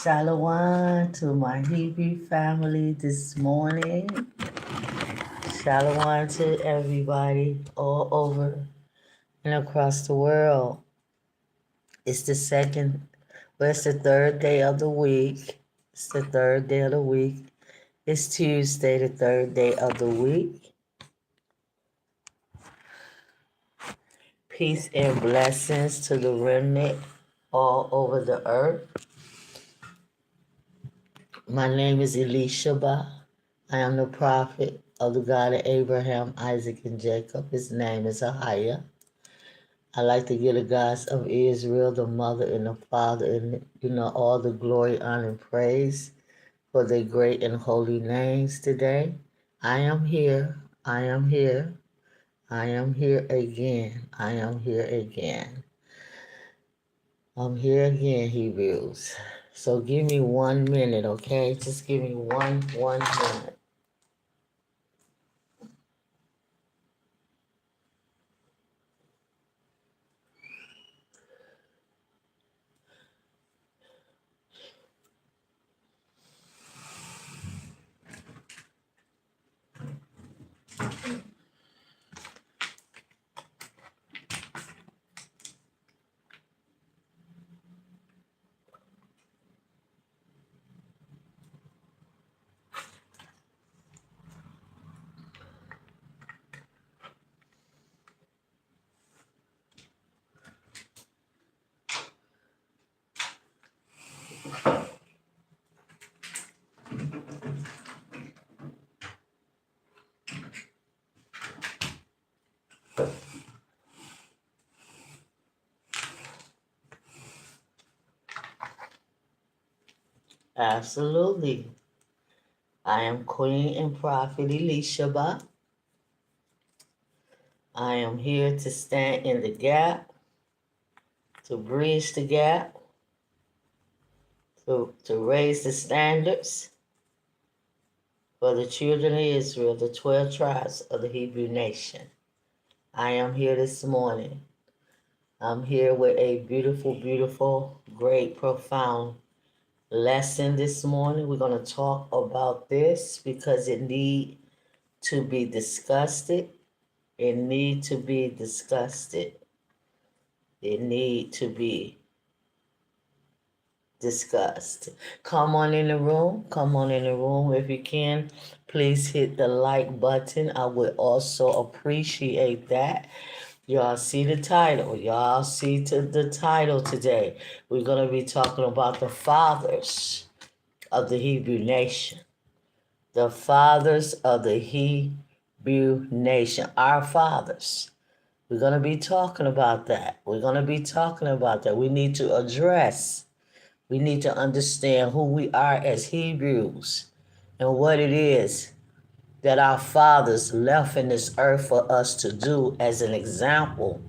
Shalom to my Hebrew family this morning. Shalom to everybody all over and across the world. It's it's the third day of the week. It's the third day of the week. It's Tuesday, the third day of the week. Peace and blessings to the remnant all over the earth. My name is Elishaba. I am the prophet of the God of Abraham, Isaac, and Jacob. His name is Ahiah. I like to give the gods of Israel, the mother and the father, and all the glory, honor, and praise for their great and holy names today. I am here. I am here. I am here again. I am here again. I'm here again, Hebrews. So give me 1 minute, okay? Just give me one minute. Absolutely. I am Queen and Prophet Elishaba. I am here to stand in the gap, to bridge the gap, to raise the standards for the children of Israel, the 12 tribes of the Hebrew nation. I am here this morning. I'm here with a beautiful, beautiful, great, profound lesson this morning. We're going to talk about this because it need to be discussed. It need to be discussed. It need to be discussed. Come on in the room. Come on in the room. If you can, please hit the like button. I would also appreciate that. Y'all see the title. Y'all see the title today. We're going to be talking about the fathers of the Hebrew nation. The fathers of the Hebrew nation. Our fathers. We're going to be talking about that. We're going to be talking about that. We need to address. We need to understand who we are as Hebrews and what it is that our fathers left in this earth for us to do as an example.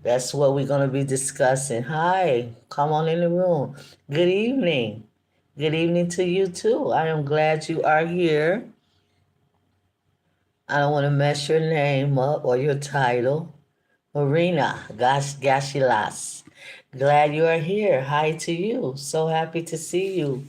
That's what we're going to be discussing. Hi, come on in the room. Good evening. Good evening to you too. I am glad you are here. I don't want to mess your name up or your title. Marina Gashilas. Glad you are here. Hi to you. So happy to see you,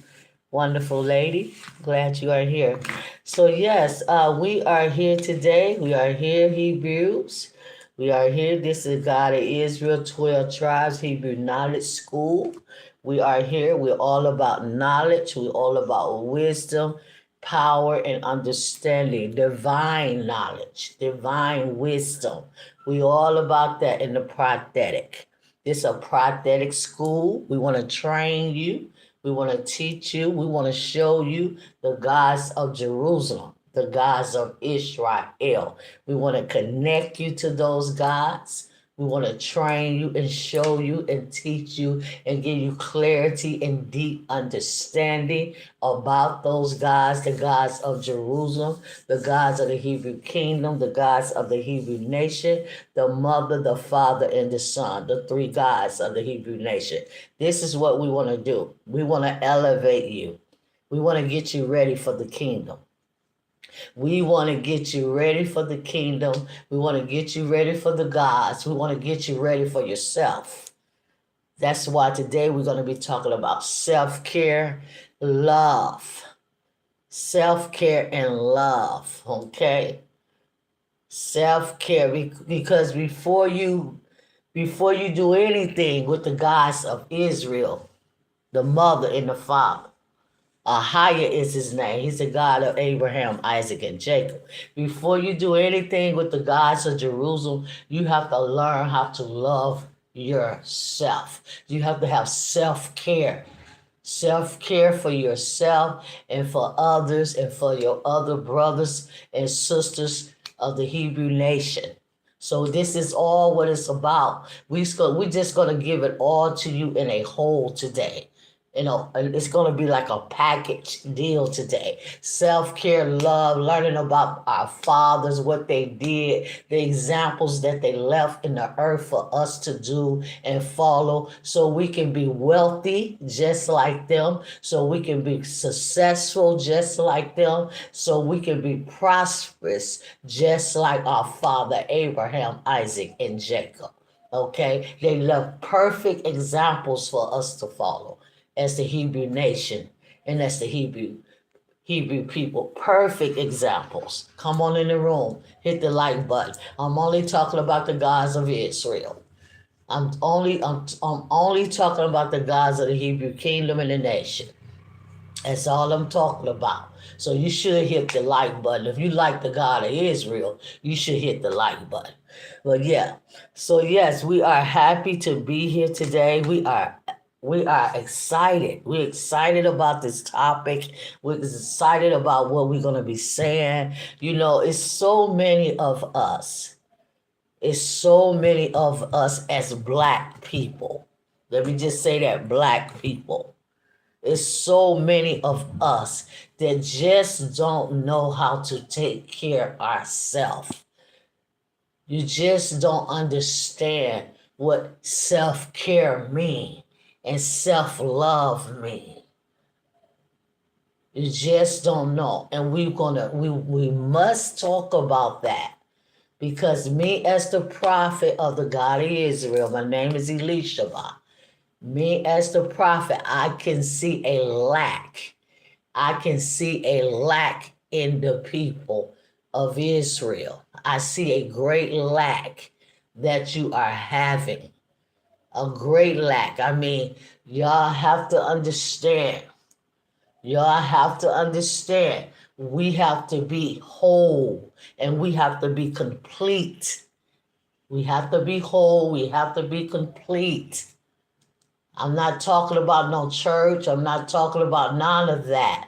wonderful lady. Glad you are here. So yes, we are here today. We are here, Hebrews. We are here. This is God of Israel, 12 Tribes Hebrew Knowledge School. We are here. We're all about knowledge. We're all about wisdom, power, and understanding, divine knowledge, divine wisdom. We all about that in the prophetic. This is a prophetic school. We want to train you. We want to teach you. We want to show you the gods of Jerusalem, the gods of Israel. We want to connect you to those gods. We want to train you and show you and teach you and give you clarity and deep understanding about those gods, the gods of Jerusalem, the gods of the Hebrew kingdom, the gods of the Hebrew nation, the mother, the father, and the son, the three gods of the Hebrew nation. This is what we want to do. We want to elevate you. We want to get you ready for the kingdom. We want to get you ready for the kingdom. We want to get you ready for the gods. We want to get you ready for yourself. That's why today we're going to be talking about self-care, love. Self-care and love, okay? Self-care, because before you do anything with the gods of Israel, the mother and the father, Ahia is his name. He's the God of Abraham, Isaac, and Jacob. Before you do anything with the gods of Jerusalem, you have to learn how to love yourself. You have to have self-care. Self-care for yourself and for others and for your other brothers and sisters of the Hebrew nation. So this is all what it's about. We're just going to give it all to you in a whole today. You know, it's going to be like a package deal today. Self-care, love, learning about our fathers, what they did, the examples that they left in the earth for us to do and follow so we can be wealthy just like them, so we can be successful just like them, so we can be prosperous just like our father Abraham, Isaac, and Jacob. Okay? They left perfect examples for us to follow as the Hebrew nation and as the Hebrew people. Perfect examples. Come on in the room. Hit the like button. I'm only talking about the gods of Israel. I'm only talking about the gods of the Hebrew kingdom and the nation. That's all I'm talking about. So you should hit the like button. If you like the God of Israel, you should hit the like button. But yeah, so yes, we are happy to be here today. We are excited. We're excited about this topic. We're excited about what we're going to be saying. You know, it's so many of us. It's so many of us as Black people. Let me just say that, Black people. It's so many of us that just don't know how to take care of ourselves. You just don't understand what self-care means and self-love means. You just don't know. And we must talk about that. Because me as the prophet of the God of Israel, my name is Elishama. Me as the prophet, I can see a lack. I can see a lack in the people of Israel. I see a great lack that you are having. A great lack. I mean, y'all have to understand. Y'all have to understand. We have to be whole and we have to be complete. We have to be whole. We have to be complete. I'm not talking about no church. I'm not talking about none of that.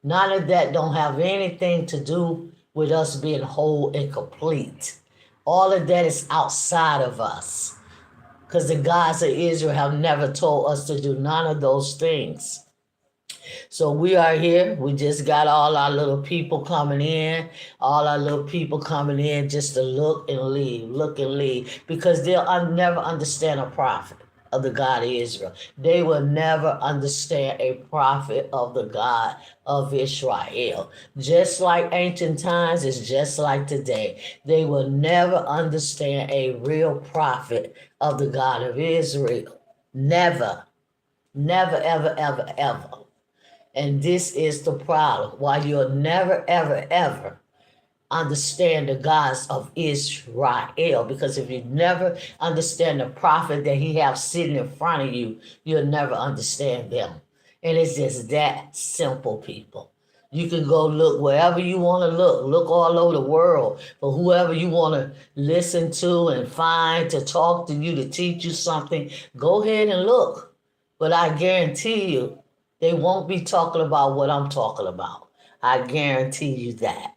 None of that don't have anything to do with us being whole and complete. All of that is outside of us. Because the gods of Israel have never told us to do none of those things. So we are here. We just got all our little people coming in. All our little people coming in just to look and leave. Because they'll never understand a prophet of the God of Israel. They will never understand a prophet of the God of Israel. Just like ancient times, it's just like today. They will never understand a real prophet of the God of Israel. Never. Never, ever, ever, ever. And this is the problem. Why you'll never, ever, ever understand the gods of Israel. Because if you never understand the prophet that he has sitting in front of you, you'll never understand them. And it's just that simple, people. You can go look wherever you want to look. Look all over the world for whoever you want to listen to and find to talk to you, to teach you something. Go ahead and look. But I guarantee you, they won't be talking about what I'm talking about. I guarantee you that.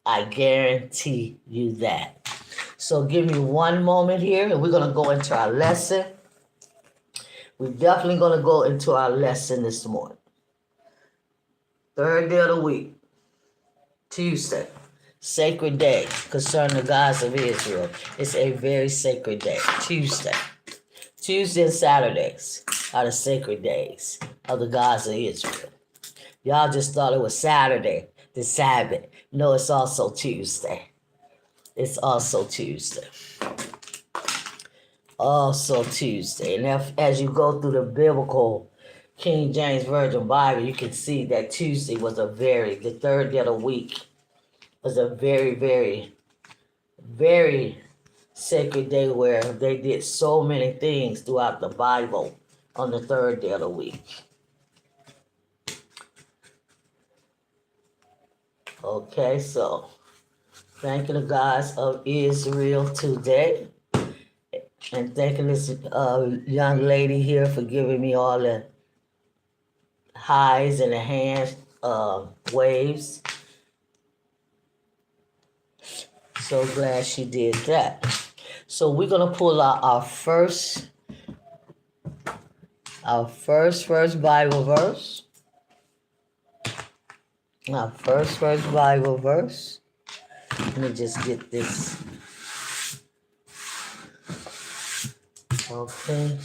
I guarantee you that. So give me one moment here and we're going to go into our lesson. We're definitely going to go into our lesson this morning. Third day of the week, Tuesday, sacred day concerning the gods of Israel. It's a very sacred day, Tuesday. Tuesday and Saturdays are the sacred days of the gods of Israel. Y'all just thought it was Saturday, the Sabbath. No, it's also Tuesday. It's also Tuesday. also Tuesday. And as you go through the biblical King James Version Bible, you can see that Tuesday was the third day of the week, was a very, very, very sacred day where they did so many things throughout the Bible on the third day of the week. Okay, so thank you, the gods of Israel today. And thanking this young lady here for giving me all the highs and the hand waves. So glad she did that. So we're gonna pull out our first Bible verse. Our first Bible verse. Let me just get this. Okay.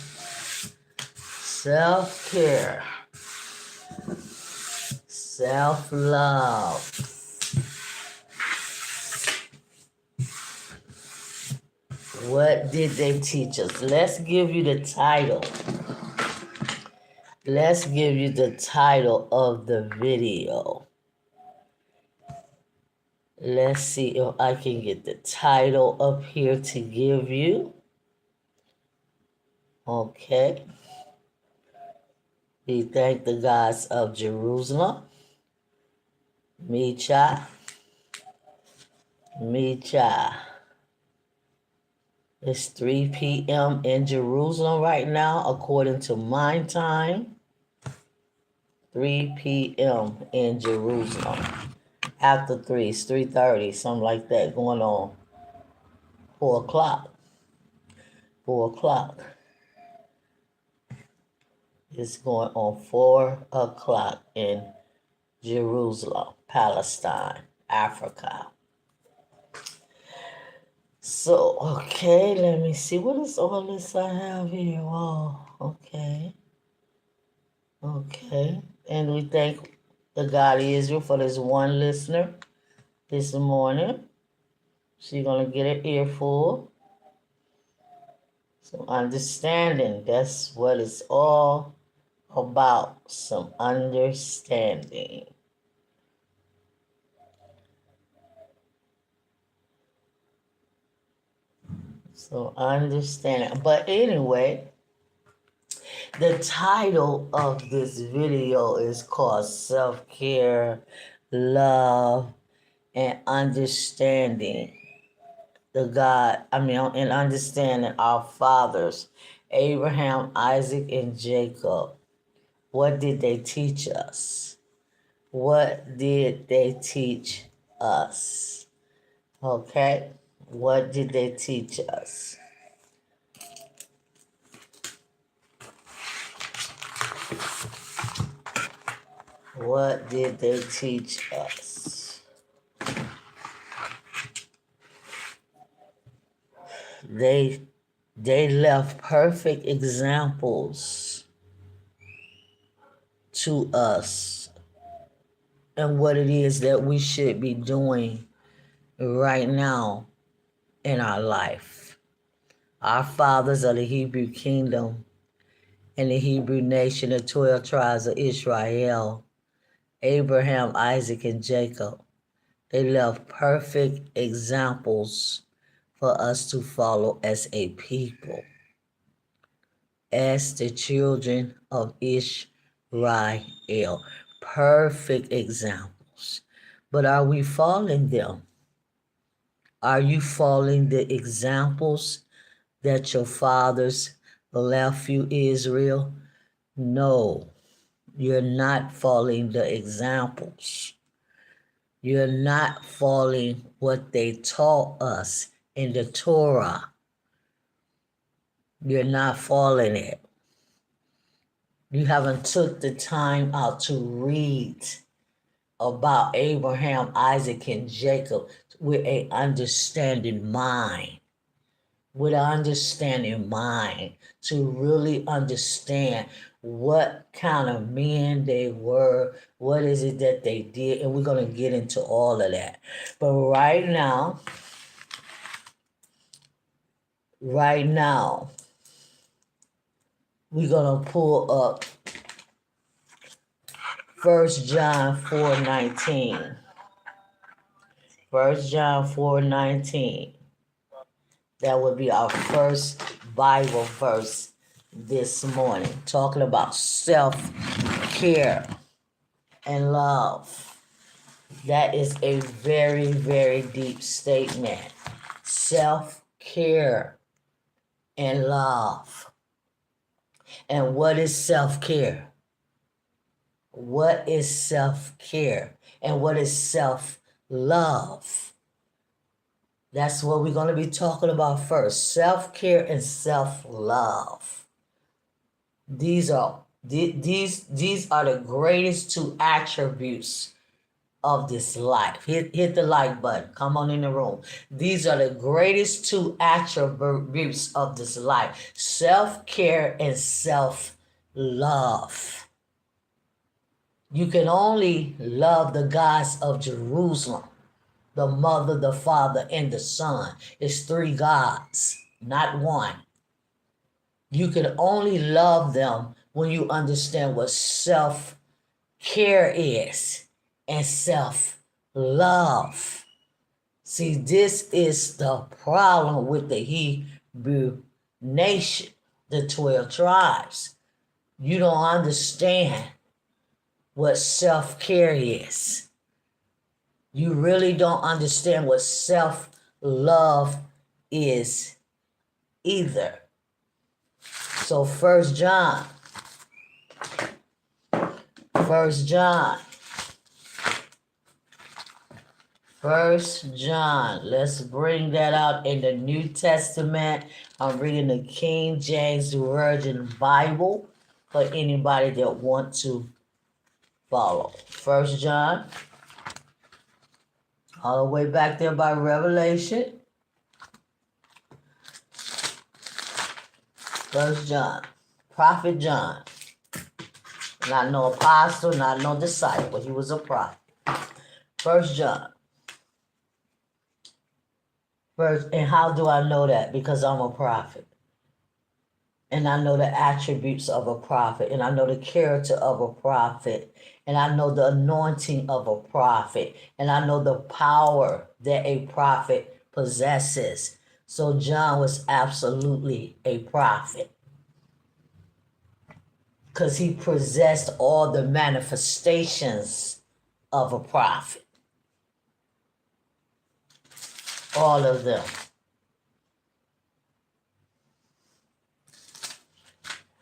Self-care. Self-love. What did they teach us? Let's give you the title. Let's give you the title of the video. Let's see if I can get the title up here to give you. Okay. We thank the gods of Jerusalem. Micha. It's 3 p.m. in Jerusalem right now, according to my time. 3 p.m. in Jerusalem. After 3, it's 3:30, something like that, going on. 4 o'clock. 4 o'clock. It's going on 4 o'clock in Jerusalem, Palestine, Africa. So, okay, let me see. What is all this I have here? Oh, okay. Okay. And we thank the God of Israel for this one listener this morning. She's going to get an earful. Some understanding. That's what it's all about. Some understanding. So understanding. But anyway, the title of this video is called Self-Care, Love, and Understanding and understanding our fathers, Abraham, Isaac, and Jacob. What did they teach us? What did they teach us? Okay? What did they teach us? What did they teach us? They left perfect examples to us and what it is that we should be doing right now in our life. Our fathers of the Hebrew kingdom and the Hebrew nation, the 12 tribes of Israel, Abraham, Isaac, and Jacob, they left perfect examples for us to follow as a people, as the children of Israel. Perfect examples. But are we following them? Are you following the examples that your fathers left you, Israel? No, you're not following the examples. You're not following what they taught us in the Torah. You're not following it. You haven't took the time out to read about Abraham, Isaac, and Jacob with an understanding mind. With an understanding mind to really understand what kind of men they were, what is it that they did, and we're going to get into all of that. But right now, we're going to pull up 1 John 4:19. 1 John 4:19. That would be our first Bible verse this morning, talking about self-care and love. That is a very, very deep statement. Self-care and love. And what is self-care? What is self-care? And what is self-love? That's what we're going to be talking about first. Self-care and self-love. These are the greatest two attributes of this life. Hit the like button. Come on in the room. These are the greatest two attributes of this life. Self-care and self-love. You can only love the gods of Jerusalem, the Mother, the Father, and the Son. It's three gods, not one. You can only love them when you understand what self-care is and self-love. See, this is the problem with the Hebrew nation, the 12 tribes. You don't understand what self-care is. You really don't understand what self-love is either. So 1 John. Let's bring that out in the New Testament. I'm reading the King James Version Bible for anybody that want to follow. 1 John, all the way back there by Revelation. 1 John, Prophet John. Not no apostle, not no disciple. He was a prophet. 1 John. And how do I know that? Because I'm a prophet. And I know the attributes of a prophet. And I know the character of a prophet. And I know the anointing of a prophet. And I know the power that a prophet possesses. So John was absolutely a prophet. Because he possessed all the manifestations of a prophet. All of them.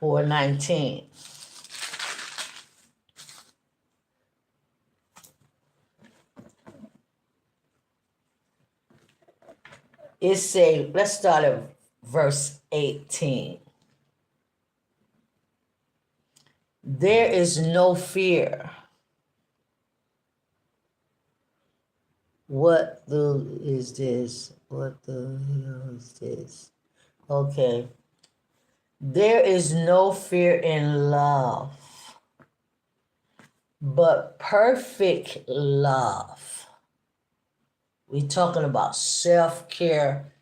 4:19. It say, let's start at verse 18. There is no fear. What is this? What the hell is this? Okay. There is no fear in love, but perfect love. We're talking about self-care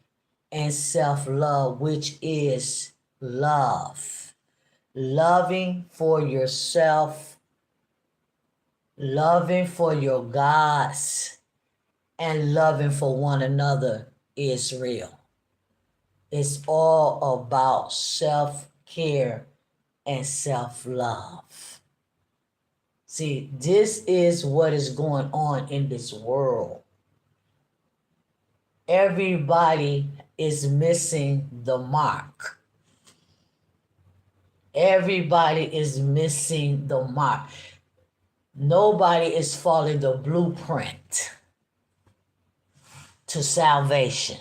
and self-love, which is love. Loving for yourself, loving for your gods, and loving for one another is real. It's all about self-care and self-love. See, this is what is going on in this world. Everybody is missing the mark. Everybody is missing the mark. Nobody is following the blueprint to salvation.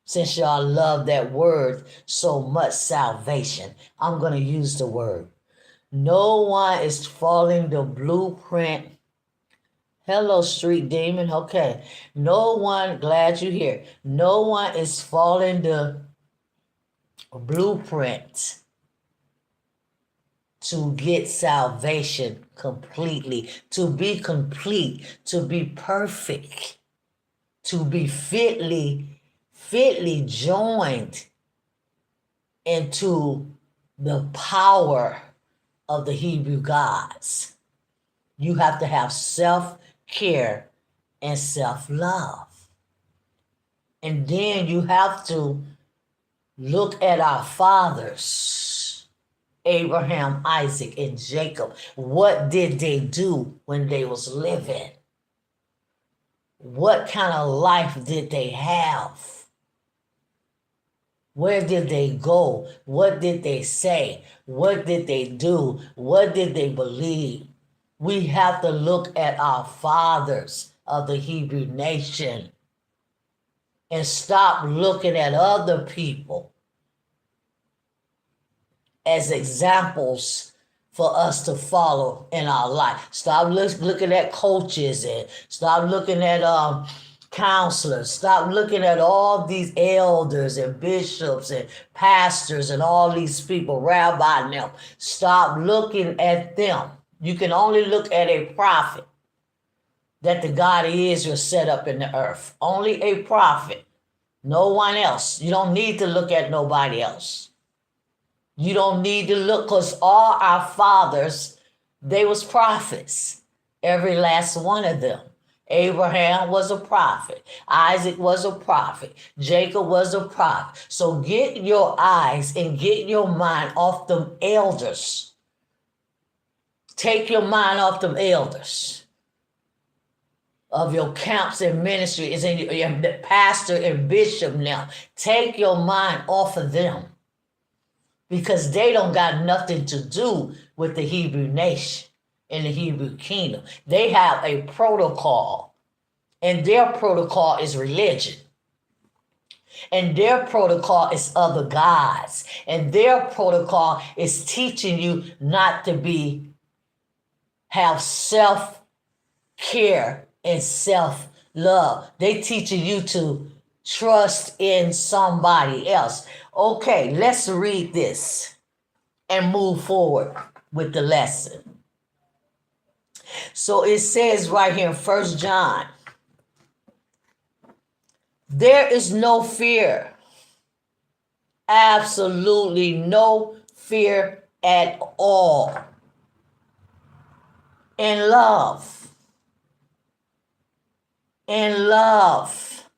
Since y'all love that word so much, salvation, I'm going to use the word. No one is following the blueprint. Hello, street demon. Okay. No one, glad you're here. No one is following the blueprint to get salvation completely, to be complete, to be perfect, to be fitly joined into the power of the Hebrew gods. You have to have self-care and self-love. And then you have to look at our fathers, Abraham, Isaac, and Jacob. What did they do when they was living? What kind of life did they have? Where did they go? What did they say? What did they do? What did they believe? We have to look at our fathers of the Hebrew nation and stop looking at other people as examples for us to follow in our life. Stop looking at coaches and stop looking at counselors. Stop looking at all these elders and bishops and pastors and all these people, rabbi and them. Stop looking at them. You can only look at a prophet that the God of Israel set up in the earth. Only a prophet. No one else. You don't need to look at nobody else. You don't need to look, because all our fathers, they was prophets. Every last one of them. Abraham was a prophet. Isaac was a prophet. Jacob was a prophet. So get your eyes and get your mind off them elders. Take your mind off them elders of your camps and ministries and your pastor and bishop now. Take your mind off of them, because they don't got nothing to do with the Hebrew nation and the Hebrew kingdom. They have a protocol, and their protocol is religion. And their protocol is other gods. And their protocol is teaching you not to have self-care and self-love. They teaching you to trust in somebody else. Okay, let's read this and move forward with the lesson. So it says right here in 1 John, there is no fear, absolutely no fear at all in love. In love,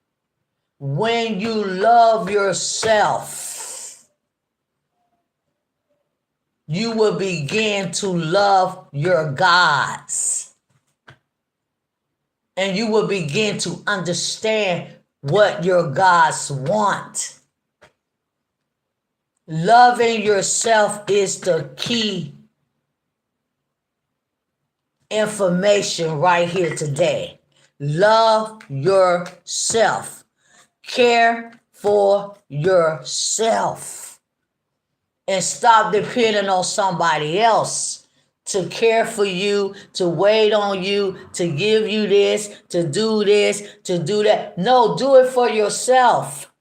when you love yourself, you will begin to love your gods. And you will begin to understand what your gods want. Loving yourself is the key information right here today. Love yourself. Care for yourself. And stop depending on somebody else to care for you, to wait on you, to give you this, to do that. No, do it for yourself.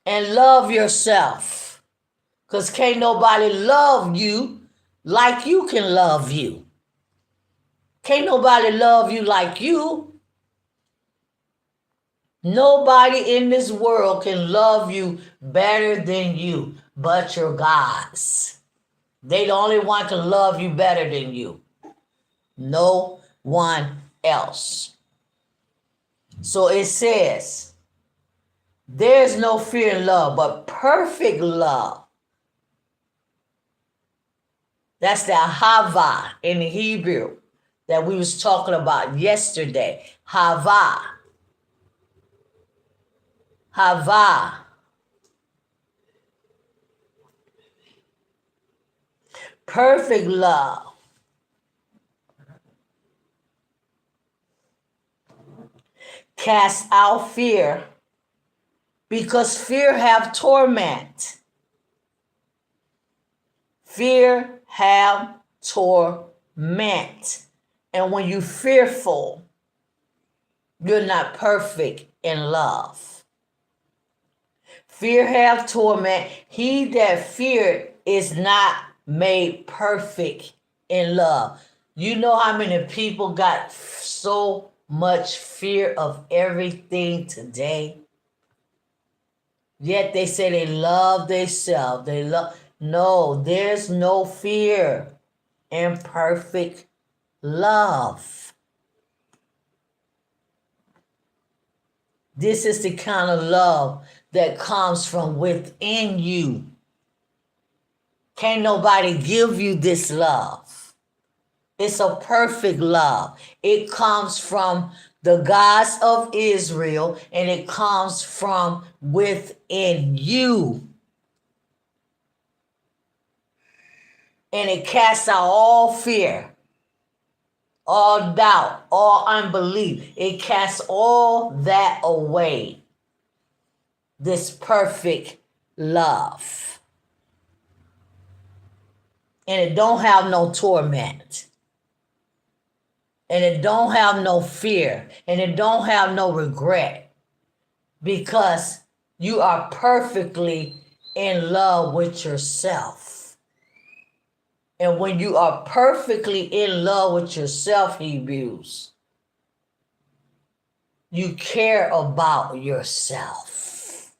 And love yourself. Because can't nobody love you like you can love you. Can't nobody love you like you. Nobody in this world can love you better than you but your gods. They the only one can love you better than you. No one else. So it says, there's no fear in love, but perfect love. That's the Hava in the Hebrew that we was talking about yesterday. Hava. Hava. Perfect love. Cast out fear, because fear have torment. Fear have torment. And when you're fearful, you're not perfect in love. Fear have torment. He that feared is not made perfect in love. You know how many people got so much fear of everything today? Yet they say they love themselves. No, there's no fear in perfect love. This is the kind of love that comes from within you. Can't nobody give you this love. It's a perfect love. It comes from the gods of Israel, and it comes from within you. And it casts out all fear, all doubt, all unbelief. It casts all that away. This perfect love. And it don't have no torment. And it don't have no fear. And it don't have no regret. Because you are perfectly in love with yourself. And when you are perfectly in love with yourself, Hebrews, you care about yourself.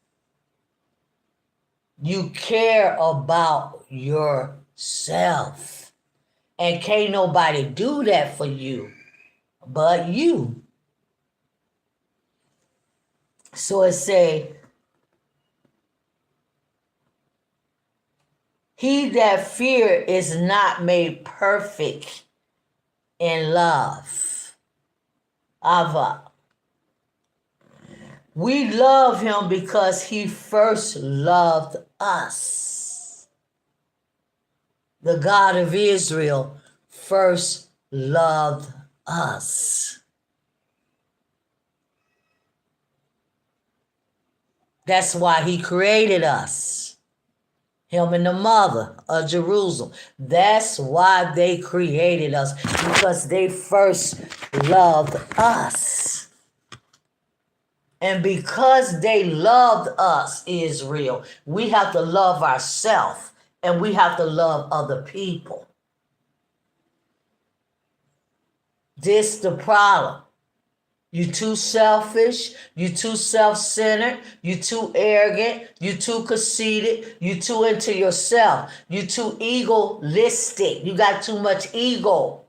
You care about yourself. And can't nobody do that for you but you. So it say, he that fear is not made perfect in love. Ava. We love him because he first loved us. The God of Israel first loved us. That's why he created us. Him and the mother of Jerusalem. That's why they created us, because they first loved us. And because they loved us, Israel, we have to love ourselves, and we have to love other people. This the problem. You too selfish, you too self-centered, you too arrogant, you too conceited, you too into yourself, you too egoistic, you got too much ego.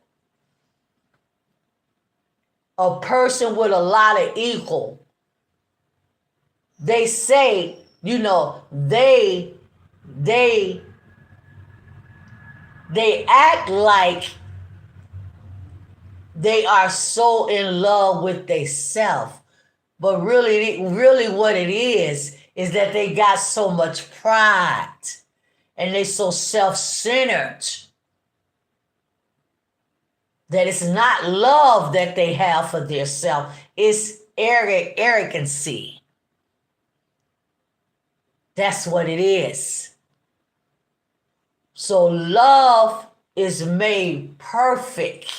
A person with a lot of ego, they say, you know, they act like they are so in love with themselves. But really what it is that they got so much pride. And they so self-centered that it's not love that they have for themselves. It's arrogancy. That's what it is. So love is made perfect.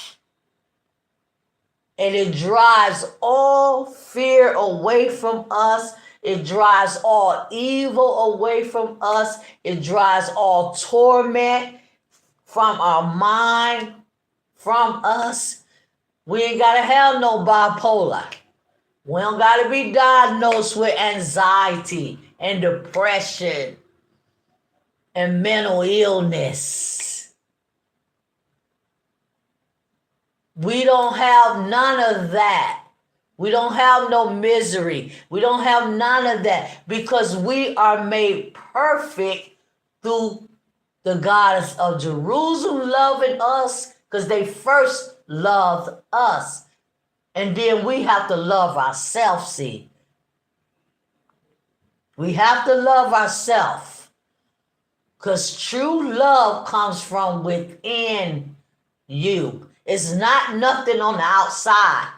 And it drives all fear away from us. It drives all evil away from us. It drives all torment from our mind, from us. We ain't got to have no bipolar. We don't got to be diagnosed with anxiety and depression and mental illness. We don't have none of that. We don't have no misery. We don't have none of that, because we are made perfect through the goddess of Jerusalem loving us, because they first loved us. And then we have to love ourselves, see. We have to love ourselves, because true love comes from within you. It's not nothing on the outside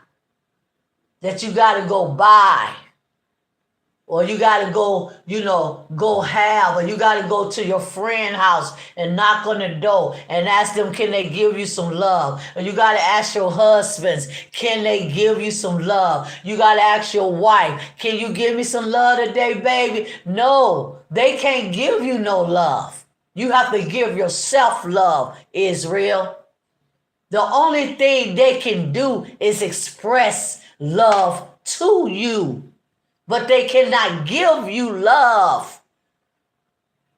that you got to go buy, or you got to go, go have, or you got to go to your friend's house and knock on the door and ask them, can they give you some love? Or you got to ask your husbands, can they give you some love? You got to ask your wife, can you give me some love today, baby? No, they can't give you no love. You have to give yourself love, Israel. The only thing they can do is express love to you, but they cannot give you love.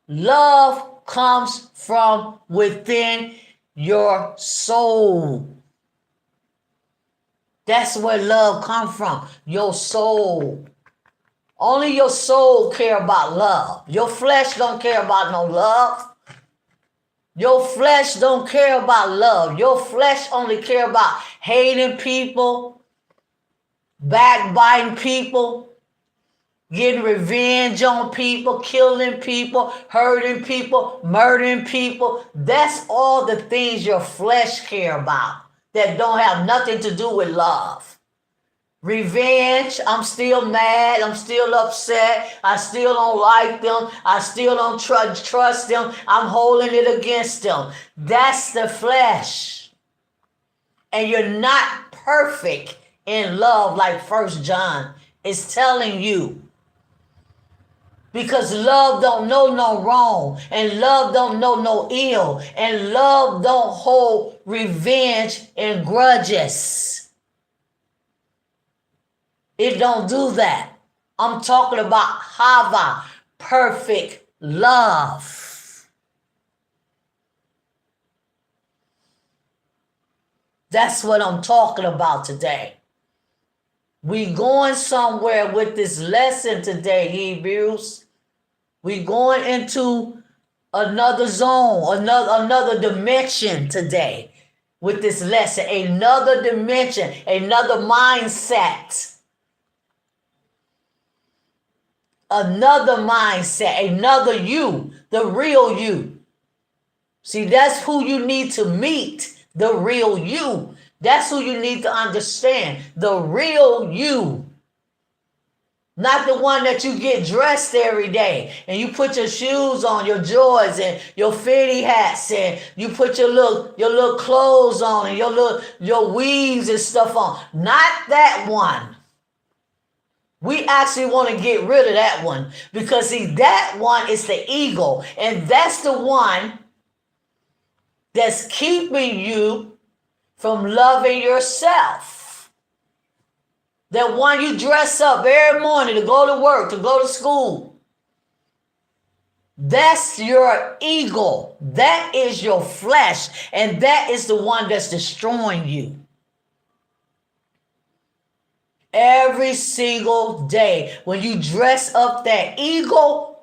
Love comes from within your soul. That's where love comes from, your soul. Only your soul care about love. Your flesh don't care about no love. Your flesh don't care about love. Your flesh only care about hating people, backbiting people, getting revenge on people, killing people, hurting people, murdering people. That's all the things your flesh care about that don't have nothing to do with love. Revenge, I'm still mad, I'm still upset, I still don't like them, I still don't trust them, I'm holding it against them. That's the flesh. And you're not perfect in love like 1 John is telling you. Because love don't know no wrong, and love don't know no ill, and love don't hold revenge and grudges. It don't do that. I'm talking about Hava, perfect love. That's what I'm talking about today. We going somewhere with this lesson today, Hebrews. We going into another zone, another dimension today with this lesson. Another dimension, another mindset. Another mindset, another you, the real you. See, that's who you need to meet, the real you. That's who you need to understand, the real you. Not the one that you get dressed every day and you put your shoes on, your Jordans and your fitty hats, and you put your little clothes on and your weaves and stuff on. Not that one. We actually want to get rid of that one because, see, that one is the ego, and that's the one that's keeping you from loving yourself. That one you dress up every morning to go to work, to go to school. That's your ego. That is your flesh, and that is the one that's destroying you. Every single day, when you dress up that ego,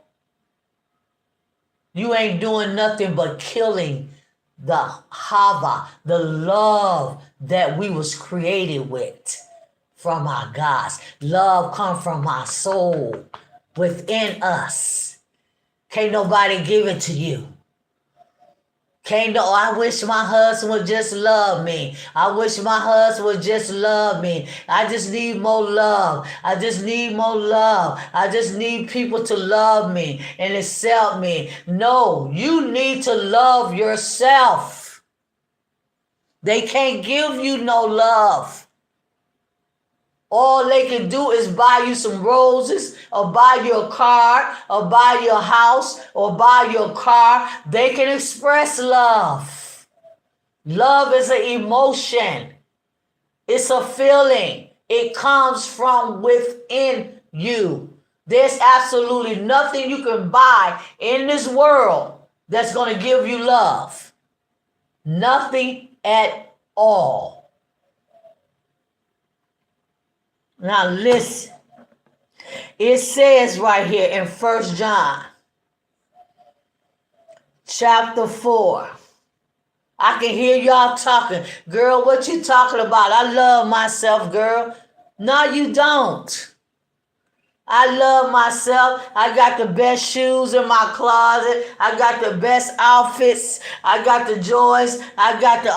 you ain't doing nothing but killing the Hava, the love that we was created with from our gods. Love come from our soul within us. Can't nobody give it to you. I wish my husband would just love me. I wish my husband would just love me. I just need more love. I just need more love. I just need people to love me and accept me. No, you need to love yourself. They can't give you no love. All they can do is buy you some roses, or buy you a car, or buy you a house, or buy you a car. They can express love. Love is an emotion. It's a feeling. It comes from within you. There's absolutely nothing you can buy in this world that's going to give you love. Nothing at all. Now listen, it says right here in 1 John chapter 4. I can hear y'all talking. Girl, what you talking about? I love myself, girl. No, you don't. I love myself. I got the best shoes in my closet. I got the best outfits. I got the Joys. I got the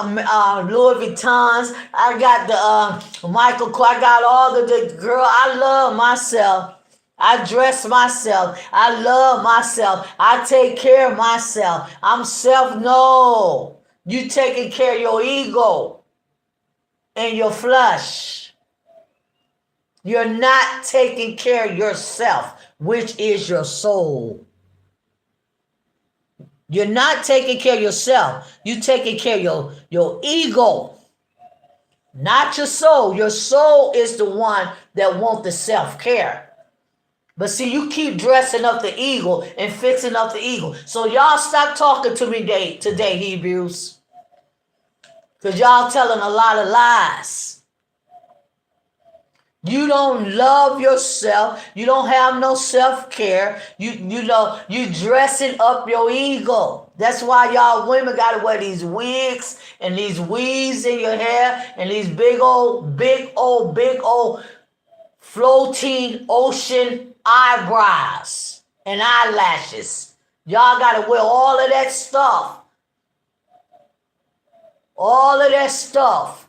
Louis Vuittons. I got the Michael Kors. I got all the girl. I love myself. I dress myself. I love myself. I take care of myself. I'm self. No, you taking care of your ego and your flesh. You're not taking care of yourself, which is your soul. You're not taking care of yourself. You're taking care of your ego, not your soul. Your soul is the one that wants the self-care. But see, you keep dressing up the eagle and fixing up the eagle. So y'all stop talking to me today, Hebrews. Because y'all telling a lot of lies. You don't love yourself. You don't have no self-care. You know, you dressing up your ego. That's why y'all women got to wear these wigs and these weaves in your hair and these big old floating ocean eyebrows and eyelashes. Y'all got to wear all of that stuff. All of that stuff.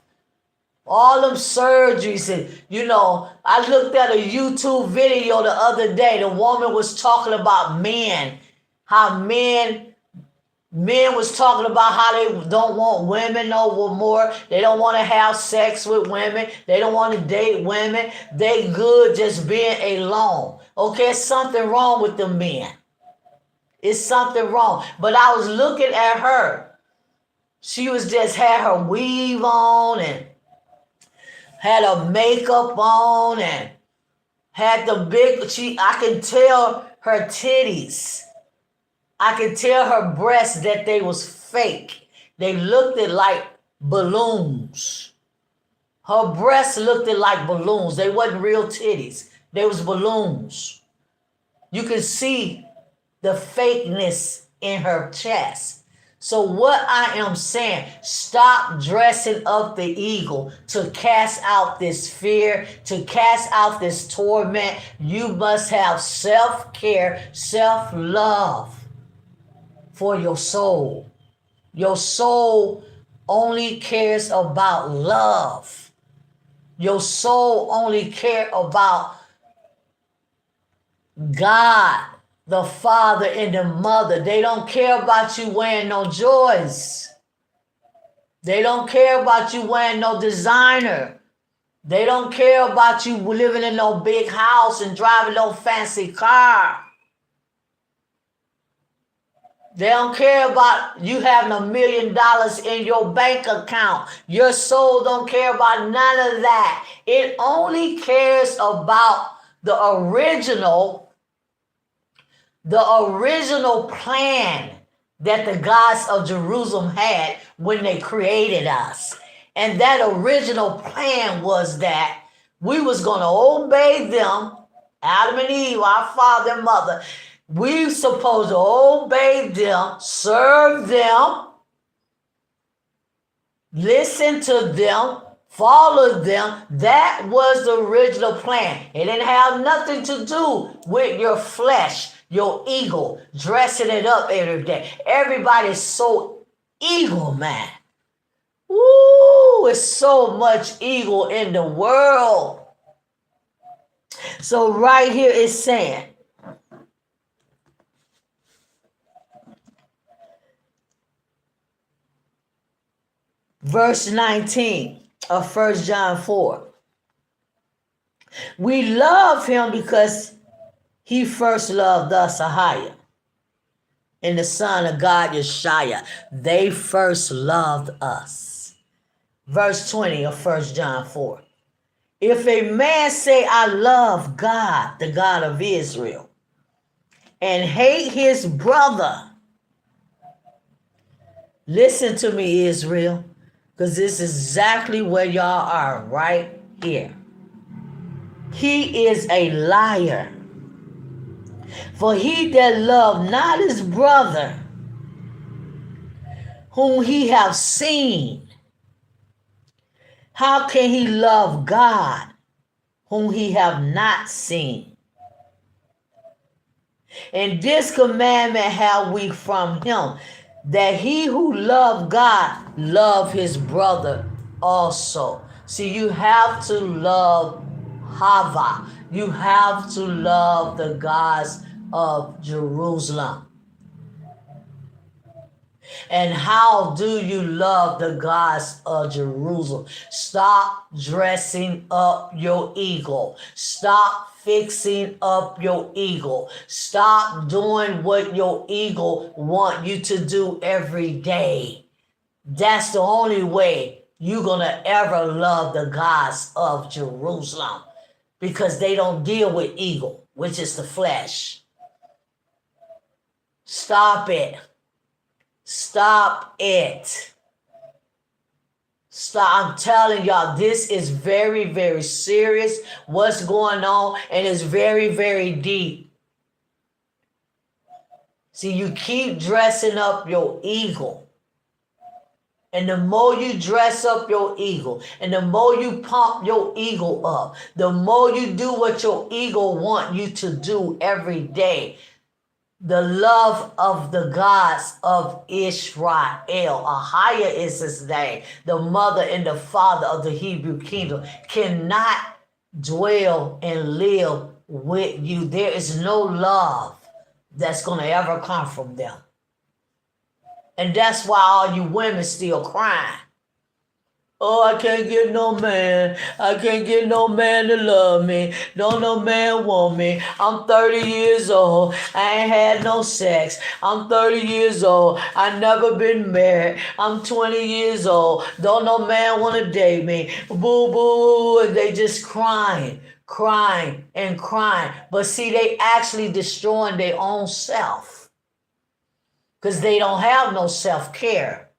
All them surgeries. And, you know, I looked at a YouTube video the other day. The woman was talking about men. How men was talking about how they don't want women no more. They don't want to have sex with women. They don't want to date women. They good just being alone. Okay, it's something wrong with the men. It's something wrong. But I was looking at her. She was just had her weave on and had her makeup on and had the big, I can tell her titties. I could tell her breasts that they was fake. They looked like balloons. Her breasts looked like balloons. They wasn't real titties. They was balloons. You could see the fakeness in her chest. So what I am saying, stop dressing up the eagle to cast out this fear, to cast out this torment. You must have self-care, self-love for your soul. Your soul only cares about love. Your soul only cares about God, the Father and the Mother. They don't care about you wearing no Jordans. They don't care about you wearing no designer. They don't care about you living in no big house and driving no fancy car. They don't care about you having $1 million in your bank account. Your soul don't care about none of that. It only cares about the original plan that the gods of Jerusalem had when they created us. And that original plan was that we was going to obey them, Adam and Eve, our father and mother. We supposed to obey them, serve them, listen to them, follow them. That was the original plan. It didn't have nothing to do with your flesh, your ego, dressing it up every day. Everybody's so ego, man. Ooh, it's so much ego in the world. So right here it's saying, verse 19 of 1 John 4. We love him because he first loved us, Ahia, and the Son of God, Yeshua. They first loved us. Verse 20 of 1 John 4. If a man say, I love God, the God of Israel, and hate his brother, listen to me, Israel, because this is exactly where y'all are right here. He is a liar. For he that loved not his brother, whom he have seen, how can he love God, whom he have not seen? And this commandment have we from him, that he who loved God love his brother also. See, you have to love Hava. You have to love the gods of Jerusalem. And how do you love the gods of Jerusalem? Stop dressing up your ego. Stop fixing up your ego. Stop doing what your ego want you to do every day. That's the only way you're going to ever love the gods of Jerusalem, because they don't deal with ego. which is the flesh. Stop it. Stop it. Stop. I'm telling y'all, this is very, very serious. What's going on? And it's very, very deep. See, you keep dressing up your ego. And the more you dress up your ego, and the more you pump your ego up, the more you do what your ego want you to do every day. The love of the gods of Israel, Ahia is his name, the mother and the father of the Hebrew kingdom, cannot dwell and live with you. There is no love that's going to ever come from them. And that's why all you women still crying. Oh, I can't get no man. I can't get no man to love me. Don't no man want me. I'm 30 years old. I ain't had no sex. I'm 30 years old. I never been married. I'm 20 years old. Don't no man want to date me. Boo, boo. And they just crying, crying, and crying. But see, they actually destroying their own self. Because they don't have no self-care.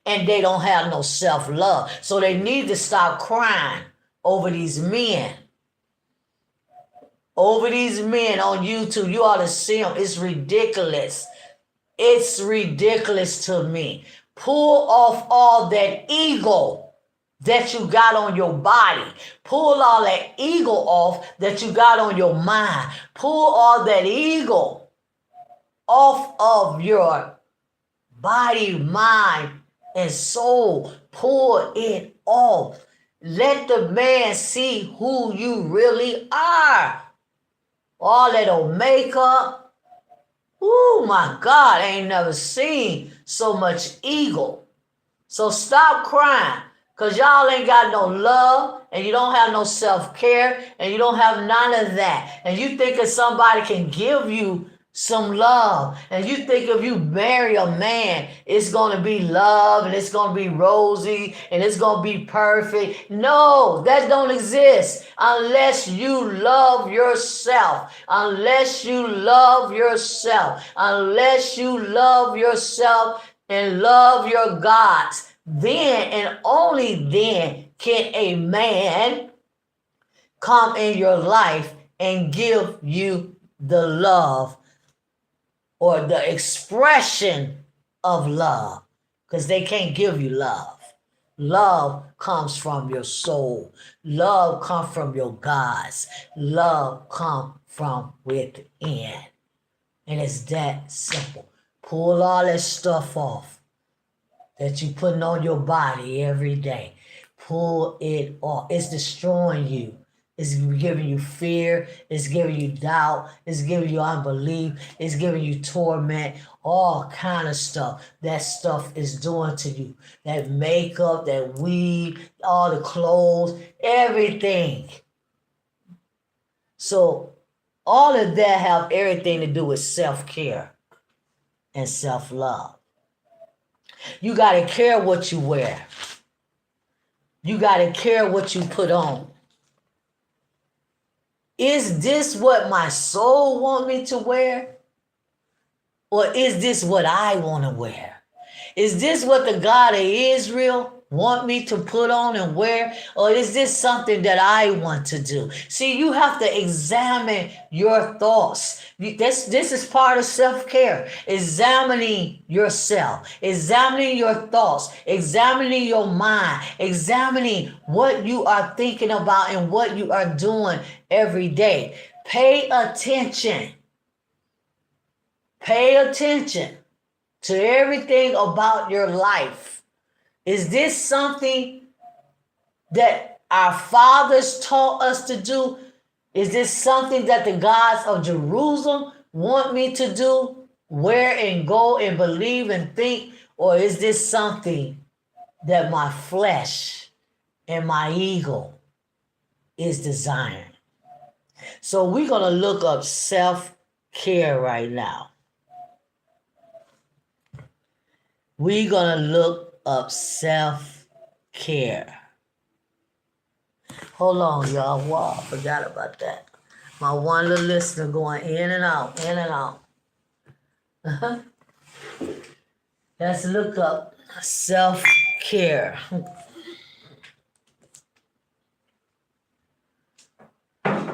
And they don't have no self-love. So they need to stop crying over these men. Over these men on YouTube. You ought to see them. It's ridiculous. It's ridiculous to me. Pull off all that ego that you got on your body. Pull all that ego off that you got on your mind. Pull all that ego off of your body, mind, and soul. Pull it off. Let the man see who you really are. All that old makeup. Oh my God, I ain't never seen so much ego. So stop crying, because y'all ain't got no love, and you don't have no self-care, and you don't have none of that. And you think that somebody can give you some love, and you think if you marry a man, it's going to be love, and it's going to be rosy, and it's going to be perfect. No, that don't exist unless you love yourself. Unless you love yourself. Unless you love yourself and love your gods. Then and only then can a man come in your life and give you the love or the expression of love, because they can't give you love. Love comes from your soul. Love comes from your gods. Love comes from within. And it's that simple. Pull all that stuff off that you putting on your body every day. Pull it off. It's destroying you. It's giving you fear. It's giving you doubt. It's giving you unbelief. It's giving you torment. All kind of stuff. That stuff is doing to you. That makeup, that weed, all the clothes, everything. So all of that have everything to do with self-care and self-love. You got to care what you wear. You got to care what you put on. Is this what my soul want me to wear? Or is this what I want to wear? Is this what the God of Israel want me to put on and wear? Or is this something that I want to do? See, you have to examine your thoughts. This is part of self-care. Examining yourself. Examining your thoughts. Examining your mind. Examining what you are thinking about and what you are doing every day. Pay attention. Pay attention to everything about your life. Is this something that our fathers taught us to do? Is this something that the gods of Jerusalem want me to do? Wear and go and believe and think? Or is this something that my flesh and my ego is desiring? So we're going to look up self-care right now. We're going to look up self-care. Hold on, y'all. Wow, I forgot about that. My one little listener going in and out, in and out. Let's look up self-care.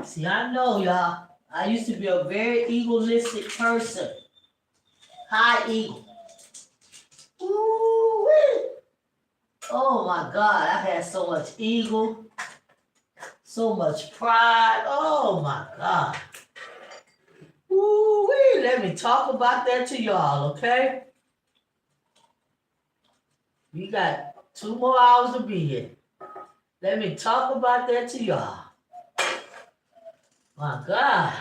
See, I know, y'all. I used to be a very egoistic person. High ego. Ooh-wee. Oh my God, I had so much ego, so much pride. Oh my God. Ooh-wee. Let me talk about that to y'all, okay? We got 2 more hours to be here. Let me talk about that to y'all. My God.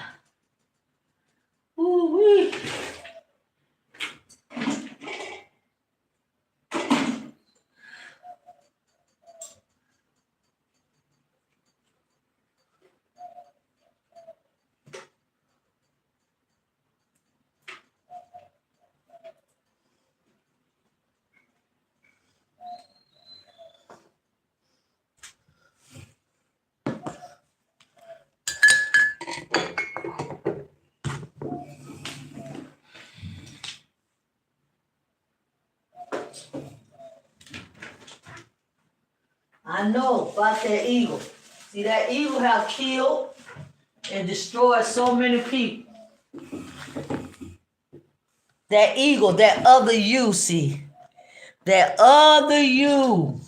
Ooh-wee. I know about that eagle. See, that eagle have killed and destroyed so many people. That eagle, that other you, see. That other you.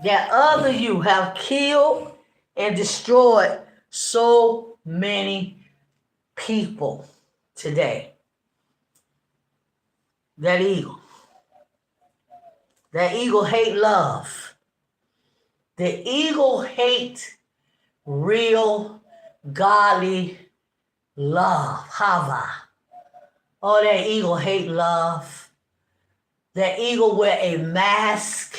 That other you have killed and destroyed so many people today. That eagle. That eagle hate love. The eagle hate real, godly love. Hava. Oh, that eagle hate love. That eagle wear a mask.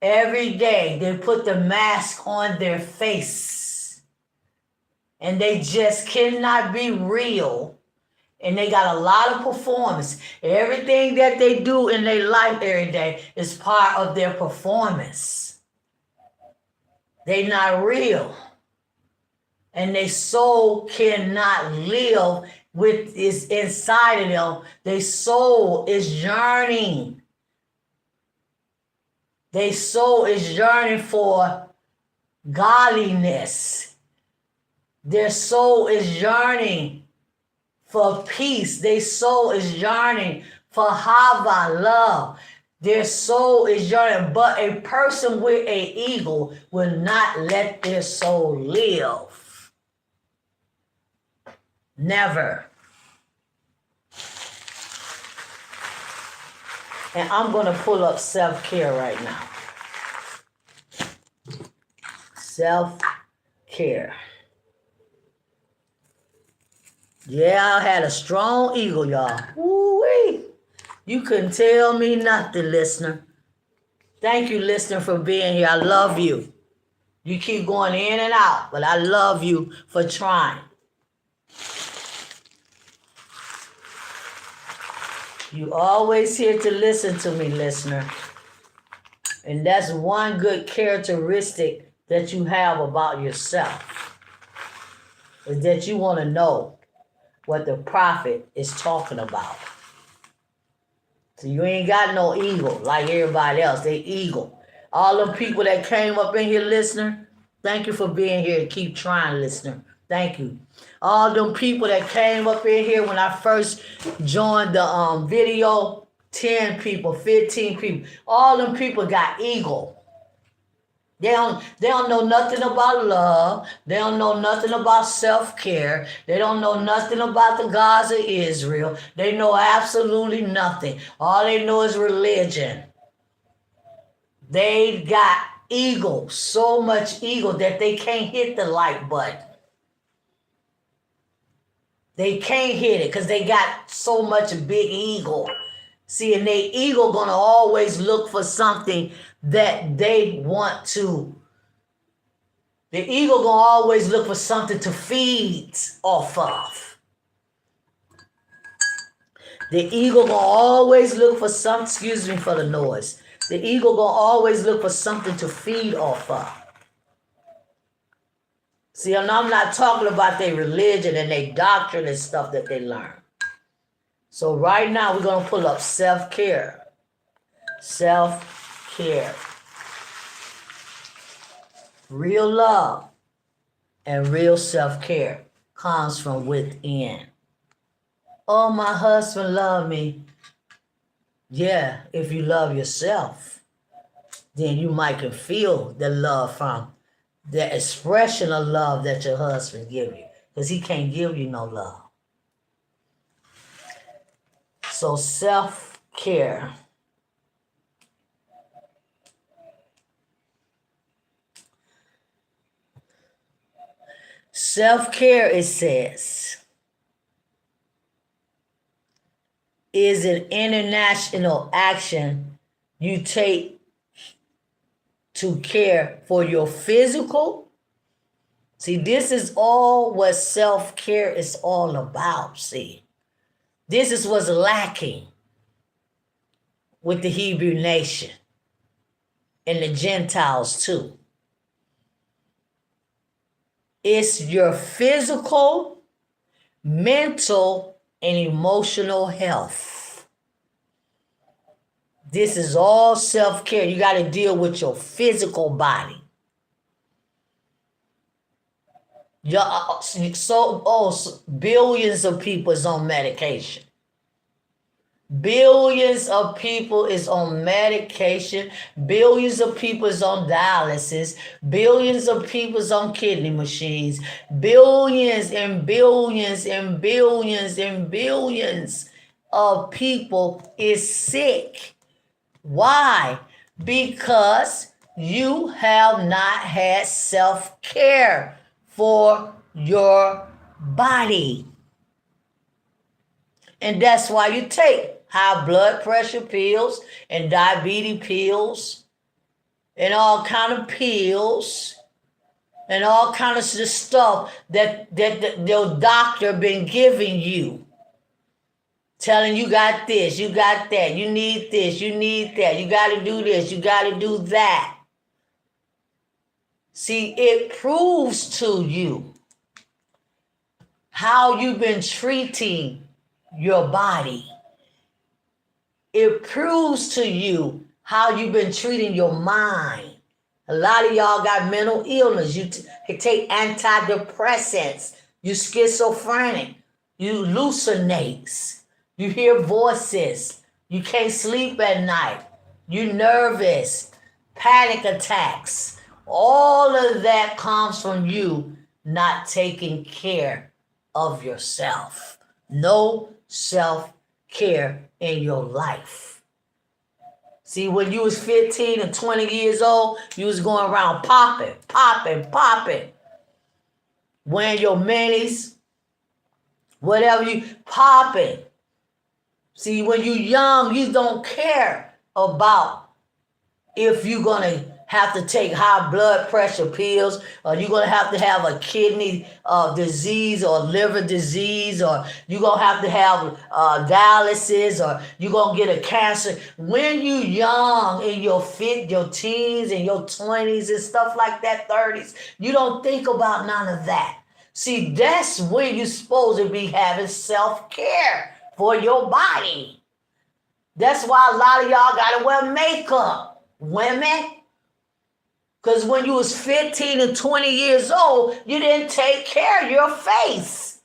Every day they put the mask on their face. And they just cannot be real. And they got a lot of performance. Everything that they do in their life every day is part of their performance. They not real. And their soul cannot live with is inside of them. Their soul is yearning. Their soul is yearning for godliness. Their soul is yearning for peace. Their soul is yearning for hava, love. Their soul is yearning. But a person with an ego will not let their soul live. Never. And I'm going to pull up self-care right now. Self-care. Yeah, I had a strong ego, y'all. Woo-wee. You couldn't tell me nothing, listener. Thank you, listener, for being here. I love you. You keep going in and out, but I love you for trying. You always here to listen to me, listener. And that's one good characteristic that you have about yourself. Is that you want to know what the prophet is talking about. So you ain't got no ego like everybody else. They ego. All the people that came up in here, listener, thank you for being here. Keep trying, listener. Thank you. All them people that came up in here when I first joined the video, 10 people, 15 people. All them people got ego. They don't know nothing about love. They don't know nothing about self-care. They don't know nothing about the gods of Israel. They know absolutely nothing. All they know is religion. They got ego, so much ego that they can't hit the like button. They can't hit it because they got so much big ego. See, and their ego gonna always look for something that they want to. The ego gonna always look for something to feed off of. The ego gonna always look for some, excuse me for the noise. The ego gonna always look for something to feed off of. See, and I'm not talking about their religion and their doctrine and stuff that they learn. So right now we're going to pull up self-care. Self-care. Real love and real self-care comes from within. Oh, my husband loved me. Yeah, if you love yourself, then you might can feel the love from the expression of love that your husband give you, because he can't give you no love. So self-care. Self-care, it says, is an international action you take to care for your physical. See, this is all what self-care is all about, see. This is what's lacking with the Hebrew nation and the Gentiles too. It's your physical, mental, and emotional health. This is all self-care. You got to deal with your physical body. Billions of people is on medication. Billions of people is on medication. Billions of people is on dialysis. Billions of people is on kidney machines. Billions and billions and billions and billions of people is sick. Why? Because you have not had self-care for your body. And that's why you take high blood pressure pills and diabetes pills and all kind of pills and all kind of stuff that your doctor been giving you. Telling you got this, you got that, you need this, you need that, you got to do this, you got to do that. See, it proves to you how you've been treating your body. It proves to you how you've been treating your mind. A lot of y'all got mental illness. You take antidepressants. You schizophrenic. You hallucinate. You hear voices. You can't sleep at night. You're nervous. Panic attacks. All of that comes from you not taking care of yourself. No self-care in your life. See, when you was 15 and 20 years old, you was going around popping. Wearing your minis, whatever you popping. See, when you young, you don't care about if you're going to have to take high blood pressure pills, or you're going to have a kidney disease or liver disease, or you're going to have dialysis, or you're going to get a cancer. When you young, in your teens and your 20s and stuff like that, 30s, you don't think about none of that. See, that's when you're supposed to be having self-care for your body. That's why a lot of y'all got to wear makeup. Women. Because when you was 15 and 20 years old, you didn't take care of your face.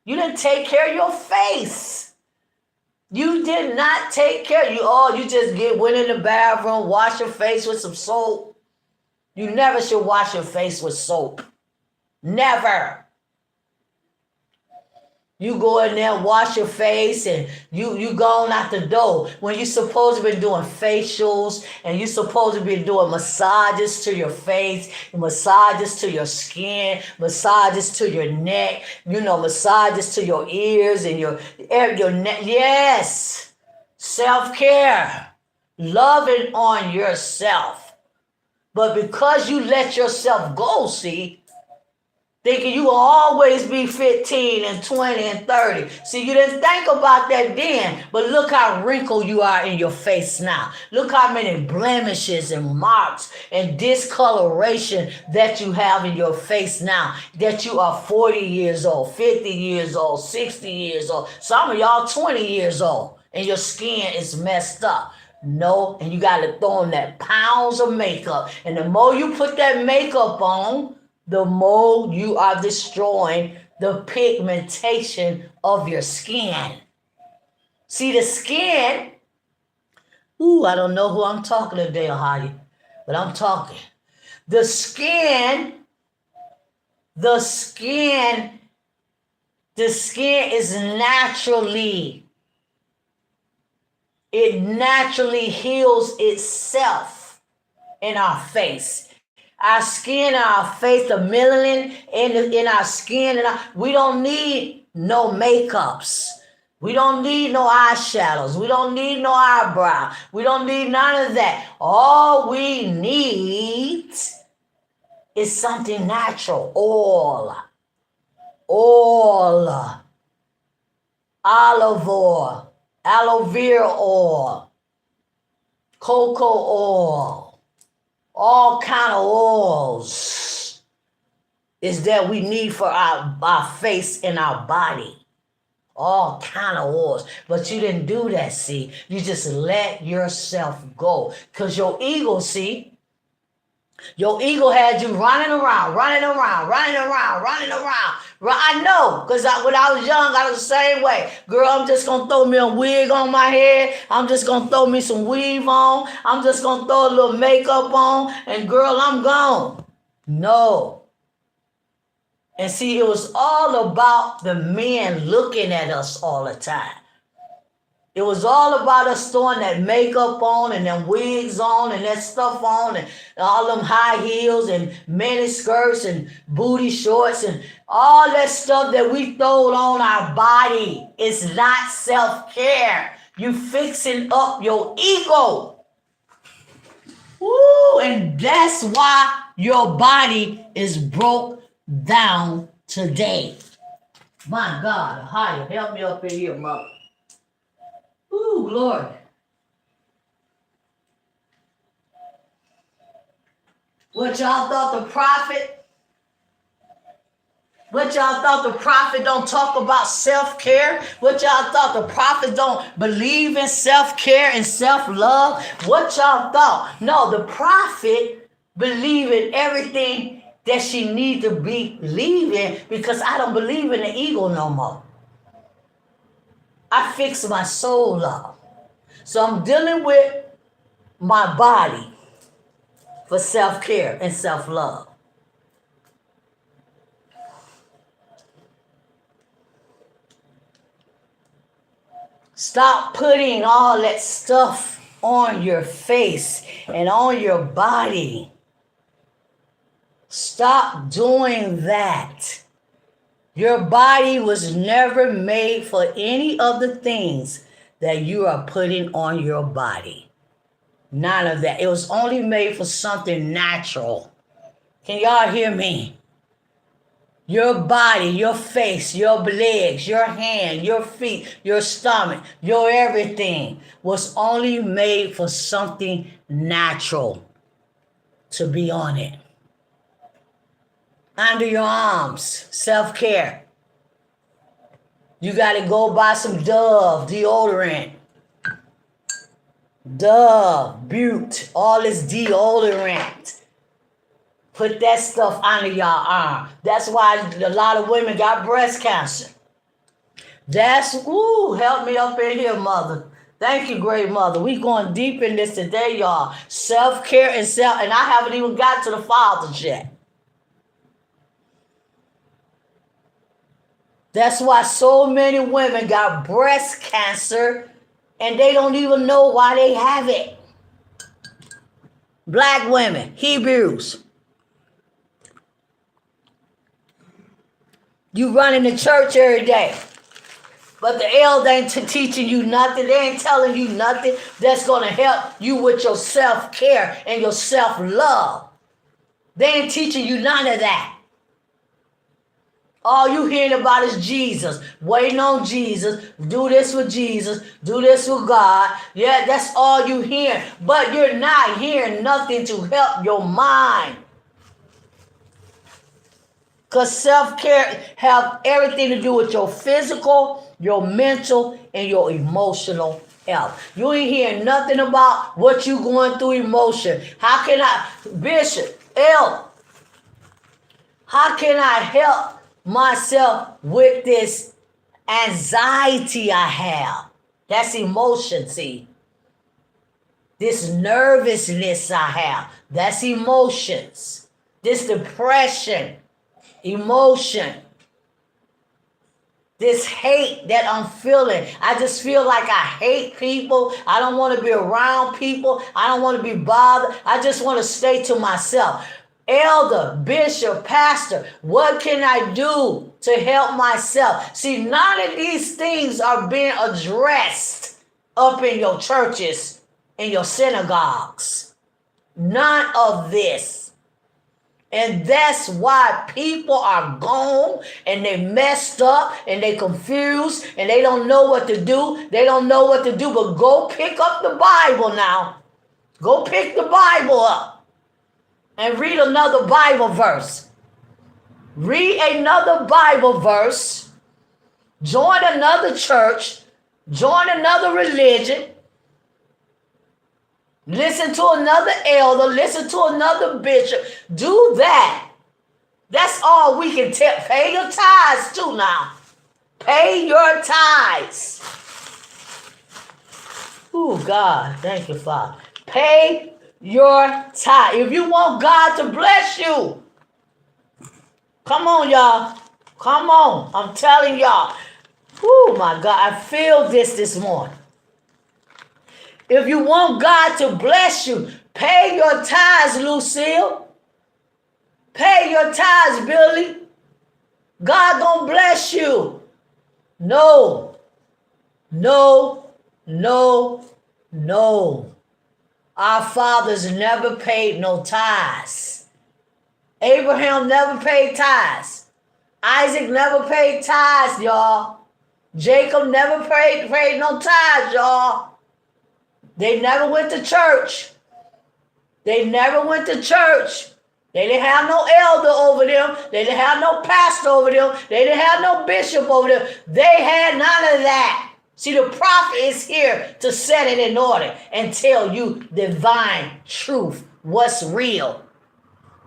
You didn't take care of your face. You did not take care. You just went in the bathroom, wash your face with some soap. You never should wash your face with soap. Never. You go in there, wash your face, and you gone out the door. When you're supposed to be doing facials, and you're supposed to be doing massages to your face, massages to your skin, massages to your neck, massages to your ears and your neck. Yes, self-care, loving on yourself. But because you let yourself go, see, thinking you will always be 15 and 20 and 30. See, you didn't think about that then, but look how wrinkled you are in your face now. Look how many blemishes and marks and discoloration that you have in your face now, that you are 40 years old, 50 years old, 60 years old. Some of y'all 20 years old, and your skin is messed up. No, and you got to throw on that pounds of makeup. And the more you put that makeup on, the more you are destroying the pigmentation of your skin. See, the skin, I don't know who I'm talking to today, Heidi, but I'm talking. The skin is it naturally heals itself in our face. Our skin, our face, the melanin in our skin, we don't need no makeups. We don't need no eyeshadows. We don't need no eyebrow. We don't need none of that. All we need is something natural. Oil, olive oil, aloe vera oil, cocoa oil. All kind of oils is that we need for our face and our body. All kind of oils. But you didn't do that, see. You just let yourself go. Because your ego, see, your ego had you running around. I know, because when I was young, I was the same way. Girl, I'm just going to throw me a wig on my head. I'm just going to throw me some weave on. I'm just going to throw a little makeup on. And girl, I'm gone. No. And see, it was all about the men looking at us all the time. It was all about us throwing that makeup on and them wigs on and that stuff on and all them high heels and mini skirts and booty shorts and all that stuff that we throw on our body. It's not self-care. You fixing up your ego. Woo, and that's why your body is broke down today. My God, higher, help me up in here, mother. Ooh, Lord. What y'all thought the prophet don't talk about self-care? What y'all thought the prophet don't believe in self-care and self-love? What y'all thought? No, the prophet believe in everything that she need to believe in, because I don't believe in the ego no more. I fix my soul up. So I'm dealing with my body for self-care and self-love. Stop putting all that stuff on your face and on your body. Stop doing that. Your body was never made for any of the things that you are putting on your body. None of that. It was only made for something natural. Can y'all hear me? Your body, your face, your legs, your hand, your feet, your stomach, your everything was only made for something natural to be on it. Under your arms, self-care. You got to go buy some Dove deodorant. Dove, Butte, all this deodorant. Put that stuff under your arm. That's why a lot of women got breast cancer. Help me up in here, mother. Thank you, great mother. We going deep in this today, y'all. Self-care and I haven't even got to the fathers yet. That's why so many women got breast cancer and they don't even know why they have it. Black women, Hebrews. You running to church every day, but the elder ain't teaching you nothing. They ain't telling you nothing that's going to help you with your self-care and your self-love. They ain't teaching you none of that. All you hearing about is Jesus. Waiting on Jesus. Do this for Jesus. Do this for God. Yeah, that's all you hear. But you're not hearing nothing to help your mind. Because self-care have everything to do with your physical, your mental, and your emotional health. You ain't hearing nothing about what you going through emotion. How can I, Bishop, L, how can I help myself with this anxiety I have? That's emotion, see. This nervousness I have, that's emotions. This depression, emotion. This hate that I'm feeling. I just feel like I hate people. I don't want to be around people. I don't want to be bothered. I just want to stay to myself. Elder, bishop, pastor, what can I do to help myself? See, none of these things are being addressed up in your churches, in your synagogues. None of this. And that's why people are gone and they messed up and they confused and they don't know what to do. They don't know what to do, but go pick up the Bible now. Go pick the Bible up and read another Bible verse. Read another Bible verse. Join another church. Join another religion. Listen to another elder. Listen to another bishop. Do that. That's all we can tell. Pay your tithes too now. Pay your tithes. Oh, God. Thank you, Father. Pay your tithe. If you want God to bless you, come on, y'all. Come on. I'm telling y'all. Oh, my God. I feel this morning. If you want God to bless you, pay your tithes, Lucille. Pay your tithes, Billy. God gonna bless you. No. Our fathers never paid no tithes. Abraham never paid tithes. Isaac never paid tithes, y'all. Jacob never paid no tithes, y'all. They never went to church. They never went to church. They didn't have no elder over them. They didn't have no pastor over them. They didn't have no bishop over them. They had none of that. See, the prophet is here to set it in order and tell you divine truth, what's real.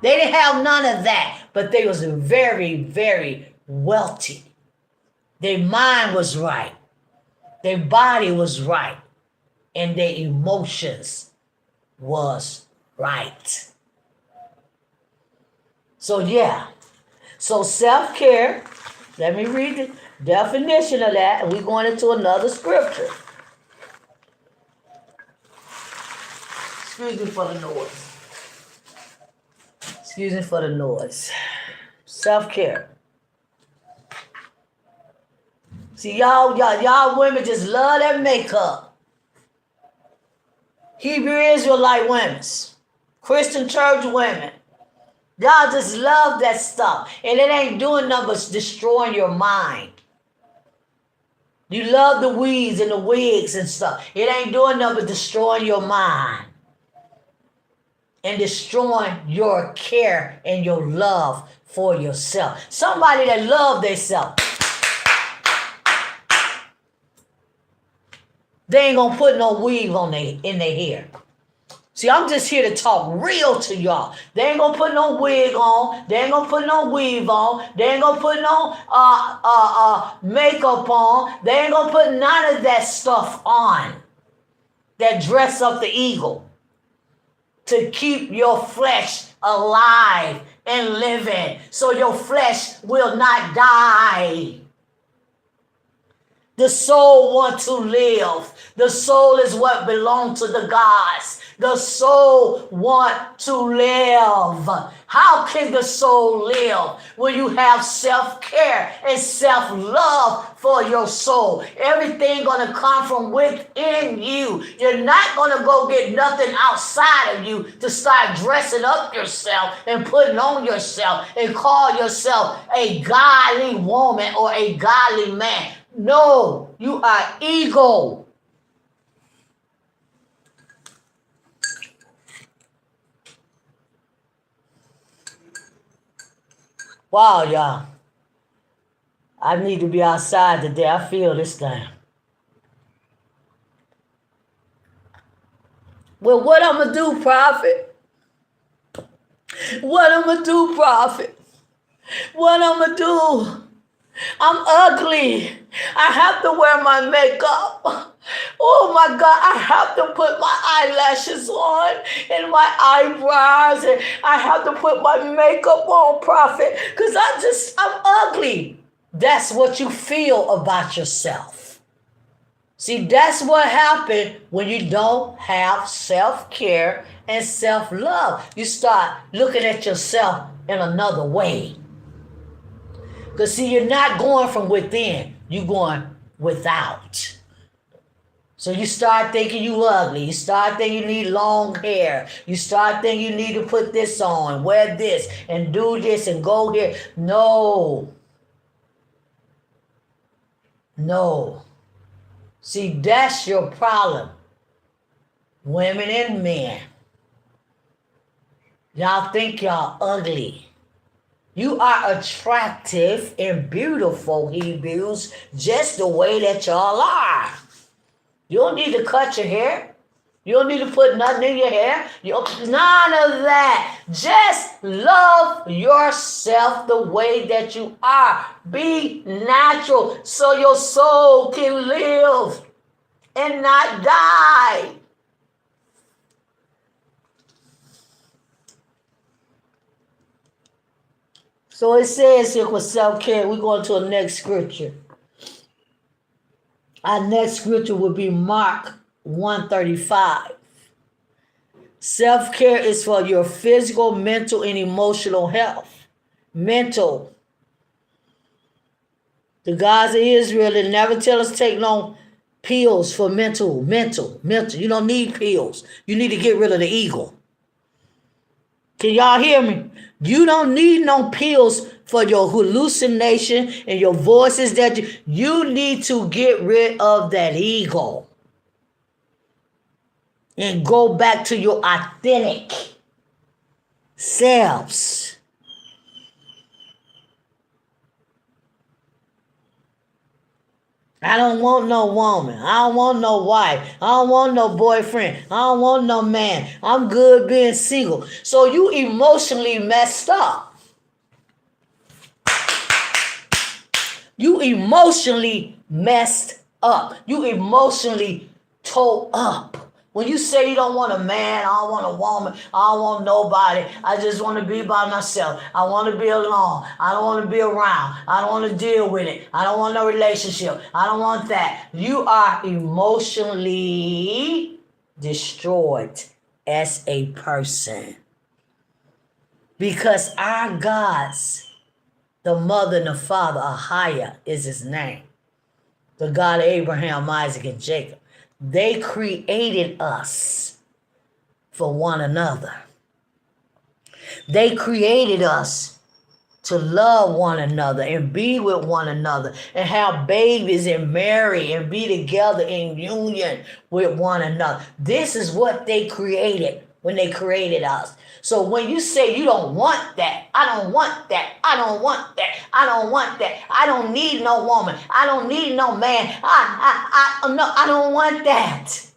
They didn't have none of that, but they was very, very wealthy. Their mind was right. Their body was right. And their emotions was right. So yeah. So self-care, let me read the definition of that, and we're going into another scripture. Excuse me for the noise. Excuse me for the noise. Self-care. See, y'all women just love that makeup. Hebrew Israelite women, Christian church women, y'all just love that stuff. And it ain't doing nothing but destroying your mind. You love the weeds and the wigs and stuff. It ain't doing nothing but destroying your mind. And destroying your care and your love for yourself. Somebody that love themselves. They ain't gonna put no weave in their hair. See, I'm just here to talk real to y'all. They ain't gonna put no wig on. They ain't gonna put no weave on. They ain't gonna put no makeup on. They ain't gonna put none of that stuff on that dress up the eagle to keep your flesh alive and living so your flesh will not die. The soul wants to live. The soul is what belongs to the gods. The soul wants to live. How can the soul live when you have self-care and self-love for your soul? Everything gonna come from within you. You're not gonna go get nothing outside of you to start dressing up yourself and putting on yourself and call yourself a godly woman or a godly man. No, you are ego. Wow, y'all. I need to be outside today. I feel this thing. Well, what I'm going to do, Prophet? What I'm going to do, Prophet? What I'm going to do? I'm ugly. I have to wear my makeup. Oh my God, I have to put my eyelashes on and my eyebrows, and I have to put my makeup on, Prophet, because I'm ugly. That's what you feel about yourself. See, that's what happened when you don't have self-care and self-love. You start looking at yourself in another way. Because see, you're not going from within, you're going without. So you start thinking you ugly. You start thinking you need long hair. You start thinking you need to put this on, wear this, and do this, and go here. No. No. See, that's your problem. Women and men. Y'all think y'all ugly. You are attractive and beautiful, Hebrews, just the way that y'all are. You don't need to cut your hair. You don't need to put nothing in your hair. None of that. Just love yourself the way that you are. Be natural so your soul can live and not die. So it says here with self-care, we're going to the next scripture. Our next scripture will be Mark 1:35. Self-care is for your physical, mental, and emotional health. Mental. The gods of Israel did never tell us to take no pills for mental. You don't need pills. You need to get rid of the ego. Can y'all hear me? You don't need no pills for your hallucination and your voices that you need to get rid of that ego and go back to your authentic selves. I don't want no woman. I don't want no wife. I don't want no boyfriend. I don't want no man. I'm good being single. So you emotionally messed up. You emotionally messed up. You emotionally tore up. When you say you don't want a man, I don't want a woman, I don't want nobody, I just want to be by myself. I want to be alone. I don't want to be around. I don't want to deal with it. I don't want no relationship. I don't want that. You are emotionally destroyed as a person. Because our gods, the mother and the father, Ahia is his name. The God of Abraham, Isaac, and Jacob. They created us for one another. They created us to love one another and be with one another and have babies and marry and be together in union with one another. This is what they created when they created us. So when you say you don't want that, I don't want that, I don't want that, I don't want that, I don't need no woman, I don't need no man, I don't want that.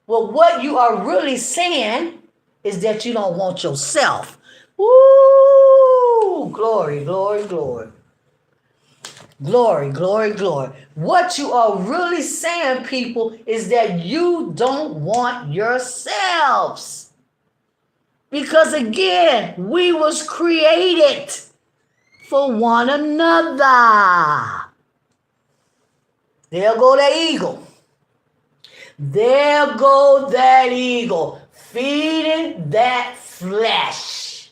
Well, what you are really saying is that you don't want yourself. Woo! Glory, glory, glory. Glory, glory, glory. What you are really saying, people, is that you don't want yourselves. Because again, we was created for one another. There go that eagle. There go that eagle. Feeding that flesh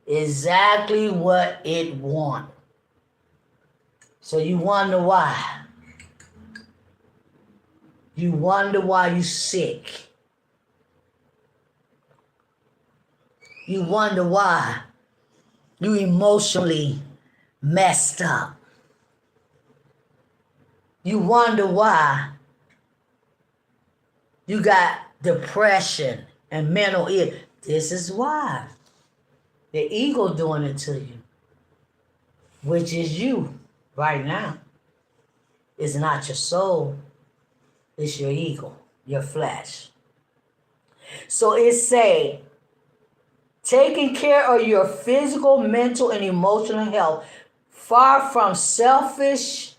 exactly what it wants. So you wonder why. You wonder why you're sick. You wonder why you emotionally messed up. You wonder why you got depression and mental illness. This is why. The ego doing it to you, which is you right now. It's not your soul. It's your ego, your flesh. So it say, taking care of your physical, mental, and emotional health, far from selfish,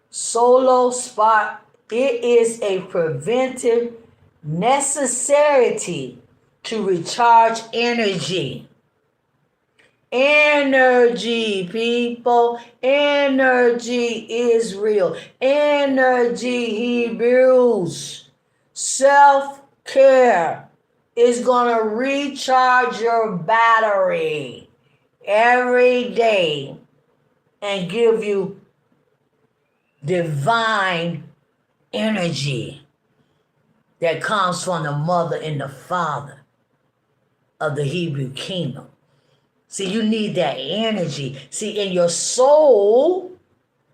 solo spot. It is a preventive necessity to recharge energy. Energy, people. Energy is real. Energy, Hebrews. Self-care is going to recharge your battery every day and give you divine energy that comes from the mother and the father of the Hebrew kingdom. See, you need that energy. See, in your soul,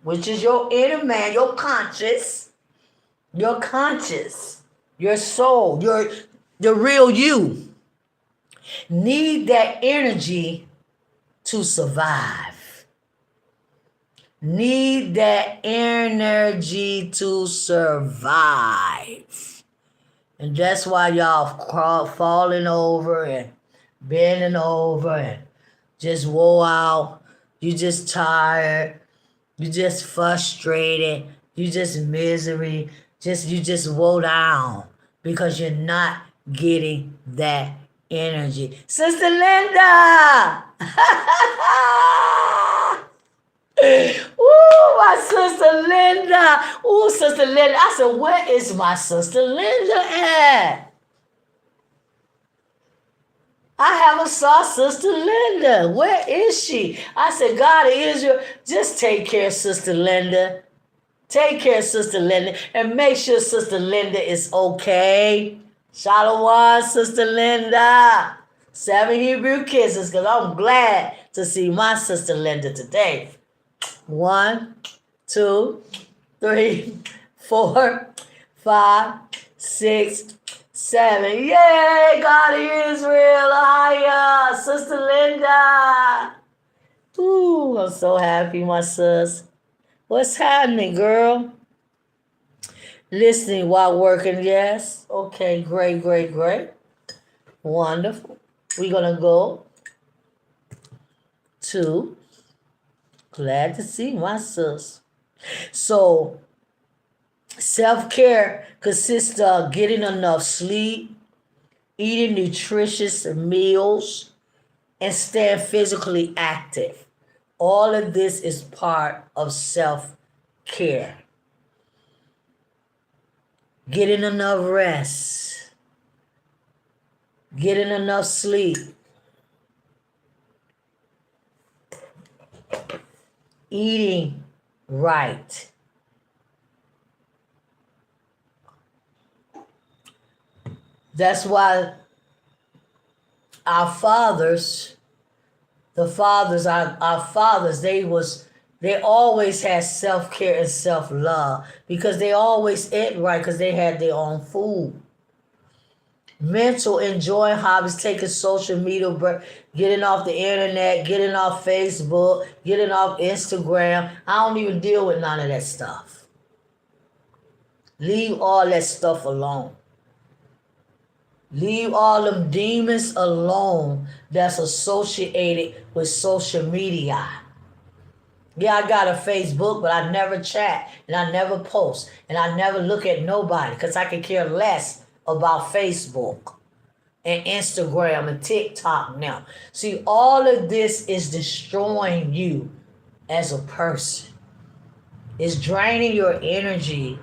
which is your inner man, your conscious, your soul, the real you, need that energy to survive. Need that energy to survive. And that's why y'all falling over and bending over and just wore out. You just tired. You just frustrated. You just misery. You just wore down because you're not getting that energy. Sister Linda! Ooh, my sister Linda. Ooh, Sister Linda. I said, where is my sister Linda at? I haven't saw Sister Linda. Where is she? I said, God of Israel, just take care of Sister Linda. Take care of Sister Linda and make sure Sister Linda is okay. Shalom, Sister Linda. 7 Hebrew kisses, because I'm glad to see my Sister Linda today. 1, 2, 3, 4, 5, 6, 7. Yay, God of Israel. Hiya, Sister Linda. Ooh, I'm so happy, my sis. What's happening, girl? Listening while working, yes. Okay, great. Wonderful. We're going to go to, glad to see my sis. So, self-care consists of getting enough sleep, eating nutritious meals, and staying physically active. All of this is part of self-care. Getting enough rest, getting enough sleep, eating right. That's why our fathers, our fathers, they always had self-care and self-love because they always ate right because they had their own food. Mental, enjoying hobbies, taking social media, getting off the internet, getting off Facebook, getting off Instagram. I don't even deal with none of that stuff. Leave all that stuff alone. Leave all them demons alone that's associated with social media. Yeah, I got a Facebook, but I never chat, and I never post, and I never look at nobody because I could care less about Facebook and Instagram and TikTok now. See, all of this is destroying you as a person. It's draining your energy,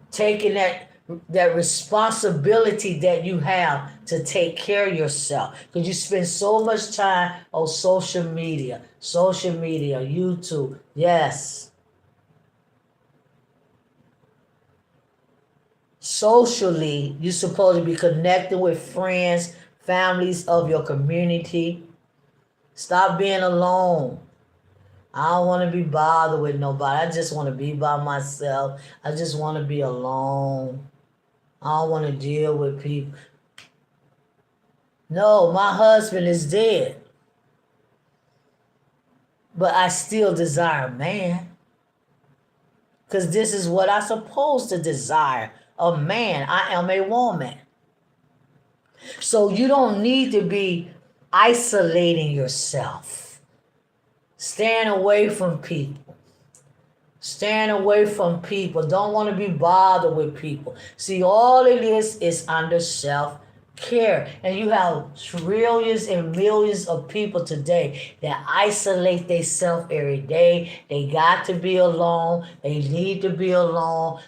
taking that responsibility that you have to take care of yourself, because you spend so much time on social media, YouTube. Yes, socially, you're supposed to be connecting with friends, families of your community. Stop being alone. I don't want to be bothered with nobody. I just want to be by myself. I just want to be alone. I don't want to deal with people. No, my husband is dead. But I still desire a man. Because this is what I'm supposed to desire. A man. I am a woman. So you don't need to be isolating yourself. Staying away from people. Staying away from people. Don't want to be bothered with people. See, all it is under self-care. And you have trillions and millions of people today that isolate themselves every day. They got to be alone. They need to be alone.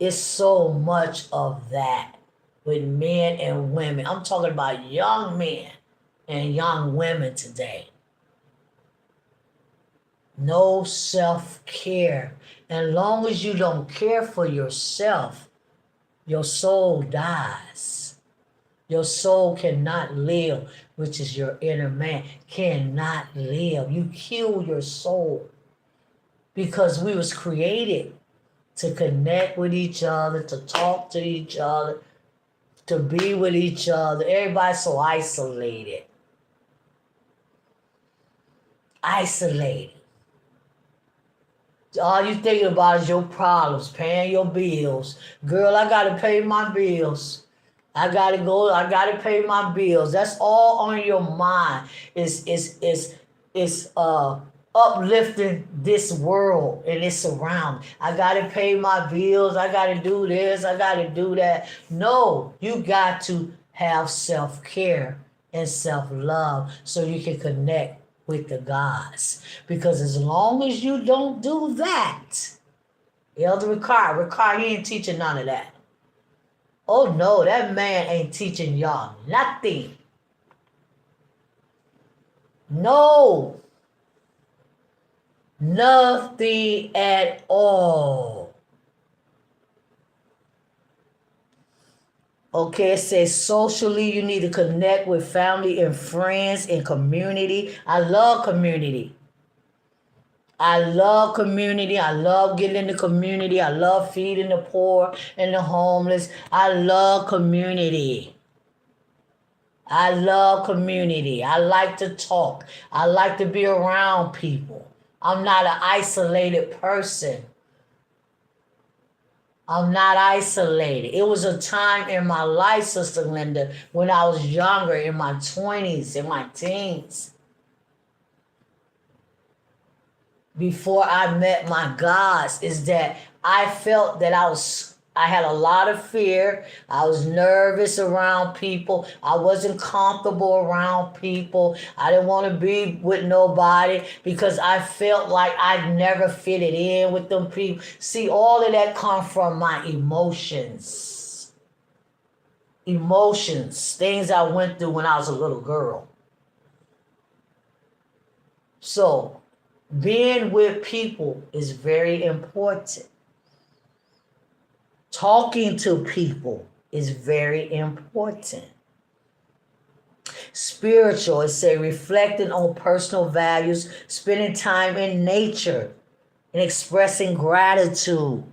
It's so much of that with men and women. I'm talking about young men and young women today. No self-care. And long as you don't care for yourself, your soul dies. Your soul cannot live, which is your inner man, cannot live. You kill your soul, because we was created to connect with each other, to talk to each other, to be with each other. Everybody's so isolated. Isolated. All you thinking about is your problems, paying your bills. Girl, I gotta pay my bills. I gotta go, I gotta pay my bills. That's all on your mind. It's uplifting this world and its surroundings. I gotta pay my bills, I gotta do this, I gotta do that. No, you got to have self-care and self-love so you can connect with the gods. Because as long as you don't do that, Elder Ricard, he ain't teaching none of that. Oh no, that man ain't teaching y'all nothing. No. Nothing at all. Okay, it says socially, you need to connect with family and friends and community. I love community. I love community. I love getting in the community. I love feeding the poor and the homeless. I love community. I love community. I like to talk. I like to be around people. I'm not an isolated person. I'm not isolated. It was a time in my life, Sister Linda, when I was younger, in my 20s, in my teens, before I met my gods, is that I felt that I had a lot of fear. I was nervous around people. I wasn't comfortable around people. I didn't want to be with nobody because I felt like I never fitted in with them people. See, all of that comes from my emotions. Emotions, things I went through when I was a little girl. So, being with people is very important. Talking to people is very important. Spiritual, it says reflecting on personal values, spending time in nature, and expressing gratitude.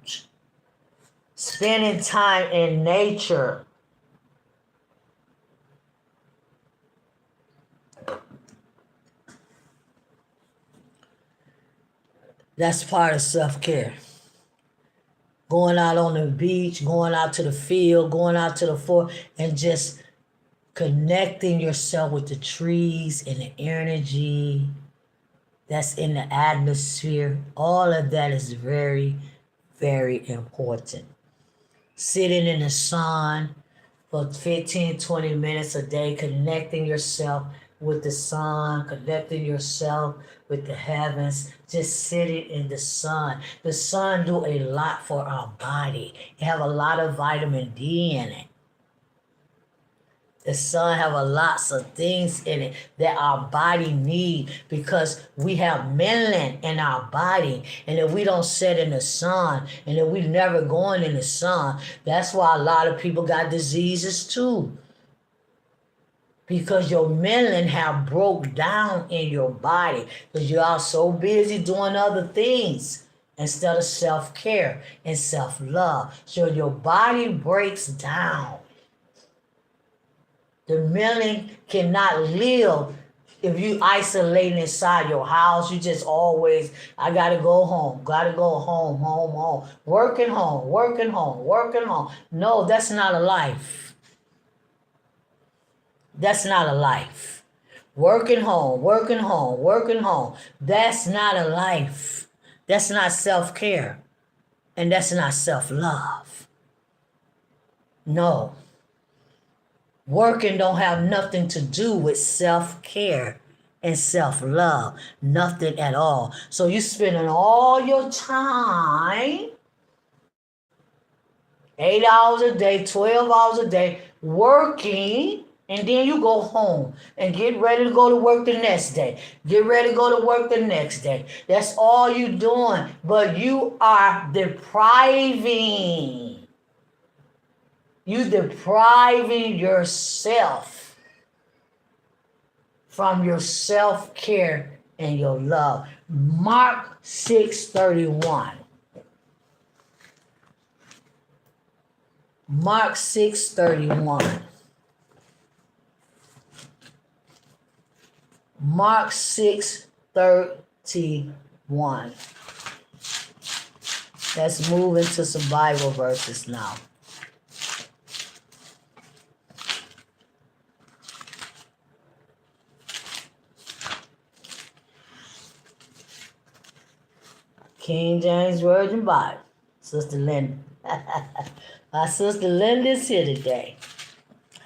Spending time in nature. That's part of self-care. Going out on the beach, going out to the field, going out to the forest, and just connecting yourself with the trees and the energy that's in the atmosphere. All of that is very, very important. Sitting in the sun for 15, 20 minutes a day, connecting yourself with the sun, connecting yourself with the heavens, just sitting in the sun. The sun do a lot for our body. It have a lot of vitamin D in it. The sun have a lots of things in it that our body need, because we have melanin in our body, and if we don't sit in the sun, and if we never going in the sun, that's why a lot of people got diseases too, because your melanin have broke down in your body, because you are so busy doing other things instead of self-care and self-love. So your body breaks down. The melanin cannot live if you isolating inside your house. You just always, I gotta go home, home, working home, working home, working home. No, that's not a life. That's not a life. Working home, working home, working home. That's not a life. That's not self-care. And that's not self-love. No. Working don't have nothing to do with self-care and self-love. Nothing at all. So you spending all your time, 8 hours a day, 12 hours a day, working, and then you go home and get ready to go to work the next day. Get ready to go to work the next day. That's all you doing. But you are depriving. You depriving yourself from your self-care and your love. Mark 6:31. Mark 6:31. Mark 6:31. Let's move into some Bible verses now. King James Version Bible. Sister Linda. My sister Linda is here today.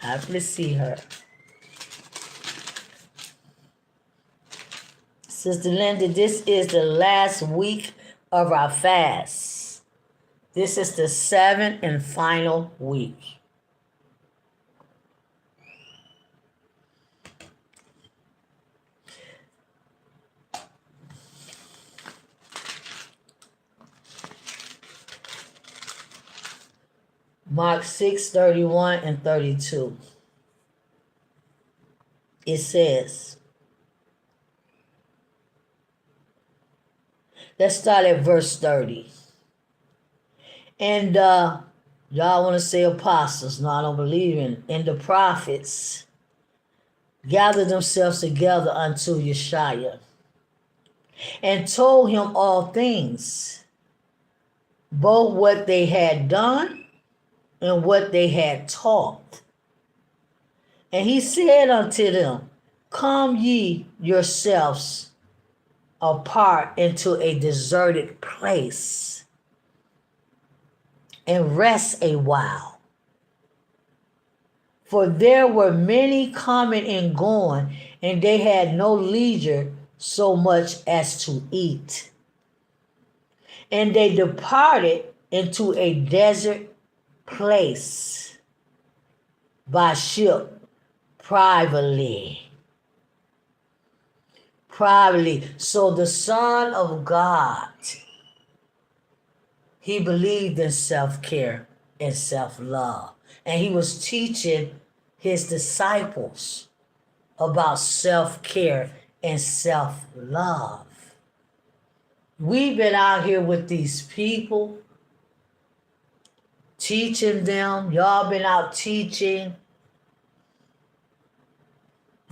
Happy to see her. Sister Linda, this is the last week of our fast. This is the 7th and final week. Mark 6:31 and 32. It says, let's start at verse 30. And y'all want to say apostles. No, I don't believe in. And the prophets gathered themselves together unto Yeshua and told him all things, both what they had done and what they had taught. And he said unto them, come ye yourselves apart into a deserted place and rest a while. For there were many coming and going, and they had no leisure so much as to eat. And they departed into a desert place by ship privately. So the Son of God, he believed in self-care and self-love. And he was teaching his disciples about self-care and self-love. We've been out here with these people, teaching them. Y'all been out teaching.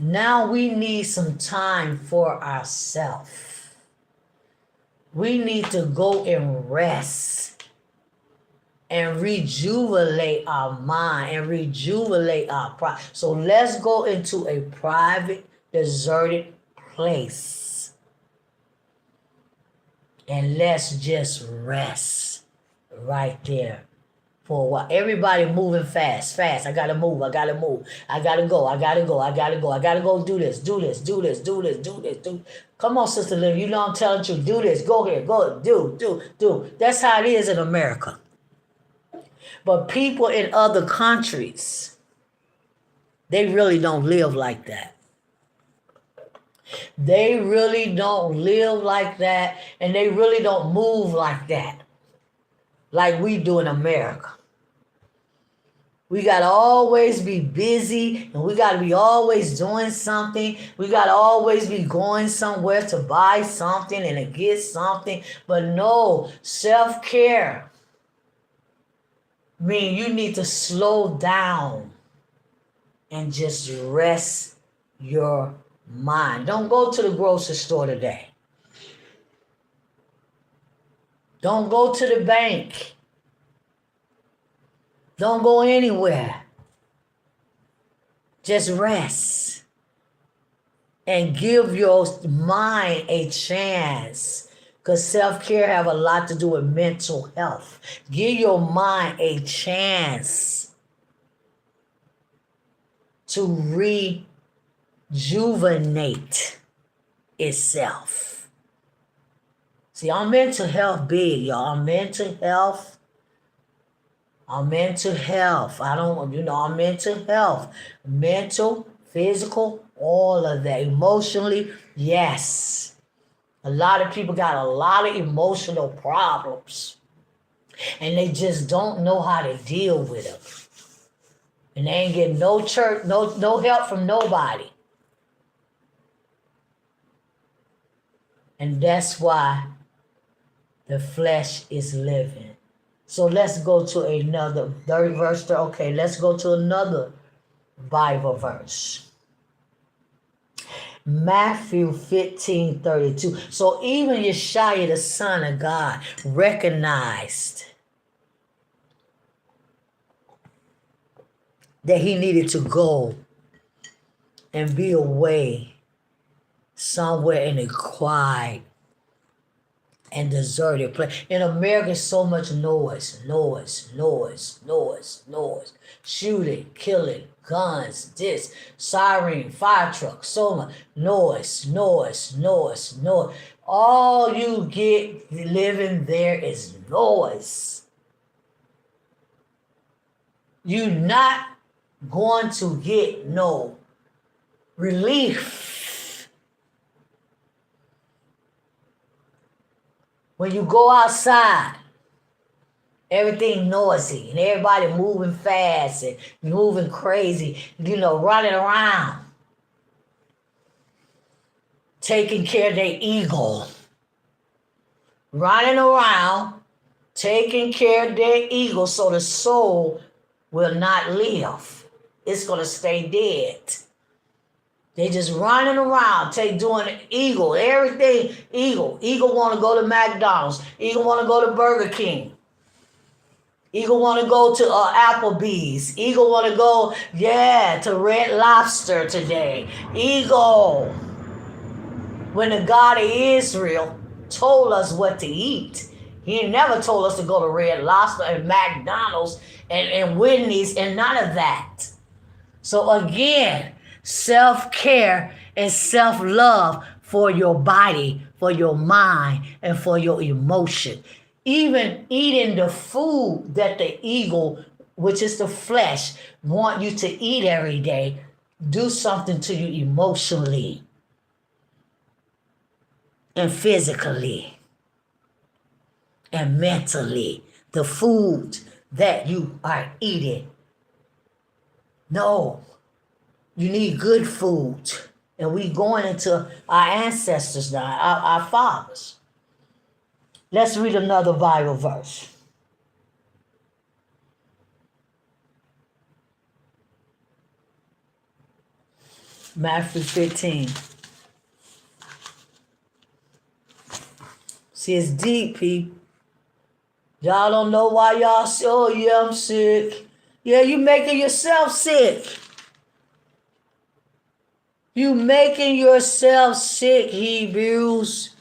Now we need some time for ourselves. We need to go and rest and rejuvenate our mind and rejuvenate our pride. So let's go into a private, deserted place and let's just rest right there for a while. Everybody moving fast. I gotta move. I gotta move. I gotta go. I gotta go. I gotta go. I gotta go do this. Do this. Do this. Do this. Do this. Do. Come on, Sister Liv. You know I'm telling you. Do this. Go here. Go. Do. That's how it is in America. But people in other countries, they really don't live like that. They really don't live like that, and they really don't move like that, like we do in America. We got to always be busy, and we got to be always doing something. We got to always be going somewhere to buy something and to get something. But no, self-care means you need to slow down and just rest your mind. Don't go to the grocery store today. Don't go to the bank. Don't go anywhere. Just rest and give your mind a chance, because self-care have a lot to do with mental health. Give your mind a chance to rejuvenate itself. See, I'm mental health big, y'all. I'm mental health. I'm mental health. I'm mental health. Mental, physical, all of that. Emotionally, yes. A lot of people got a lot of emotional problems, and they just don't know how to deal with them. And they ain't getting no church, no help from nobody. And that's why the flesh is living. So let's go to another third verse. Okay, let's go to another Bible verse. Matthew 15:32. So even Yeshua, the Son of God, recognized that he needed to go and be away somewhere in a quiet and deserted place. In America, so much noise. Shooting, killing, guns, this, siren, fire truck, so much noise. All you get living there is noise. You're not going to get no relief when you go outside. Everything noisy and everybody moving fast and moving crazy, running around, taking care of their ego, running around, taking care of their ego, so the soul will not live. It's going to stay dead. They just running around, doing ego, everything ego. Ego want to go to McDonald's. Ego want to go to Burger King. Ego want to go to Applebee's. Ego want to go, to Red Lobster today. Ego. When the God of Israel told us what to eat, he never told us to go to Red Lobster and McDonald's and Wendy's and none of that. So again, self-care and self-love for your body, for your mind, and for your emotion. Even eating the food that the ego, which is the flesh, want you to eat every day, do something to you emotionally and physically and mentally. The food that you are eating. No, you need good food. And we going into our ancestors now, our fathers. Let's read another Bible verse. Matthew 15. See, it's deep, people. Y'all don't know why y'all say, oh, yeah, I'm sick. Yeah, you making yourself sick. You making yourself sick, Hebrews.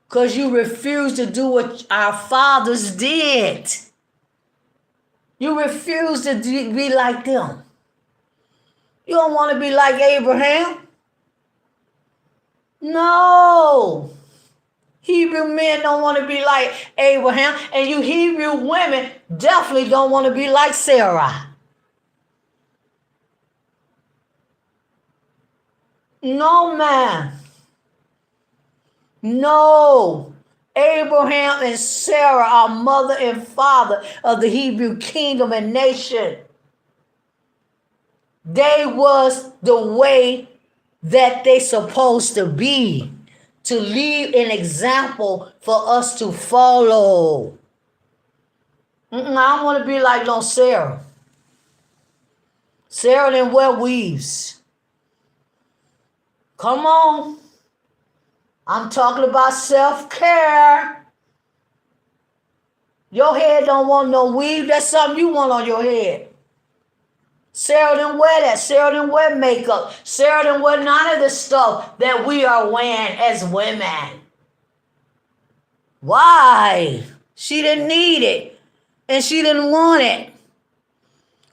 Because you refuse to do what our fathers did. You refuse to be like them. You don't want to be like Abraham. No. Hebrew men don't want to be like Abraham, and you Hebrew women definitely don't want to be like Sarah. No, man. No. Abraham and Sarah are mother and father of the Hebrew kingdom and nation. They was the way that they supposed to be, to leave an example for us to follow. I don't want to be like no Sarah. Sarah didn't wear weaves. Come on. I'm talking about self-care. Your head don't want no weave. That's something you want on your head. Sarah didn't wear that. Sarah didn't wear makeup. Sarah didn't wear none of the stuff that we are wearing as women. Why? She didn't need it. And she didn't want it.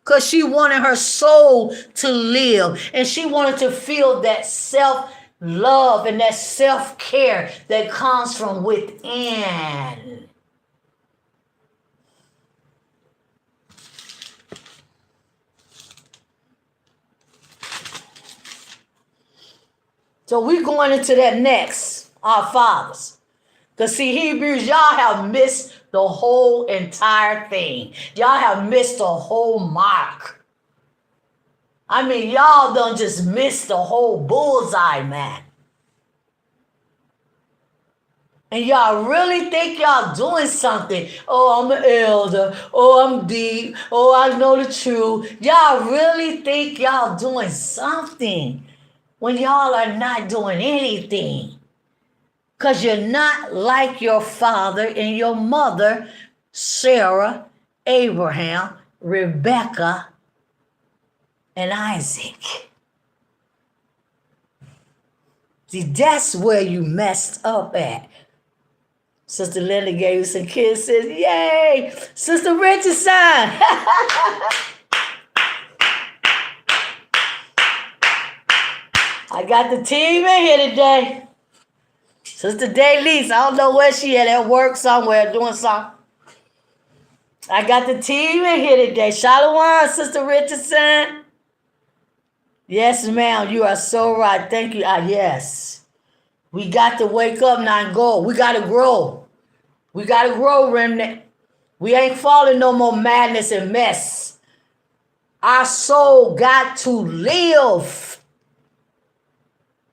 Because she wanted her soul to live. And she wanted to feel that self-love and that self-care that comes from within. So we're going into that next, our fathers. Because see, Hebrews, y'all have missed the whole entire thing. Y'all have missed the whole mark. I mean, y'all done just missed the whole bullseye, man. And y'all really think y'all doing something. Oh, I'm an elder. Oh, I'm deep. Oh, I know the truth. Y'all really think y'all doing something when y'all are not doing anything. Because you're not like your father and your mother, Sarah, Abraham, Rebecca, and Isaac. See, that's where you messed up at. Sister Linda gave you some kisses. Yay! Sister Richardson! I got the team in here today. Sister Daylise, I don't know where she at work somewhere doing something. I got the team in here today. Shalom, Sister Richardson. Yes, ma'am, you are so right. Thank you. Yes. We got to wake up now and go. We got to grow. We got to grow, remnant. We ain't falling no more madness and mess. Our soul got to live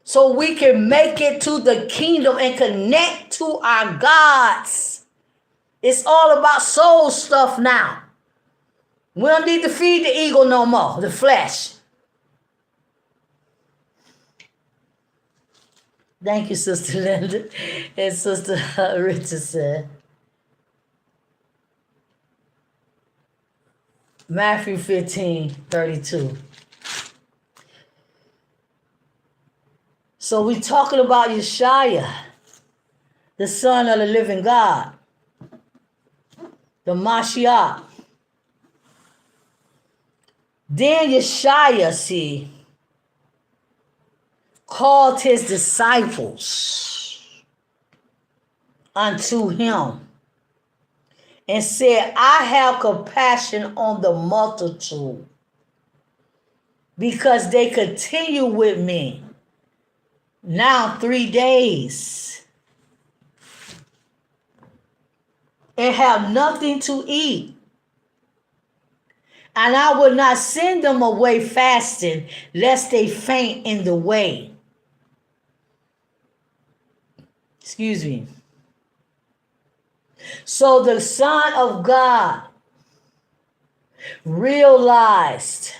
so we can make it to the kingdom and connect to our gods. It's all about soul stuff now. We don't need to feed the ego no more, the flesh. Thank you, Sister Linda and Sister Richardson. Matthew 15:32. So we're talking about Yeshua, the Son of the living God, the Mashiach. Then Yeshua, see, called his disciples unto him and said, I have compassion on the multitude because they continue with me now 3 days and have nothing to eat. And I will not send them away fasting, lest they faint in the way. Excuse me. So the Son of God realized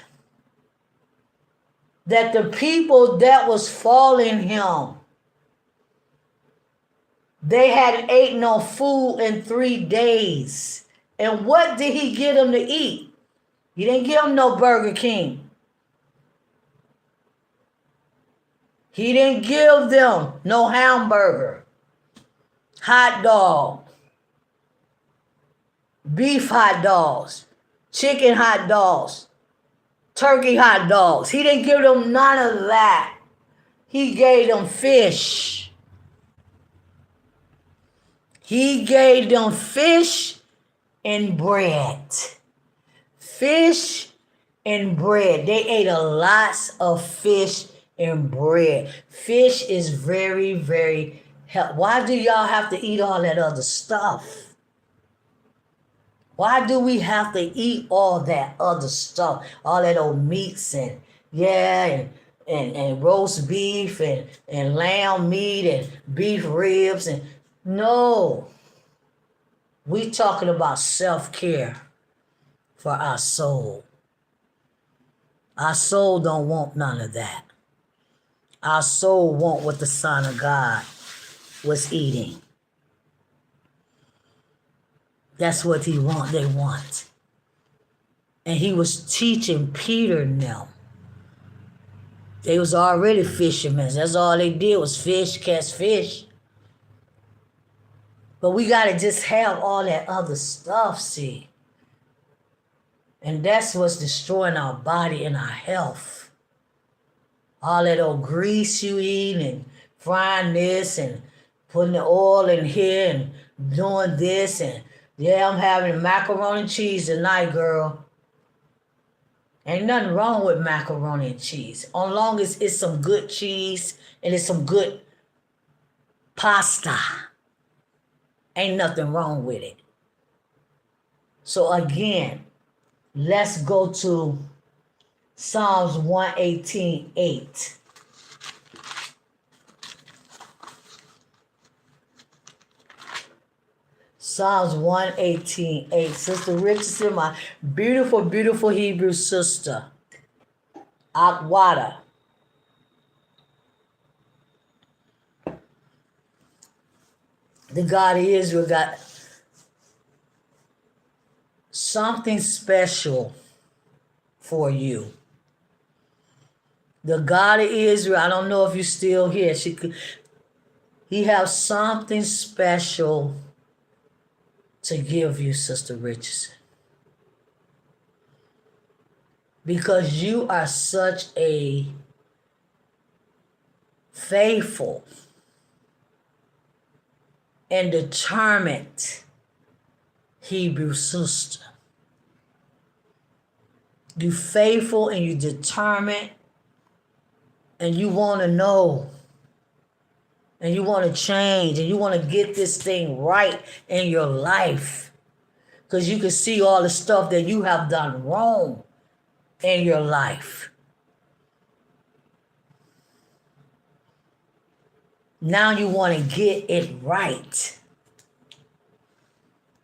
that the people that was following him, they hadn't ate no food in 3 days. And what did he get them to eat? He didn't give them no Burger King. He didn't give them no hamburger, hot dog, beef hot dogs. chicken hot dogs, turkey hot dogs. He didn't give them none of that. He gave them fish. He gave them fish and bread. Fish and bread. They ate a lot of fish and bread. Fish is very, very healthy. Why do y'all have to eat all that other stuff? Why do we have to eat all that other stuff? All that old meats and and roast beef and lamb meat and beef ribs and no. We talking about self-care for our soul. Our soul don't want none of that. Our soul want what the Son of God was eating. That's what they want. And he was teaching Peter and them. They was already fishermen. That's all they did was fish, catch fish. But we got to just have all that other stuff, see. And that's what's destroying our body and our health. All that old grease you eat and frying this and putting the oil in here and doing this and yeah, I'm having macaroni and cheese tonight, girl. Ain't nothing wrong with macaroni and cheese. As long as it's some good cheese and it's some good pasta. Ain't nothing wrong with it. So again, let's go to Psalms 118:8. Psalms 118:8. Sister Richardson, my beautiful, beautiful Hebrew sister. Akwada. The God of Israel got something special for you. The God of Israel, I don't know if you're still here. He has something special to give you, Sister Richardson. Because you are such a faithful and determined Hebrew sister. You faithful and you determined and you want to know and you want to change and you want to get this thing right in your life because you can see all the stuff that you have done wrong in your life. Now you want to get it right.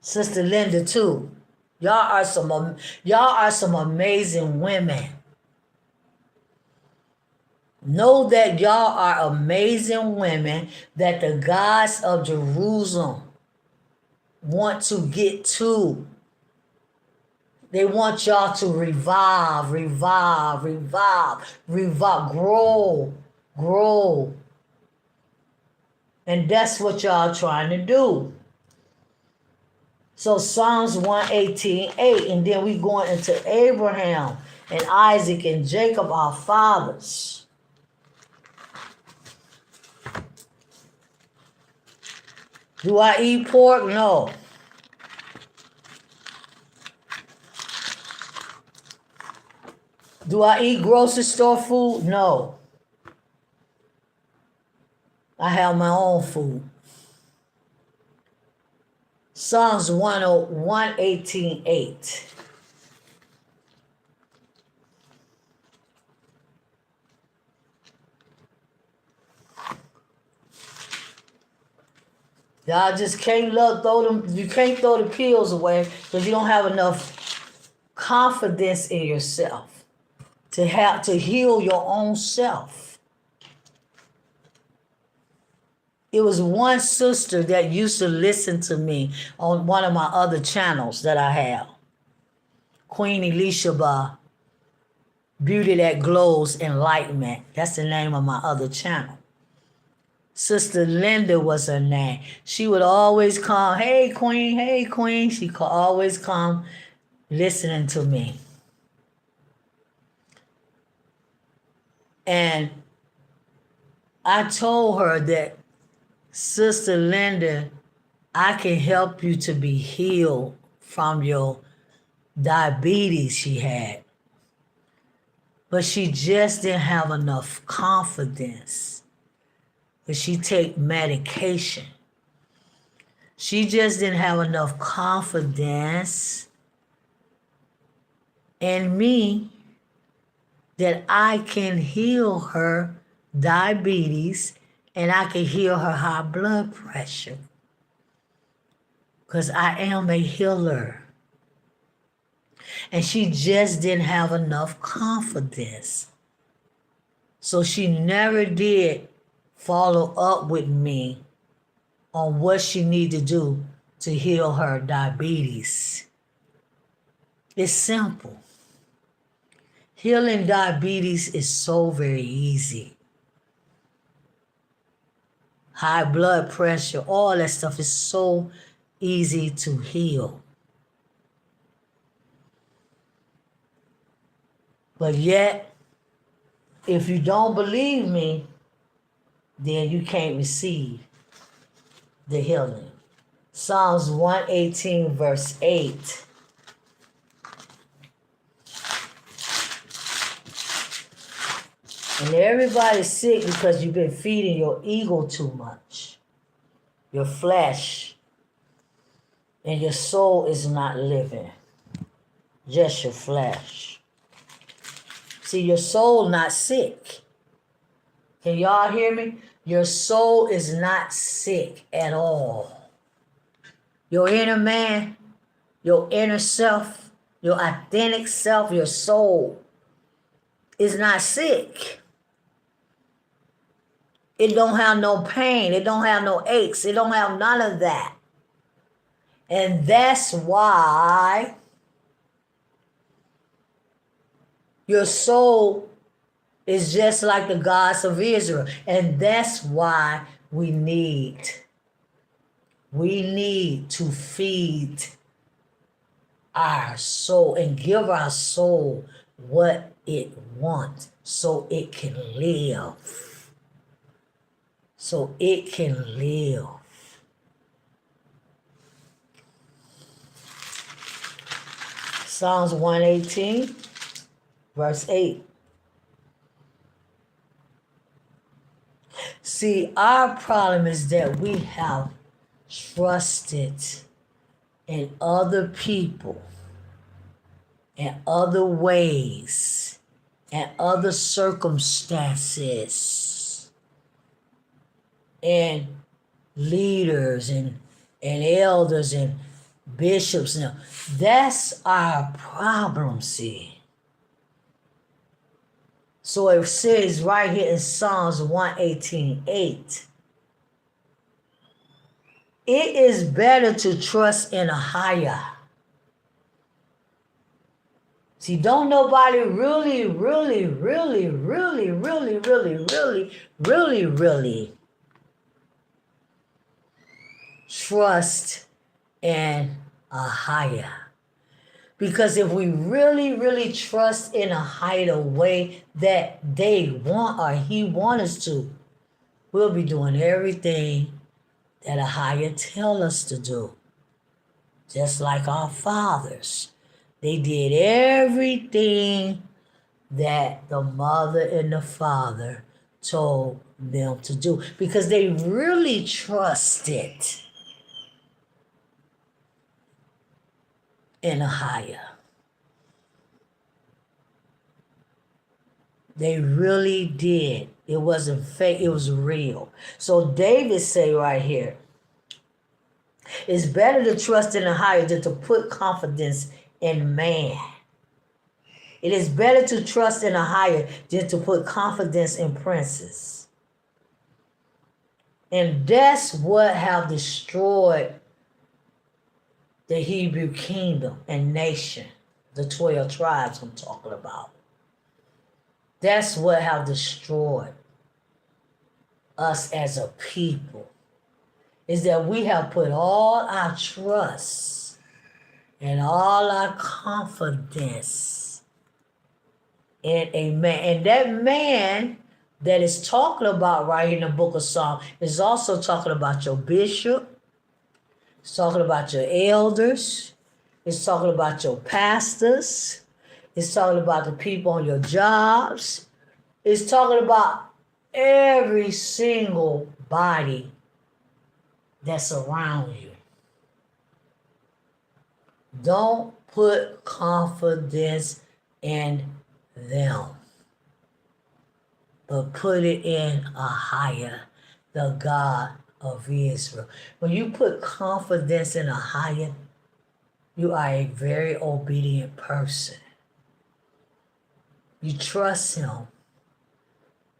Sister Linda too. Y'all are some amazing women. Know that y'all are amazing women that the gods of Jerusalem want to get to. They want y'all to revive, grow. And that's what y'all trying to do. So Psalms 118:8, and then we going into Abraham and Isaac and Jacob, our fathers. Do I eat pork? No. Do I eat grocery store food? No. I have my own food. Psalms 118:8. Y'all just can't you can't throw the pills away because you don't have enough confidence in yourself to heal your own self. It was one sister that used to listen to me on one of my other channels that I have. Queen Elishaba, Beauty That Glows Enlightenment. That's the name of my other channel. Sister Linda was her name. She would always come, hey, Queen. She could always come listening to me. And I told her that, Sister Linda, I can help you to be healed from your diabetes she had. But she just didn't have enough confidence. Because she take medication. She just didn't have enough confidence in me that I can heal her diabetes and I can heal her high blood pressure. Because I am a healer. And she just didn't have enough confidence. So she never did follow up with me on what she needed to do to heal her diabetes. It's simple. Healing diabetes is so very easy. High blood pressure, all that stuff is so easy to heal. But yet, if you don't believe me, then you can't receive the healing. Psalms 118, verse 8. And everybody's sick because you've been feeding your ego too much, your flesh, and your soul is not living, just your flesh. See, your soul not sick. Can y'all hear me? Your soul is not sick at all. Your inner man, your inner self, your authentic self, your soul is not sick. It don't have no pain. It don't have no aches. It don't have none of that. And that's why your soul is just like the gods of Israel. And that's why we need to feed our soul and give our soul what it wants so it can live. So it can live. Psalms 118, verse 8. See, our problem is that we have trusted in other people and other ways and other circumstances and leaders and elders and bishops. Now, that's our problem, see. So it says right here in Psalms 118:8, it is better to trust in a higher. See, don't nobody really trust in a higher. Because if we really trust in a higher way that they want or he wants us to, we'll be doing everything that a higher tell us to do. Just like our fathers. They did everything that the mother and the father told them to do because they really trusted in a higher. They really did. It wasn't fake, it was real. So David say right here, it's better to trust in a higher than to put confidence in man. It is better to trust in a higher than to put confidence in princes. And that's what have destroyed the Hebrew kingdom and nation, the 12 tribes I'm talking about. That's what have destroyed us as a people, is that we have put all our trust and all our confidence in a man. And that man that is talking about right in the book of Psalms is also talking about your bishop, it's talking about your elders, it's talking about your pastors, it's talking about the people on your jobs, it's talking about every single body that's around you. Don't put confidence in them, but put it in a higher, the God of Israel. When you put confidence in a higher, you are a very obedient person. You trust him.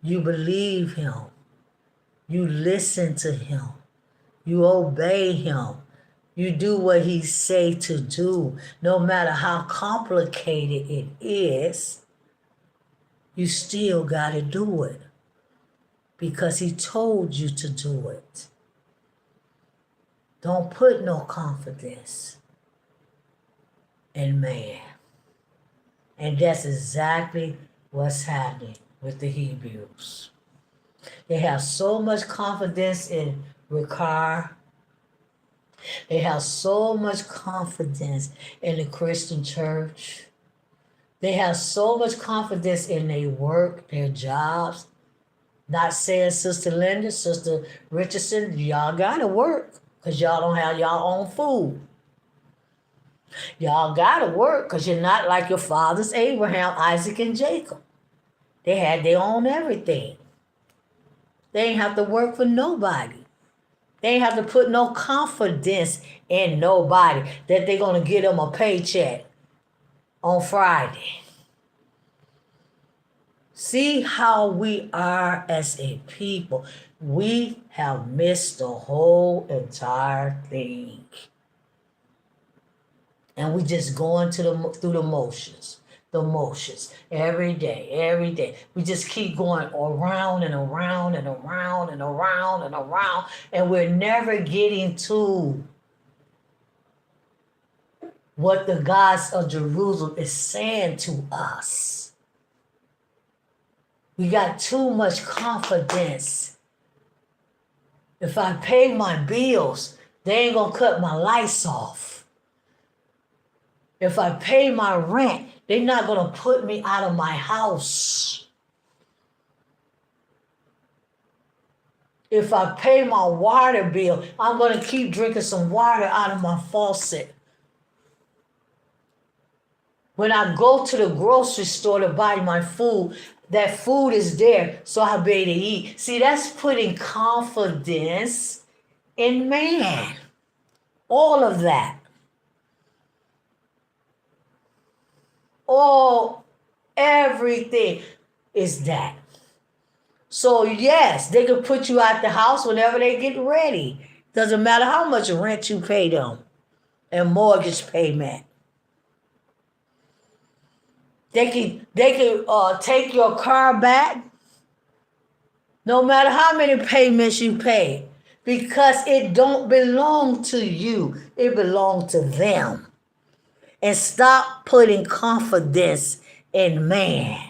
You believe him. You listen to him. You obey him. You do what he say to do. No matter how complicated it is, you still got to do it because he told you to do it. Don't put no confidence in man. And that's exactly what's happening with the Hebrews. They have so much confidence in Ricard. They have so much confidence in the Christian church. They have so much confidence in their work, their jobs. Not saying Sister Linda, Sister Richardson, y'all gotta work because y'all don't have y'all own food. Y'all gotta work because you're not like your fathers, Abraham, Isaac, and Jacob. They had their own everything. They ain't have to work for nobody. They ain't have to put no confidence in nobody that they're going to get them a paycheck on Friday. See how we are as a people. We have missed the whole entire thing. And we just going through the motions. The motions every day. We just keep going around and around and around and around and around, and we're never getting to what the gods of Jerusalem is saying to us. We got too much confidence. If I pay my bills, they ain't gonna cut my lights off. If I pay my rent, they're not going to put me out of my house. If I pay my water bill, I'm going to keep drinking some water out of my faucet. When I go to the grocery store to buy my food, that food is there so I'll be able to eat. See, that's putting confidence in man. All of that. Everything is that. So yes, they can put you out the house whenever they get ready. Doesn't matter how much rent you pay them and mortgage payment. They can take your car back no matter how many payments you pay because it don't belong to you. It belongs to them. And stop putting confidence in man.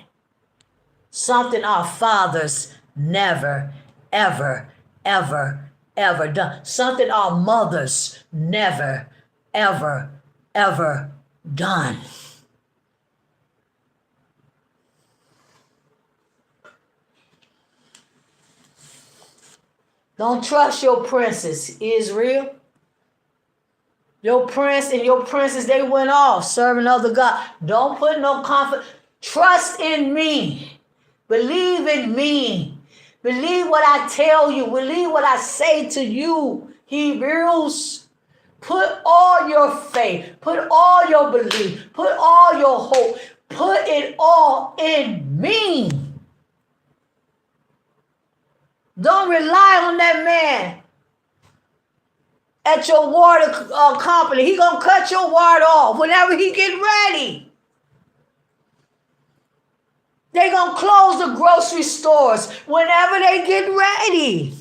Something our fathers never, ever, ever, ever done. Something our mothers never, ever, ever done. Don't trust your princess, Israel. Your prince and your princess, they went off serving other gods. Don't put no confidence. Trust in me. Believe in me. Believe what I tell you. Believe what I say to you, Hebrews. Put all your faith. Put all your belief. Put all your hope. Put it all in me. Don't rely on that man at your water company. He gonna cut your water off whenever he get ready. They gonna close the grocery stores whenever they get ready.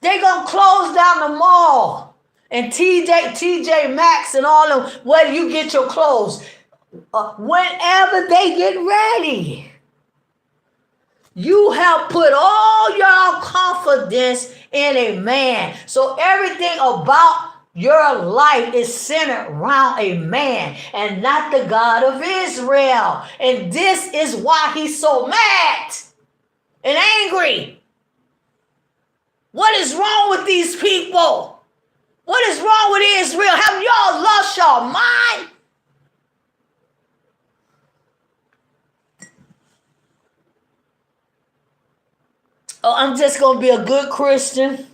They gonna close down the mall And TJ Maxx and all of them, where you get your clothes, whenever they get ready, you have put all your confidence in a man. So everything about your life is centered around a man and not the God of Israel. And this is why he's so mad and angry. What is wrong with these people? What is wrong with Israel? Have y'all lost your mind? Oh, I'm just going to be a good Christian.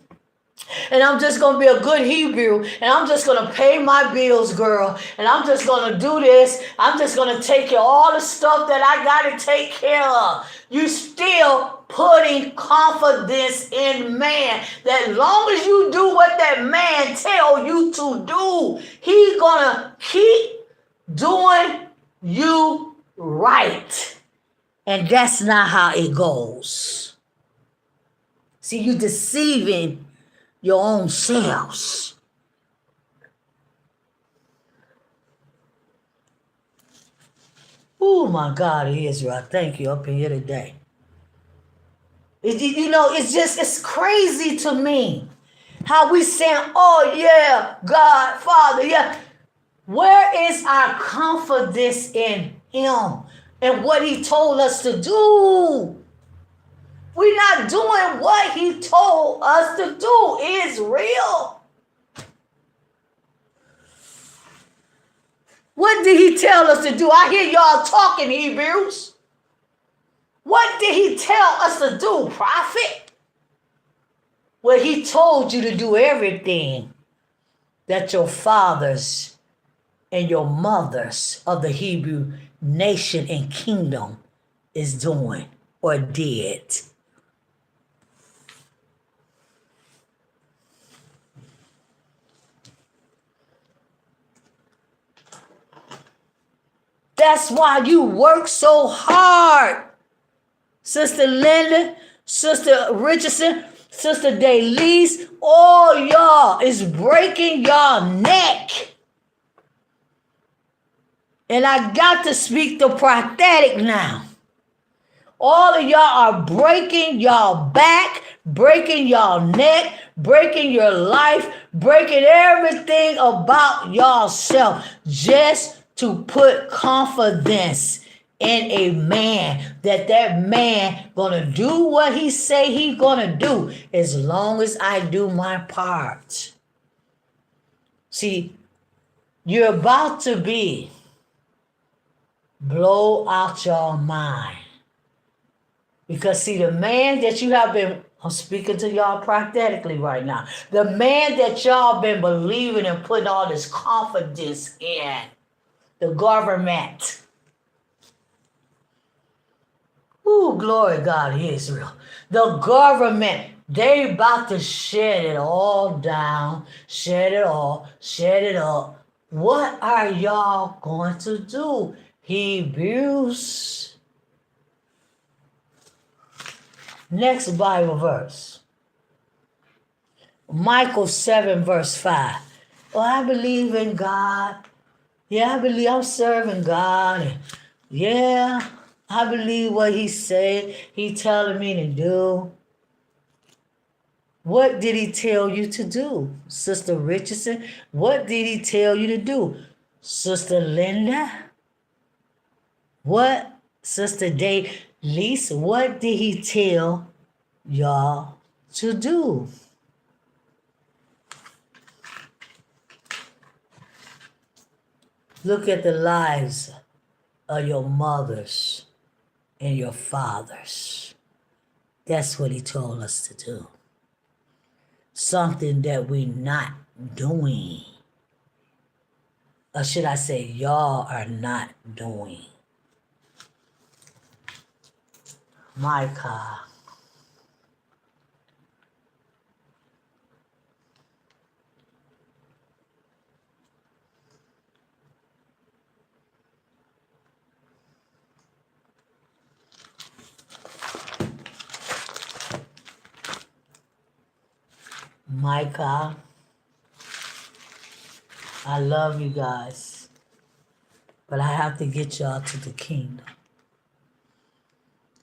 And I'm just going to be a good Hebrew. And I'm just going to pay my bills, girl. And I'm just going to do this. I'm just going to take care of all the stuff that I got to take care of. You still putting confidence in man. That as long as you do what that man tell you to do, he going to keep doing you right. And that's not how it goes. See, you deceiving your own selves. Oh my God, Israel, thank you up in here today. It's crazy to me how we saying, oh yeah, God, Father, yeah. Where is our confidence in him and what he told us to do? We're not doing what he told us to do. Israel. What did he tell us to do? I hear y'all talking, Hebrews. What did he tell us to do, prophet? Well, he told you to do everything that your fathers and your mothers of the Hebrew nation and kingdom is doing or did. That's why you work so hard. Sister Linda, Sister Richardson, Sister Daylise, all y'all is breaking y'all neck. And I got to speak the prophetic now. All of y'all are breaking y'all back, breaking y'all neck, breaking your life, breaking everything about yourself just to put confidence in a man, that man gonna do what he say he gonna do as long as I do my part. See, you're about to be blow out your mind. Because see, the man that you have been, I'm speaking to y'all prophetically right now, the man that y'all been believing and putting all this confidence in, the government. Ooh, glory God, Israel. The government, they about to shed it all down, shed it all, shed it up. What are y'all going to do, Hebrews? Next Bible verse. Michael 7 verse 5. Oh, I believe in God. Yeah, I believe I'm serving God. Yeah, I believe what he said. He telling me to do. What did he tell you to do, Sister Richardson? What did he tell you to do, Sister Linda? What, Sister Daylise? What did he tell y'all to do? Look at the lives of your mothers and your fathers. That's what he told us to do. Something that we're not doing. Or should I say, y'all are not doing. Micah. Micah I love you guys. But I have to get y'all to the kingdom.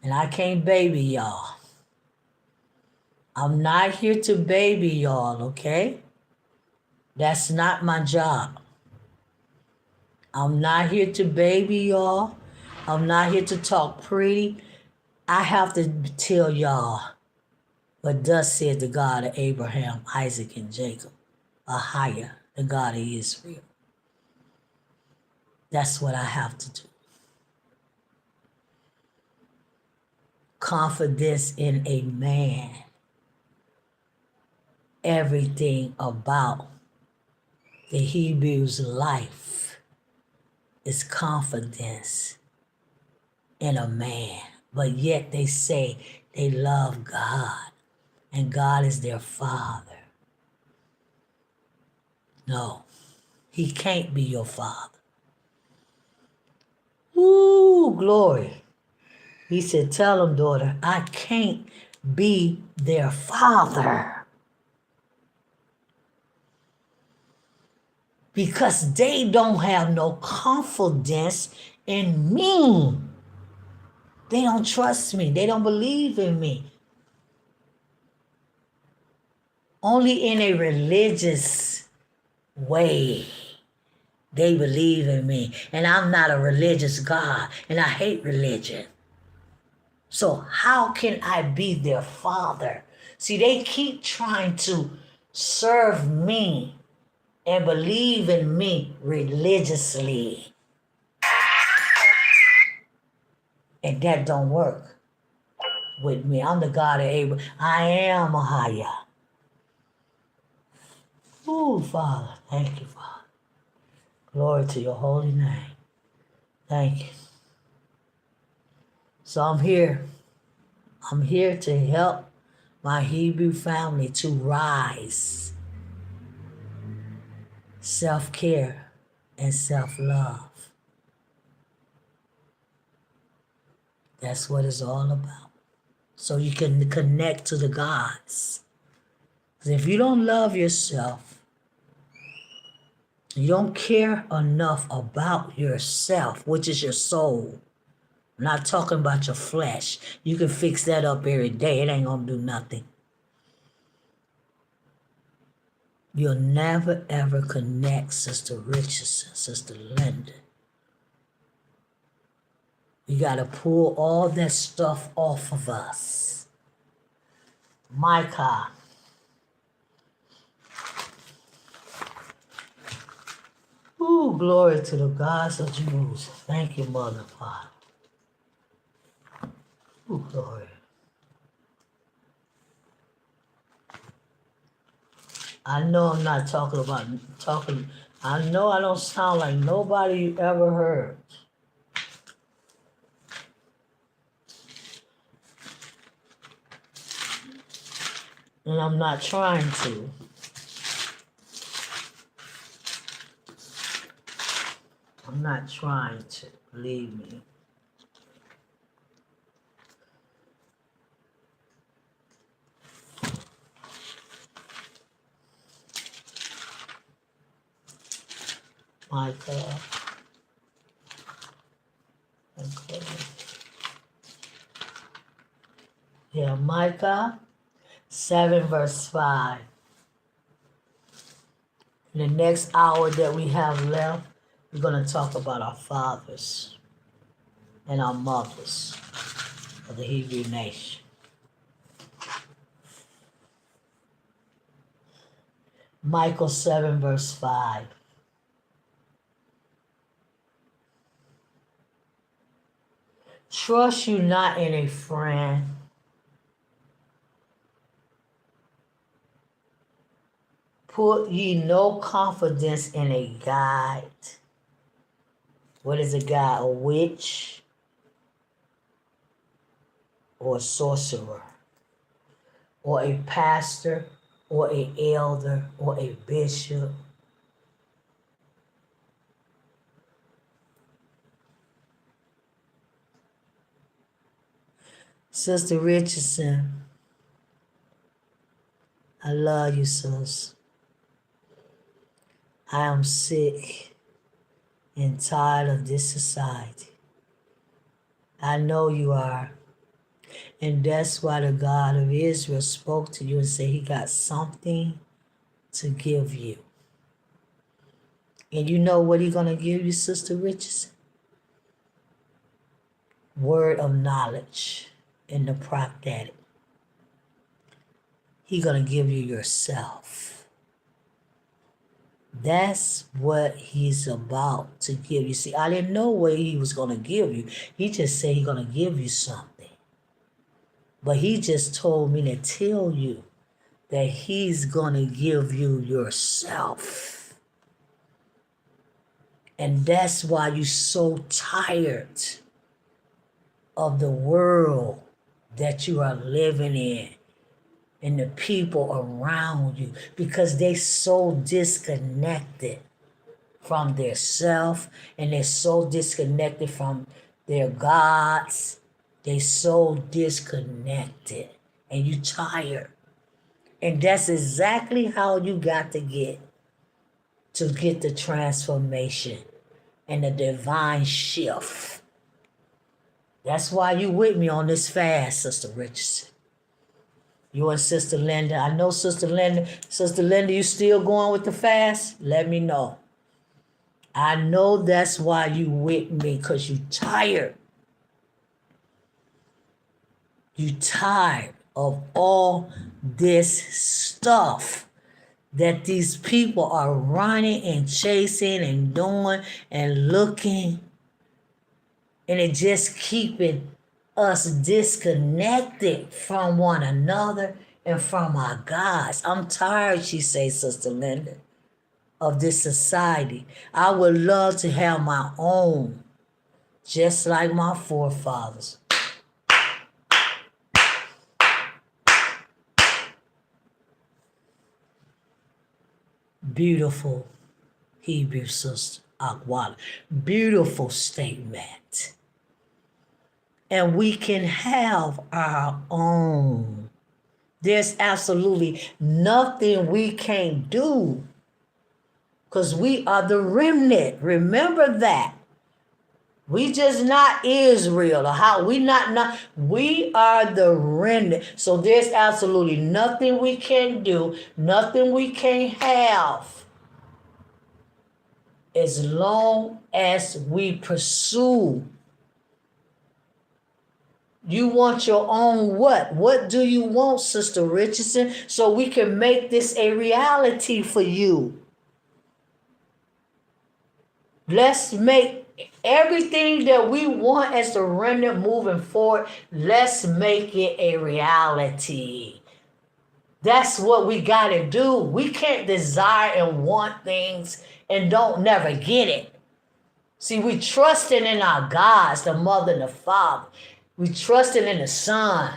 And I can't baby y'all. I'm not here to baby y'all, okay? That's not my job. I'm not here to baby y'all. I'm not here to talk pretty. I have to tell y'all what thus said the God of Abraham, Isaac, and Jacob, Ahia, the God of Israel. That's what I have to do. Confidence in a man. Everything about the Hebrews' life is confidence in a man. But yet they say they love God and God is their father. No, he can't be your father. Ooh, glory. He said, tell them, daughter, I can't be their father. Because they don't have no confidence in me. They don't trust me. They don't believe in me. Only in a religious way they believe in me. And I'm not a religious God, and I hate religion. So how can I be their father? See, they keep trying to serve me and believe in me religiously. And that don't work with me. I'm the God of Abraham. I am Ahia. Ooh, Father. Thank you, Father. Glory to your holy name. Thank you. So I'm here. I'm here to help my Hebrew family to rise. Self-care and self-love. That's what it's all about. So you can connect to the gods. Because if you don't love yourself, you don't care enough about yourself, which is your soul. I'm not talking about your flesh. You can fix that up every day. It ain't going to do nothing. You'll never, ever connect, Sister Richardson, Sister Linda. You got to pull all that stuff off of us. Micah. Ooh, glory to the gods of Jerusalem. Thank you, Mother, Father. Ooh, glory. I know I'm not talking. I know I don't sound like nobody you ever heard. And I'm not trying to. I'm not trying to. Believe me. Micah. Okay. Yeah, Micah 7 verse 5. In the next hour that we have left, we're going to talk about our fathers and our mothers of the Hebrew nation. Micah 7 verse 5. Trust you not in a friend. Put ye no confidence in a guide. What is a guide? A witch or a sorcerer or a pastor or an elder or a bishop. Sister Richardson, I love you, sis. I am sick and tired of this society. I know you are. And that's why the God of Israel spoke to you and said he got something to give you. And you know what he's going to give you, Sister Richardson? Word of knowledge in the prophetic. He's going to give you yourself. That's what he's about to give you. See, I didn't know what he was going to give you. He just said he's going to give you something. But he just told me to tell you that he's going to give you yourself. And that's why you're so tired of the world that you are living in and the people around you, because they so disconnected from their self, and they're so disconnected from their gods. They so disconnected, and you tired. And that's exactly how you got to get the transformation and the divine shift. That's why you with me on this fast, Sister Richardson. You and Sister Linda. I know Sister Linda, you still going with the fast? Let me know. I know that's why you with me, because you tired. You tired of all this stuff that these people are running and chasing and doing and looking. And it just keeping us disconnected from one another and from our gods. I'm tired, she says, Sister Linda, of this society. I would love to have my own, just like my forefathers. Beautiful Hebrew sister, Akwala. Beautiful statement. And we can have our own. There's absolutely nothing we can't do, because we are the remnant. Remember that. We just not Israel, or how we not we are the remnant. So there's absolutely nothing we can do, nothing we can't have, as long as we pursue. You want your own what? What do you want, Sister Richardson? So we can make this a reality for you. Let's make everything that we want as the remnant moving forward, let's make it a reality. That's what we got to do. We can't desire and want things and don't never get it. See, we trusting in our gods, the mother and the father. We trusting in the Son,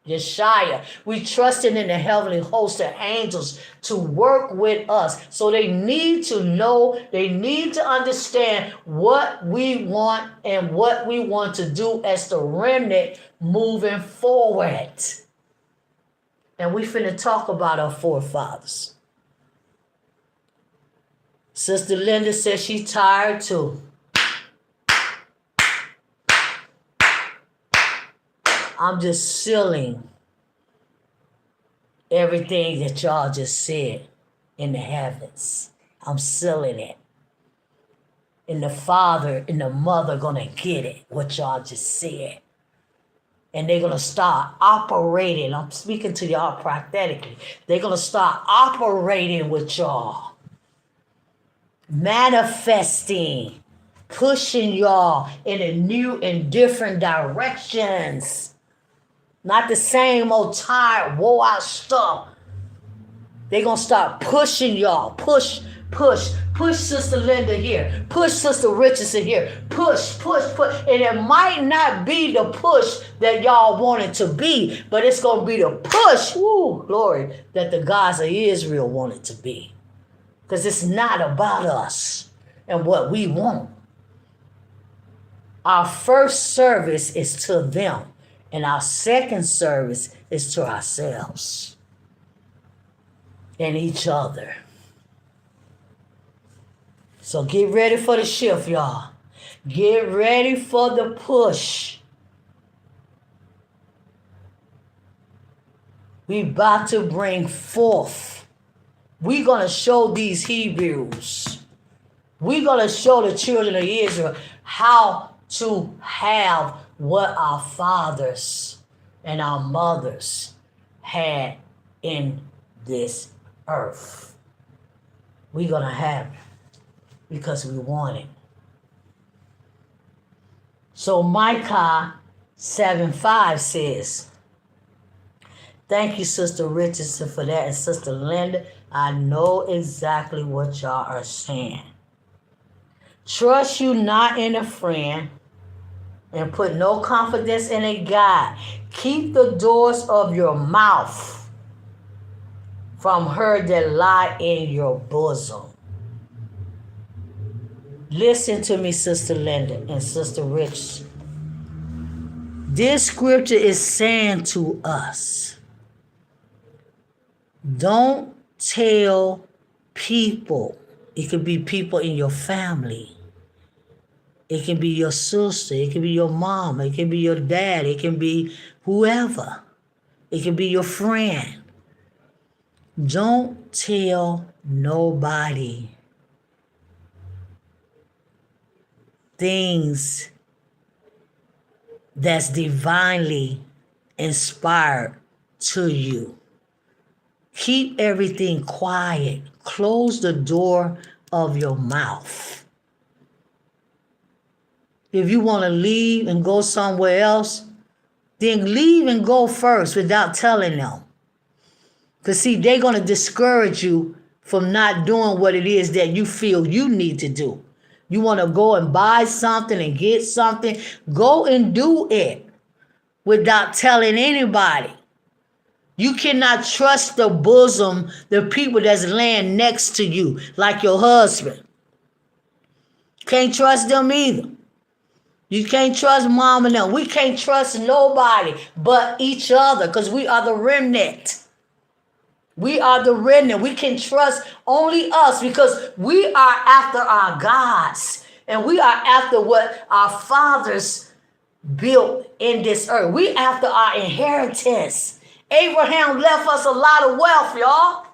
Yeshua. We trusting in the heavenly host of angels to work with us. So they need to know, they need to understand what we want and what we want to do as the remnant moving forward. And we finna talk about our forefathers. Sister Linda says she's tired too. I'm just sealing everything that y'all just said in the heavens. I'm sealing it. And the father and the mother gonna get it, what y'all just said. And they're gonna start operating. I'm speaking to y'all prophetically. They're gonna start operating with y'all. Manifesting, pushing y'all in a new and different directions. Not the same old tired, wore out stuff. They're going to start pushing y'all. Push Sister Linda here. Push Sister Richardson here. Push. And it might not be the push that y'all want it to be, but it's going to be the push, glory, that the gods of Israel want it to be. Because it's not about us and what we want. Our first service is to them. And our second service is to ourselves and each other. So get ready for the shift, y'all. Get ready for the push. We about to bring forth. We're going to show these Hebrews. We're going to show the children of Israel how to have what our fathers and our mothers had in this earth. We're going to have it because we want it. So Micah 7:5 says, thank you, Sister Richardson, for that. And Sister Linda, I know exactly what y'all are saying. Trust you not in a friend and put no confidence in a guide. Keep the doors of your mouth from her that lie in your bosom. Listen to me, Sister Linda and Sister Rich. This scripture is saying to us, don't tell people. It could be people in your family. It can be your sister. It can be your mom. It can be your dad. It can be whoever. It can be your friend. Don't tell nobody things that's divinely inspired to you. Keep everything quiet. Close the door of your mouth. If you want to leave and go somewhere else, then leave and go first without telling them. Because see, they're going to discourage you from not doing what it is that you feel you need to do. You want to go and buy something and get something, go and do it without telling anybody. You cannot trust the bosom, the people that's laying next to you, like your husband. Can't trust them either. You can't trust mom and them. We can't trust nobody but each other because we are the remnant. We are the remnant. We can trust only us because we are after our gods. And we are after what our fathers built in this earth. We after our inheritance. Abraham left us a lot of wealth, y'all.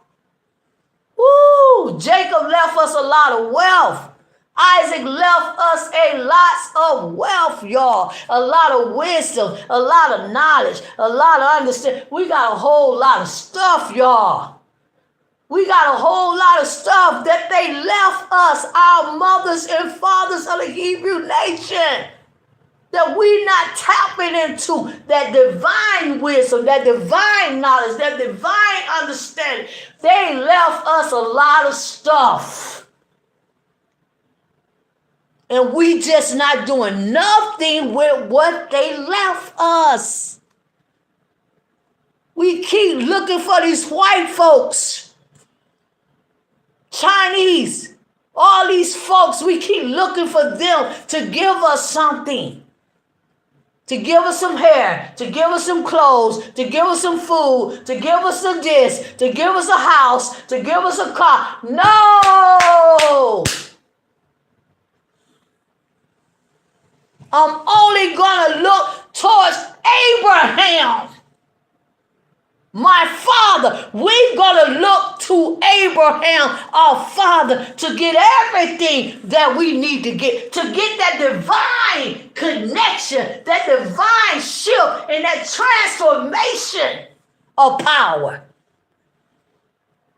Woo! Jacob left us a lot of wealth. Isaac left us a lot of wealth, y'all. A lot of wisdom, a lot of knowledge, a lot of understanding. We got a whole lot of stuff, y'all. We got a whole lot of stuff that they left us, our mothers and fathers of the Hebrew nation, that we not tapping into that divine wisdom, that divine knowledge, that divine understanding. They left us a lot of stuff. And we just not doing nothing with what they left us. We keep looking for these white folks, Chinese, all these folks. We keep looking for them to give us something. To give us some hair, to give us some clothes, to give us some food, to give us some this, to give us a house, to give us a car. No! I'm only going to look towards Abraham, my father. We're going to look to Abraham, our father, to get everything that we need to get that divine connection, that divine shift, and that transformation of power.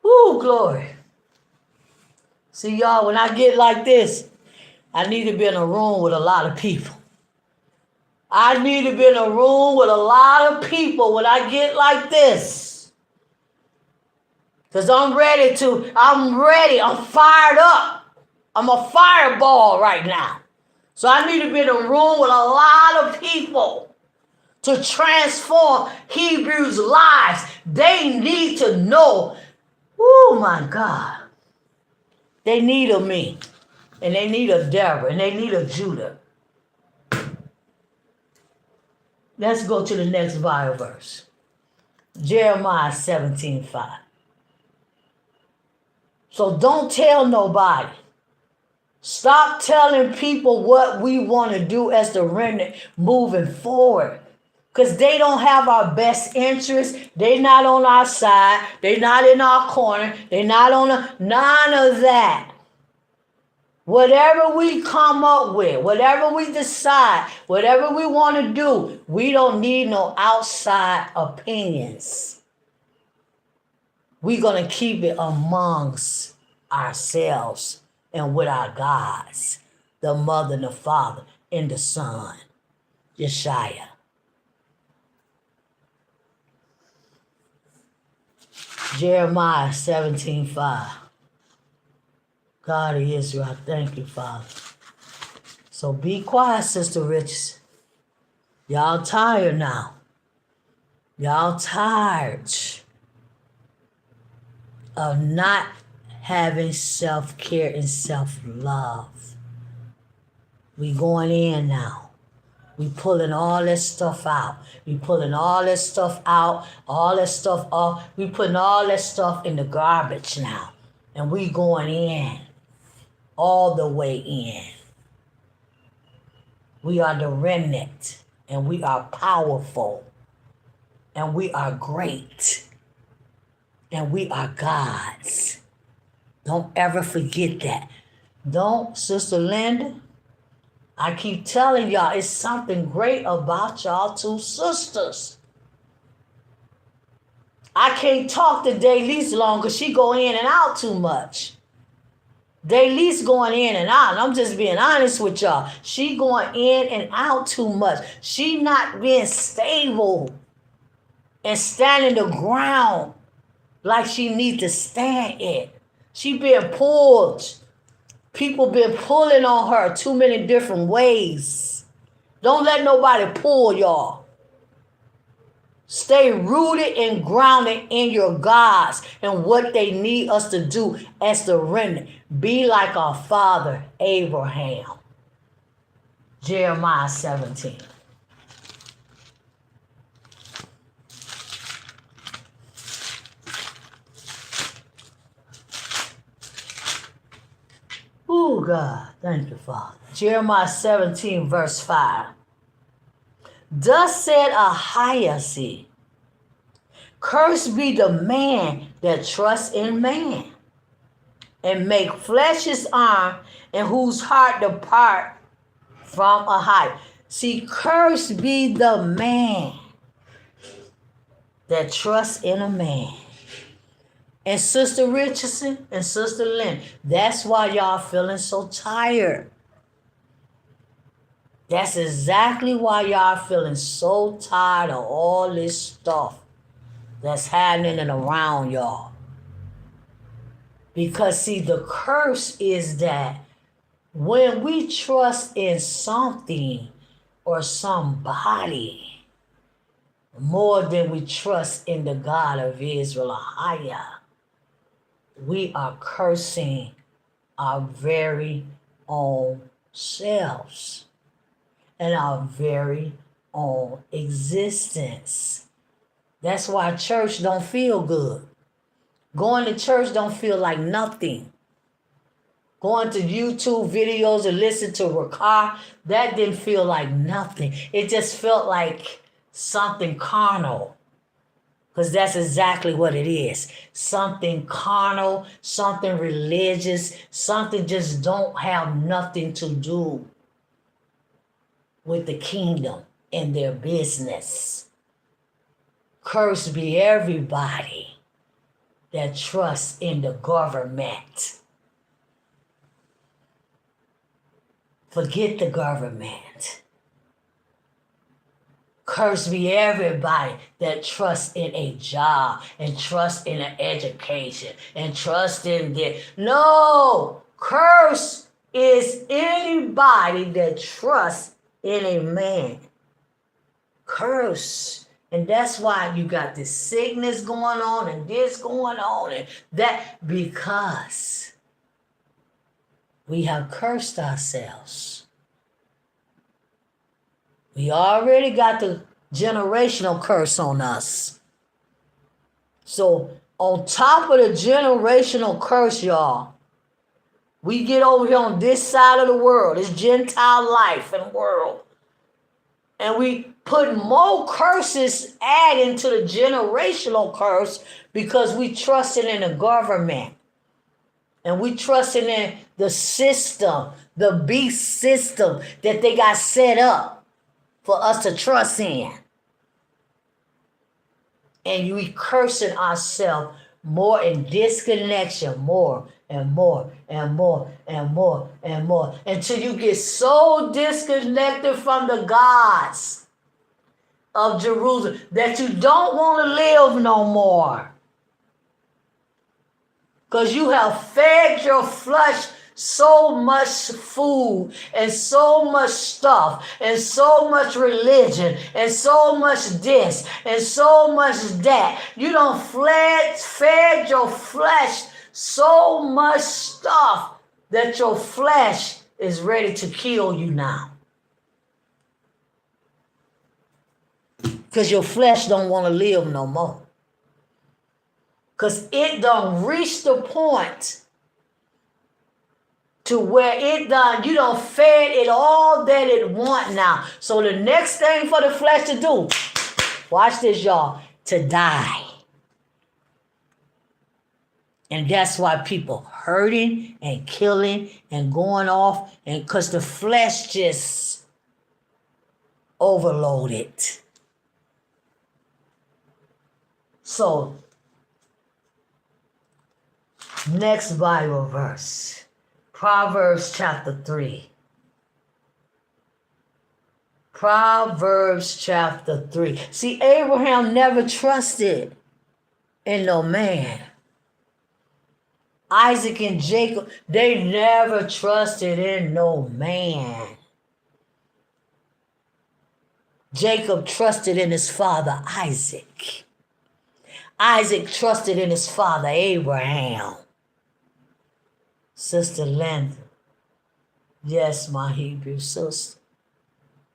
Ooh, glory. See, y'all, when I get like this, I need to be in a room with a lot of people. I need to be in a room with a lot of people when I get like this. Because I'm ready, I'm fired up. I'm a fireball right now. So I need to be in a room with a lot of people to transform Hebrews' lives. They need to know, oh my God, they need a me, and they need a Deborah, and they need a Judah. Let's go to the next Bible verse. Jeremiah 17:5. So don't tell nobody. Stop telling people what we want to do as the remnant moving forward. Because they don't have our best interest. They're not on our side. They're not in our corner. They're not on none of that. Whatever we come up with, whatever we decide, whatever we want to do, we don't need no outside opinions. We're going to keep it amongst ourselves and with our gods, the Mother and the Father and the Son, Yeshua. Jeremiah 17:5. God of Israel, I thank you, Father. So be quiet, Sister Riches. Y'all tired now. Y'all tired of not having self-care and self-love. We going in now. We pulling all this stuff out. We pulling all this stuff out, all that stuff off. We putting all that stuff in the garbage now. And we going in, all the way in. We are the remnant, and we are powerful, and we are great, and we are God's. Don't ever forget that. Don't, Sister Linda, I keep telling y'all, it's something great about y'all two sisters. I can't talk to Daylise long because she go in and out too much. Daylise going in and out. And I'm just being honest with y'all. She going in and out too much. She not being stable and standing the ground like she need to stand it. She being pulled. People been pulling on her too many different ways. Don't let nobody pull y'all. Stay rooted and grounded in your gods and what they need us to do as the remnant. Be like our father Abraham. Jeremiah 17. Oh, God. Thank you, Father. Jeremiah 17, verse 5. Thus said Ahijah, cursed be the man that trusts in man, and make flesh his arm, and whose heart depart from Ahijah. See, cursed be the man that trusts in a man. And Sister Richardson and Sister Lynn, that's why y'all feeling so tired. That's exactly why y'all feeling so tired of all this stuff that's happening and around y'all. Because see, the curse is that when we trust in something or somebody more than we trust in the God of Israel, Ahijah, we are cursing our very own selves and our very own existence. That's why church don't feel good. Going to church don't feel like nothing. Going to YouTube videos and listen to Rakar, that didn't feel like nothing. It just felt like something carnal. Because that's exactly what it is. Something carnal, something religious, something just don't have nothing to do with the kingdom and their business. Cursed be everybody that trusts in the government. Forget the government. Cursed be everybody that trusts in a job and trusts in an education and trusts in this. No, curse is anybody that trusts in a man. Curse. And that's why you got this sickness going on and this going on and that, because we have cursed ourselves. We already got the generational curse on us. So on top of the generational curse, y'all, We get over here on this side of the world, this Gentile life and world, and we put more curses adding to the generational curse because we trusting in the government. And we trusting in the system, the beast system that they got set up for us to trust in. And we cursing ourselves more in disconnection, more and more and more and more and more, until you get so disconnected from the gods of Jerusalem that you don't want to live no more. Because you have fed your flesh so much food and so much stuff and so much religion and so much this and so much that. You done fed your flesh so much stuff that your flesh is ready to kill you now. Because your flesh don't want to live no more. Because it done reached the point to where it done, you done fed it all that it want now. So the next thing for the flesh to do, watch this, y'all, to die. And that's why people hurting and killing and going off, and because the flesh just overloaded. So, next Bible verse, Proverbs chapter 3. Proverbs chapter 3. See, Abraham never trusted in no man. Isaac and Jacob, they never trusted in no man. Jacob trusted in his father Isaac. Isaac trusted in his father Abraham. Sister Linda, yes, my Hebrew sister,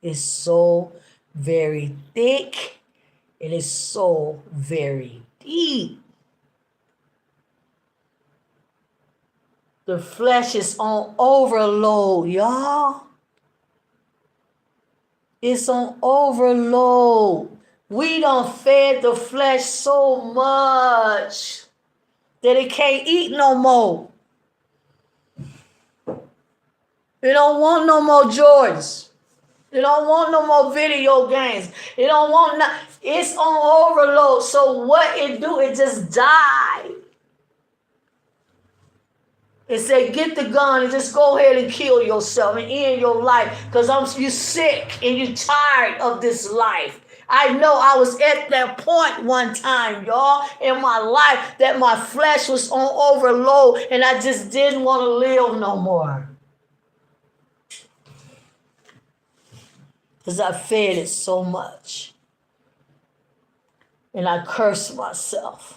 it's so very thick. It is so very deep. The flesh is on overload, y'all. It's on overload. We done fed the flesh so much that it can't eat no more. It don't want no more Jordans. It don't want no more video games. It don't want it's on overload. So what it do, it just die. It say, get the gun and just go ahead and kill yourself and end your life, because you sick and you tired of this life. I know I was at that point one time, y'all, in my life, that my flesh was on overload and I just didn't want to live no more. Because I fed it so much. And I cursed myself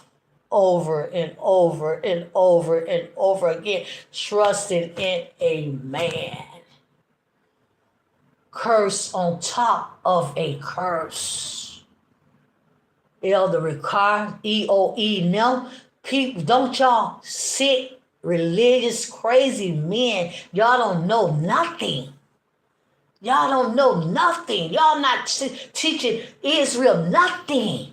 over and over and over and over again, trusting in a man. Curse on top of a curse. Elder Ricard, EOE, no, people, don't y'all sick, religious, crazy men, y'all don't know nothing. Y'all don't know nothing. Y'all not teaching Israel nothing.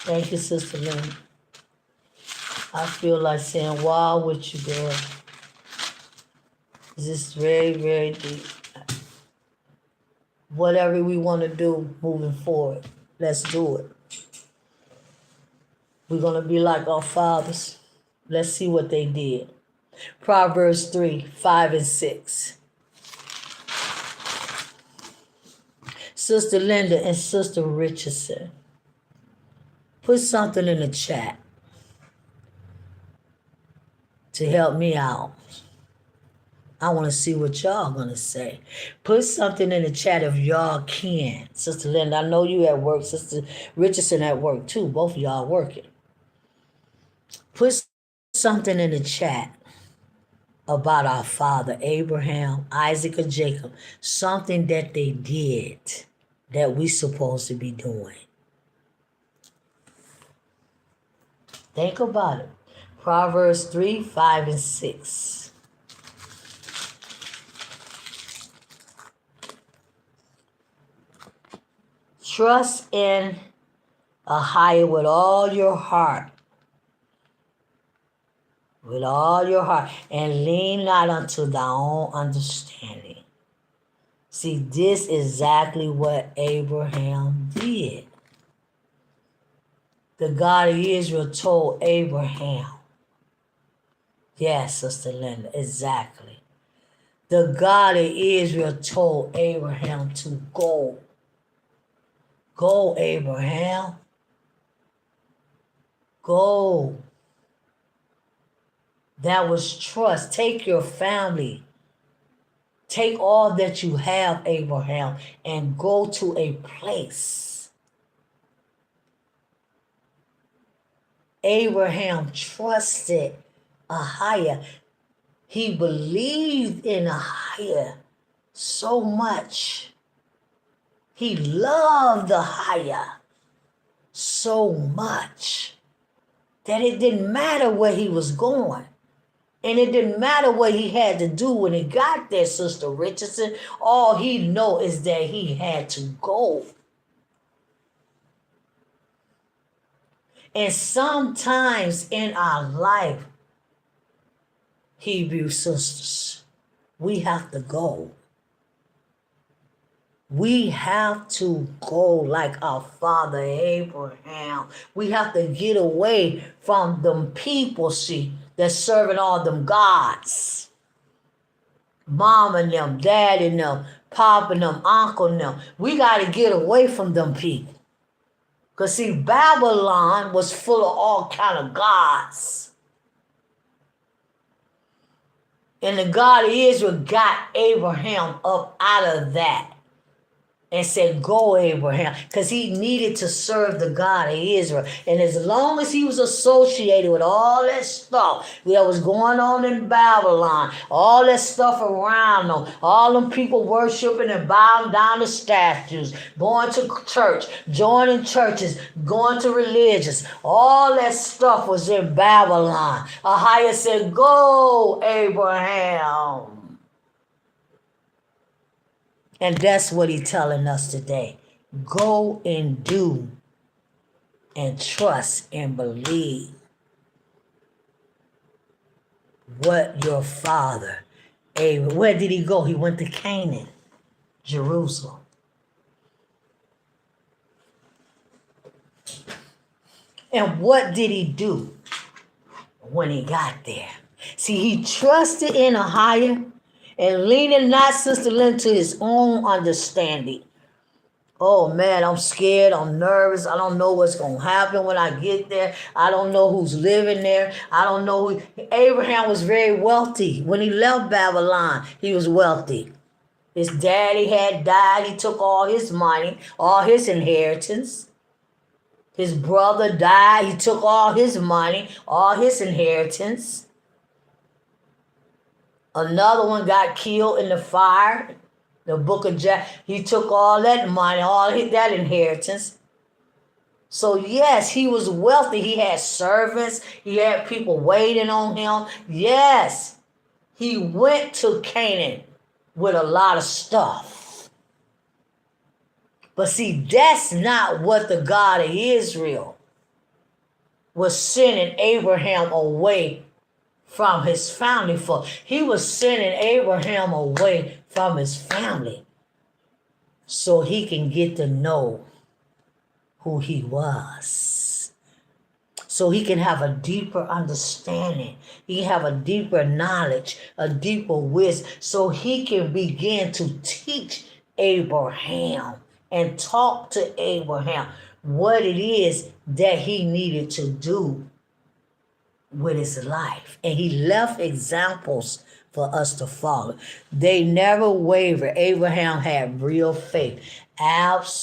Thank you, Sister Lynn. I feel like saying, wow, what you doing? This is very, very deep. Whatever we want to do moving forward, let's do it. We're going to be like our fathers. Let's see what they did. Proverbs 3, 5 and 6. Sister Linda and Sister Richardson, put something in the chat to help me out. I want to see what y'all going to say. Put something in the chat if y'all can. Sister Linda, I know you at work. Sister Richardson at work too. Both of y'all working. Put something in the chat about our father Abraham, Isaac, or Jacob, something that they did that we supposed to be doing. Think about it. Proverbs 3, 5, and 6. Trust in a higher with all your heart. With all your heart. And lean not unto thy own understanding. See, this is exactly what Abraham did. The God of Israel told Abraham. Yes, Sister Linda, exactly. The God of Israel told Abraham to go. Go, Abraham. Go. That was trust. Take your family. Take all that you have, Abraham, and go to a place. Abraham trusted a higher. He believed in a higher so much. He loved the higher so much that it didn't matter where he was going. And it didn't matter what he had to do when he got there, Sister Richardson. All he know is that he had to go. And sometimes in our life, Hebrew sisters, we have to go. We have to go like our father Abraham. We have to get away from them people, see, that's serving all them gods. Mom and them, dad and them, pop and them, uncle and them. We got to get away from them people. Because see, Babylon was full of all kind of gods. And the God of Israel got Abraham up out of that. And said, go, Abraham, because he needed to serve the God of Israel. And as long as he was associated with all that stuff that was going on in Babylon, all that stuff around them, all them people worshiping and bowing down to statues, going to church, joining churches, going to religions, all that stuff was in Babylon. Ahiah said, go, Abraham. And that's what he's telling us today. Go and do and trust and believe what your father, Abraham, where did he go? He went to Canaan, Jerusalem. And what did he do when he got there? See, he trusted in a higher and leaning not, Sister Lynn, to his own understanding. Oh, man, I'm scared. I'm nervous. I don't know what's going to happen when I get there. I don't know who's living there. I don't know who. Abraham was very wealthy. When he left Babylon, he was wealthy. His daddy had died. He took all his money, all his inheritance. His brother died. He took all his money, all his inheritance. Another one got killed in the fire. The book of Jack. He took all that money, all that inheritance. So yes, he was wealthy. He had servants. He had people waiting on him. Yes, he went to Canaan with a lot of stuff. But see, that's not what the God of Israel was sending Abraham away from his family for. He was sending Abraham away from his family so he can get to know who he was. So he can have a deeper understanding. He can have a deeper knowledge, a deeper wisdom, so he can begin to teach Abraham and talk to Abraham what it is that he needed to do with his life. And he left examples for us to follow. They never wavered. Abraham had real faith. Absolutely.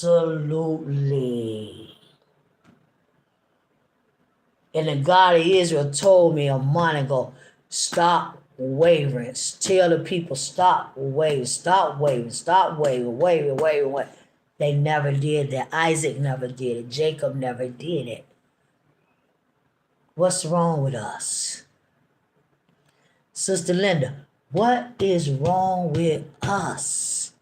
And the God of Israel told me a month ago, stop waverings. Tell the people, stop wavering, stop wavering, stop wavering, wavering. They never did that. Isaac never did it. Jacob never did it. What's wrong with us? Sister Linda, what is wrong with us?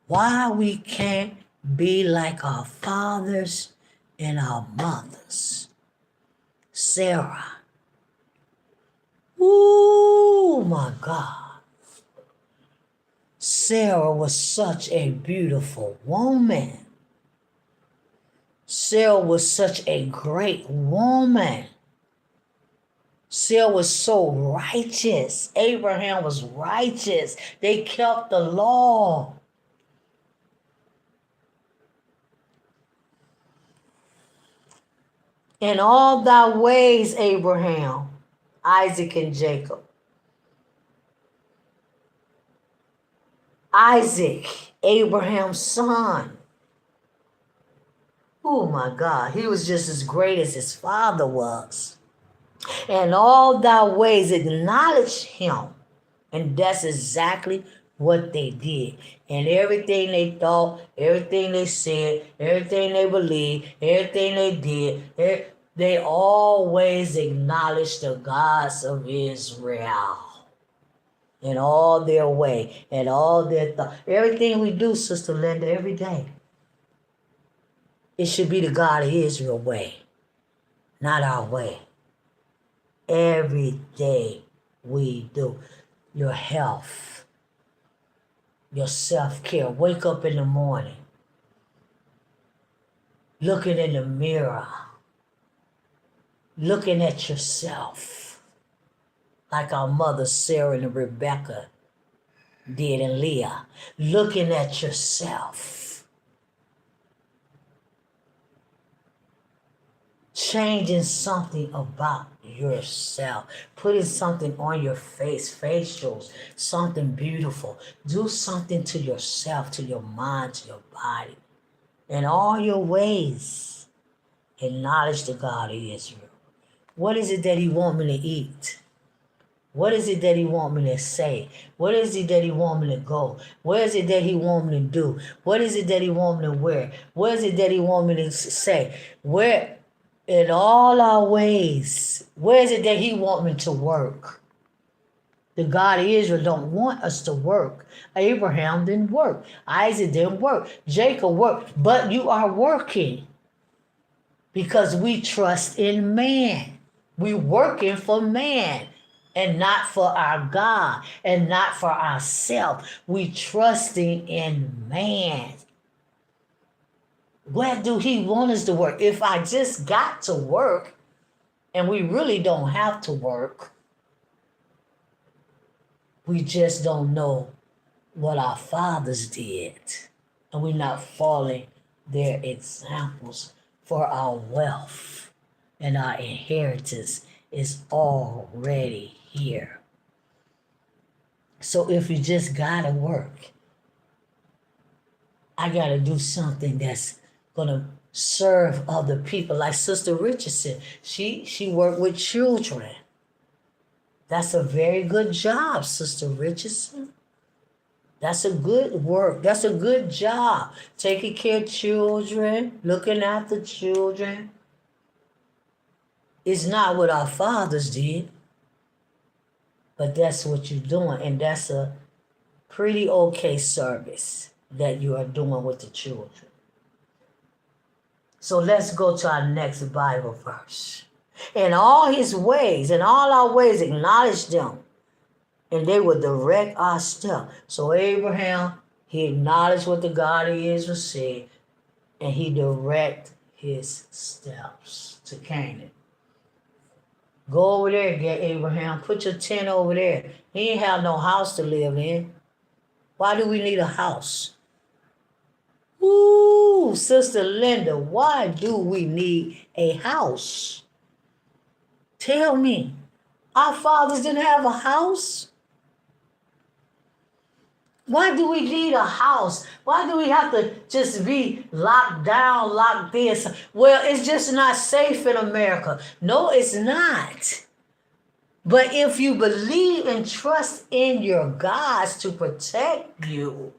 Why we can't be like our fathers and our mothers? Sarah. Ooh, my God. Sarah was such a beautiful woman. Sarah was such a great woman. Sarah was so righteous. Abraham was righteous. They kept the law. In all thy ways, Abraham, Isaac, and Jacob. Isaac, Abraham's son. Oh my God, he was just as great as his father was. And all thy ways acknowledge him. And that's exactly what they did. And everything they thought, everything they said, everything they believed, everything they did, they always acknowledged the gods of Israel. In all their way, and all their thought. Everything we do, Sister Linda, every day, it should be the God of Israel way, not our way. Every day we do. Your health, your self-care. Wake up in the morning, looking in the mirror, looking at yourself, like our mothers Sarah and Rebecca did, and Leah, looking at yourself, changing something about yourself, putting something on your face, facials, something beautiful. Do something to yourself, to your mind, to your body. In all your ways, acknowledge the God of Israel. What is it that he want me to eat? What is it that he want me to say? What is it that he want me to go? Where is it that he want me to do? What is it that he want me to wear? What is it that he want me to say? Where, in all our ways, where is it that he want me to work? The God of Israel don't want us to work. Abraham didn't work. Isaac didn't work. Jacob worked. But you are working because we trust in man. We working for man. And not for our God, and not for ourselves. We trusting in man. Where do he want us to work? If I just got to work, and we really don't have to work, we just don't know what our fathers did. And we're not following their examples, for our wealth and our inheritance is already here. So if you just gotta work, I gotta do something that's gonna serve other people. Like Sister Richardson, she worked with children. That's a very good job, Sister Richardson. That's a good work. That's a good job. Taking care of children, looking after children. It's not what our fathers did. But that's what you're doing, and that's a pretty okay service that you are doing with the children. So let's go to our next Bible verse. In all his ways, in all our ways, acknowledge them, and they will direct our step. So Abraham, he acknowledged what the God of Israel said, and he directed his steps to Canaan. Go over there, get Abraham. Put your tent over there. He ain't have no house to live in. Why do we need a house? Ooh, Sister Linda, why do we need a house? Tell me. Our fathers didn't have a house? Why do we need a house? Why do we have to just be locked down, locked this? Well, it's just not safe in America. No, it's not. But if you believe and trust in your gods to protect you,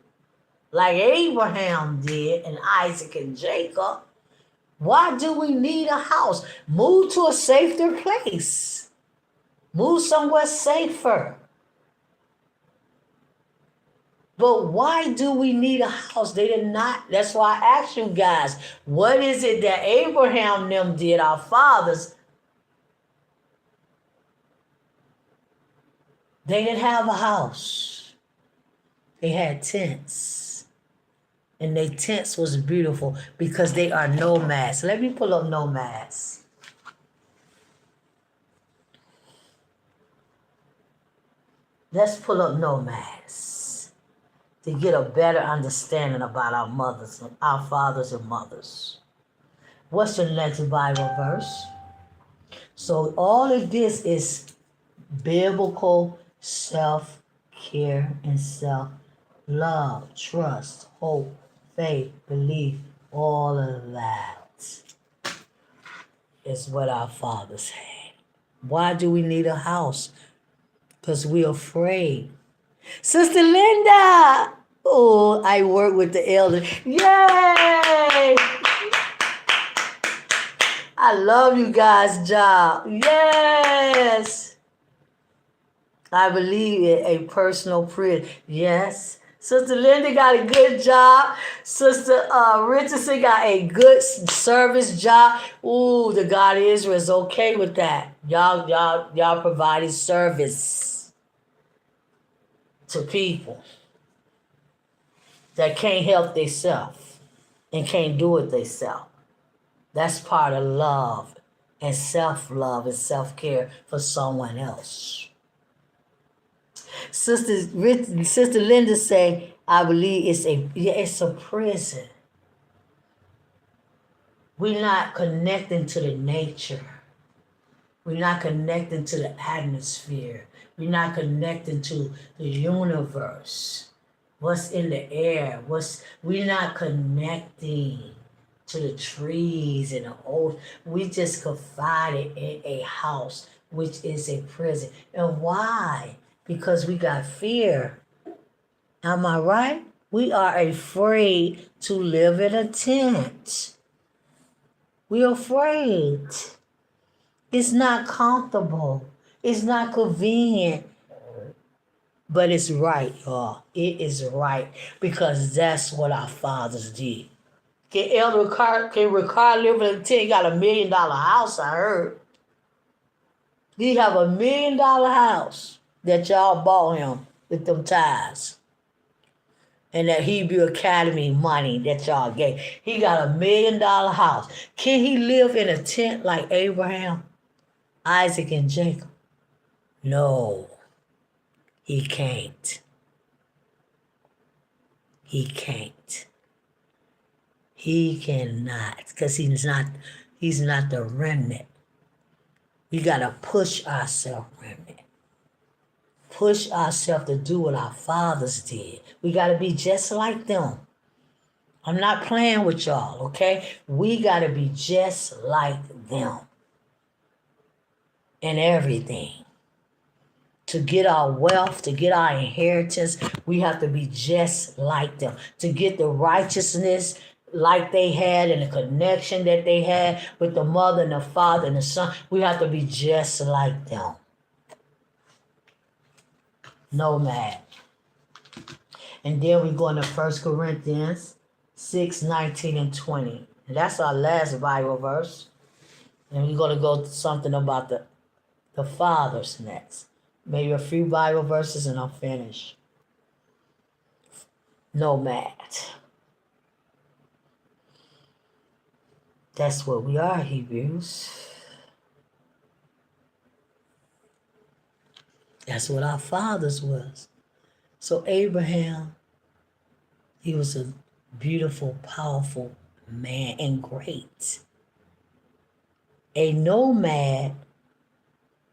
like Abraham did and Isaac and Jacob, why do we need a house? Move to a safer place. Move somewhere safer. But why do we need a house? They did not. That's why I asked you guys, what is it that Abraham and them did, our fathers? They didn't have a house. They had tents. And their tents was beautiful because they are nomads. Let me pull up nomads. Let's pull up nomads to get a better understanding about our mothers, our fathers and mothers. What's the next Bible verse? So all of this is biblical self-care and self-love, trust, hope, faith, belief, all of that is what our fathers had. Why do we need a house? Because we're afraid. Sister Linda! Oh, I work with the elders. Yay! I love you guys' job. Yes! I believe in a personal prayer. Yes. Sister Linda got a good job. Sister Richardson got a good service job. Ooh, the God of Israel is okay with that. Y'all providing service to people that can't help themselves and can't do it themselves. That's part of love and self-love and self-care for someone else. Sister Linda say, I believe it's a prison. We're not connecting to the nature. We're not connecting to the atmosphere. We're not connecting to the universe. What's in the air? We're not connecting to the trees and the old. We just confided in a house, which is a prison. And why? Because we got fear. Am I right? We are afraid to live in a tent. We're afraid. It's not comfortable. It's not convenient. But it's right, y'all. It is right because that's what our fathers did. Can Ricard live in a tent? He got $1 million house, I heard. He have $1 million house that y'all bought him with them ties. And that Hebrew Academy money that y'all gave. He got $1 million house. Can he live in a tent like Abraham, Isaac, and Jacob? No, he can't. He can't. He cannot, because he's not the remnant. We gotta push ourselves, remnant. Push ourselves to do what our fathers did. We gotta be just like them. I'm not playing with y'all, okay? We gotta be just like them in everything. To get our wealth, to get our inheritance, we have to be just like them. To get the righteousness like they had and the connection that they had with the mother and the father and the son, we have to be just like them. Nomad. And then we go into 1 Corinthians 6, 19, and 20. And that's our last Bible verse. And we're going to go to something about the fathers next. Maybe a few Bible verses and I'll finish. Nomad. That's what we are, Hebrews. That's what our fathers was. So Abraham, he was a beautiful, powerful man and great. A nomad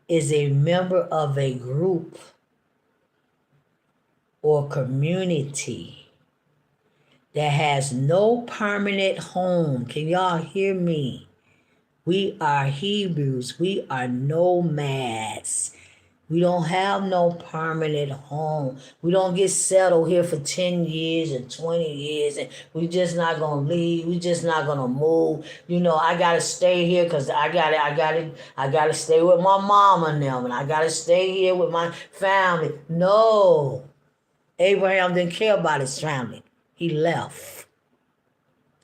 is a member of a group or community that has no permanent home. Can y'all hear me? We are Hebrews. We are nomads. We don't have no permanent home. We don't get settled here for 10 years and 20 years and we just not gonna leave. We just not gonna move. You know, I gotta stay here because I gotta stay with my mom and them and I gotta stay here with my family. No. Abraham didn't care about his family. He left.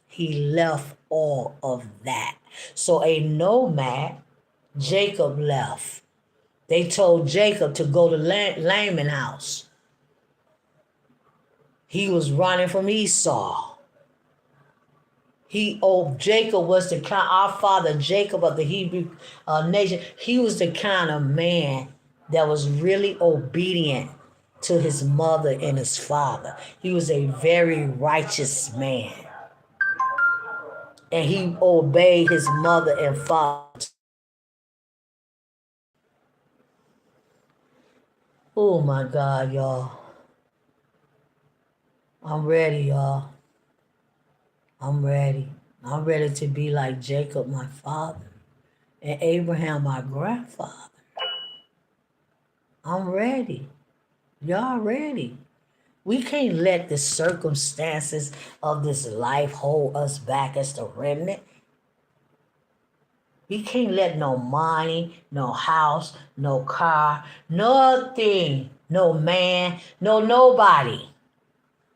He left all of that. So a nomad, Jacob left. They told Jacob to go to Laman's house. He was running from Esau. Jacob was the kind, our father Jacob of the Hebrew nation. He was the kind of man that was really obedient to his mother and his father. He was a very righteous man. And he obeyed his mother and father. Oh my God, y'all. I'm ready, y'all. I'm ready. I'm ready to be like Jacob, my father, and Abraham, my grandfather. I'm ready. Y'all ready? We can't let the circumstances of this life hold us back as the remnant. We can't let no money, no house, no car, nothing, no man, no nobody.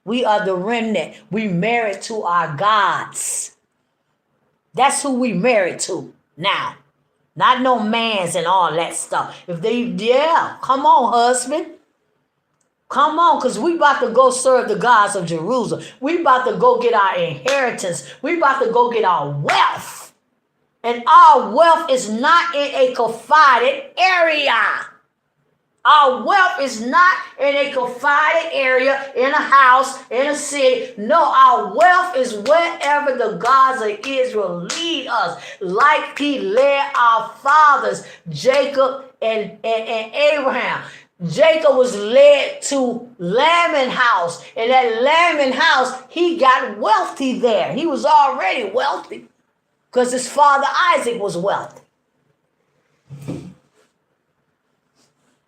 We are the remnant. We married to our gods. That's who we married to now. Not no mans and all that stuff. Come on, husband. Come on, because we about to go serve the gods of Jerusalem. We about to go get our inheritance. We about to go get our wealth. And our wealth is not in a confided area. Our wealth is not in a confided area, in a house, in a city. No, our wealth is wherever the gods of Israel lead us, like he led our fathers, Jacob and Abraham. Jacob was led to Laman's house, and at Laman's house, he got wealthy there. He was already wealthy because his father Isaac was wealthy.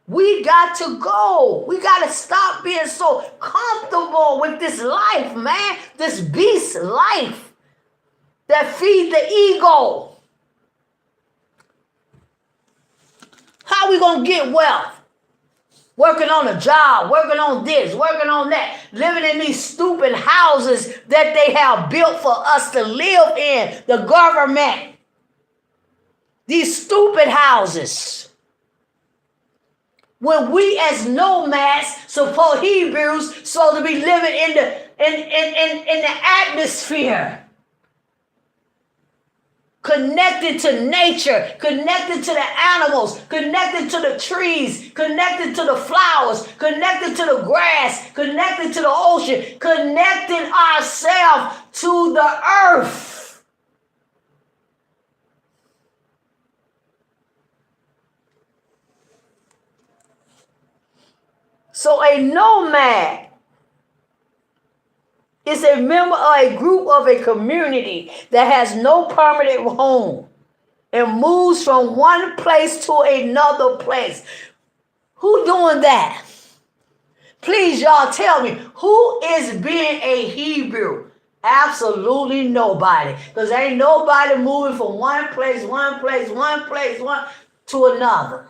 We got to go. We got to stop being so comfortable with this life, man. This beast life that feeds the ego. How we going to get wealth? Working on a job, working on this, working on that, living in these stupid houses that they have built for us to live in, the government. These stupid houses. When we as nomads, suppose Hebrews, so to be living in the atmosphere, connected to nature, connected to the animals, connected to the trees, connected to the flowers, connected to the grass, connected to the ocean, connecting ourselves to the earth. So a nomad is a member of a group of a community that has no permanent home and moves from one place to another place. Who doing that? Please, y'all tell me, who is being a Hebrew? Absolutely nobody. Because ain't nobody moving from one place to another.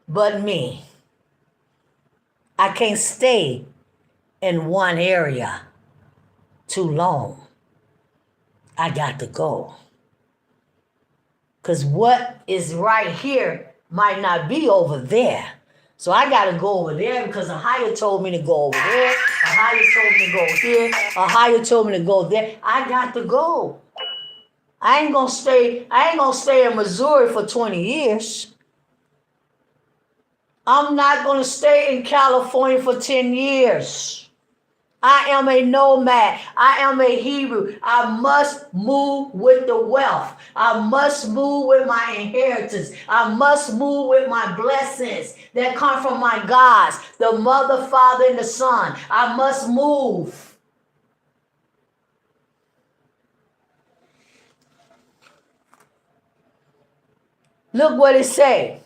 But me. I can't stay in one area too long. I got to go. Because what is right here might not be over there. So I got to go over there because a higher told me to go over there. A higher told me to go here. A higher told me to go there. I got to go. I ain't gonna stay in Missouri for 20 years. I'm not going to stay in California for 10 years. I am a nomad. I am a Hebrew. I must move with the wealth. I must move with my inheritance. I must move with my blessings that come from my gods, the Mother, Father, and the Son. I must move. Look what it says.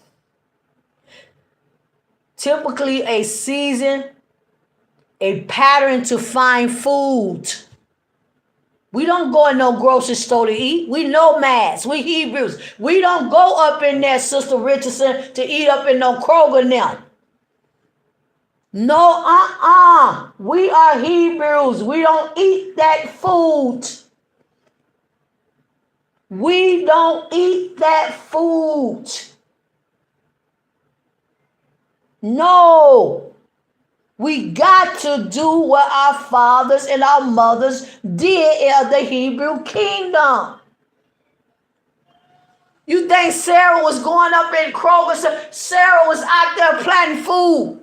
typically a season, a pattern to find food. We don't go in no grocery store to eat. We nomads. We Hebrews. We don't go up in there, Sister Richardson, to eat up in no Kroger now. No, we are Hebrews. We don't eat that food. We don't eat that food. No. We got to do what our fathers and our mothers did in the Hebrew kingdom. You think Sarah was going up in Kroger? Sarah was out there planting food.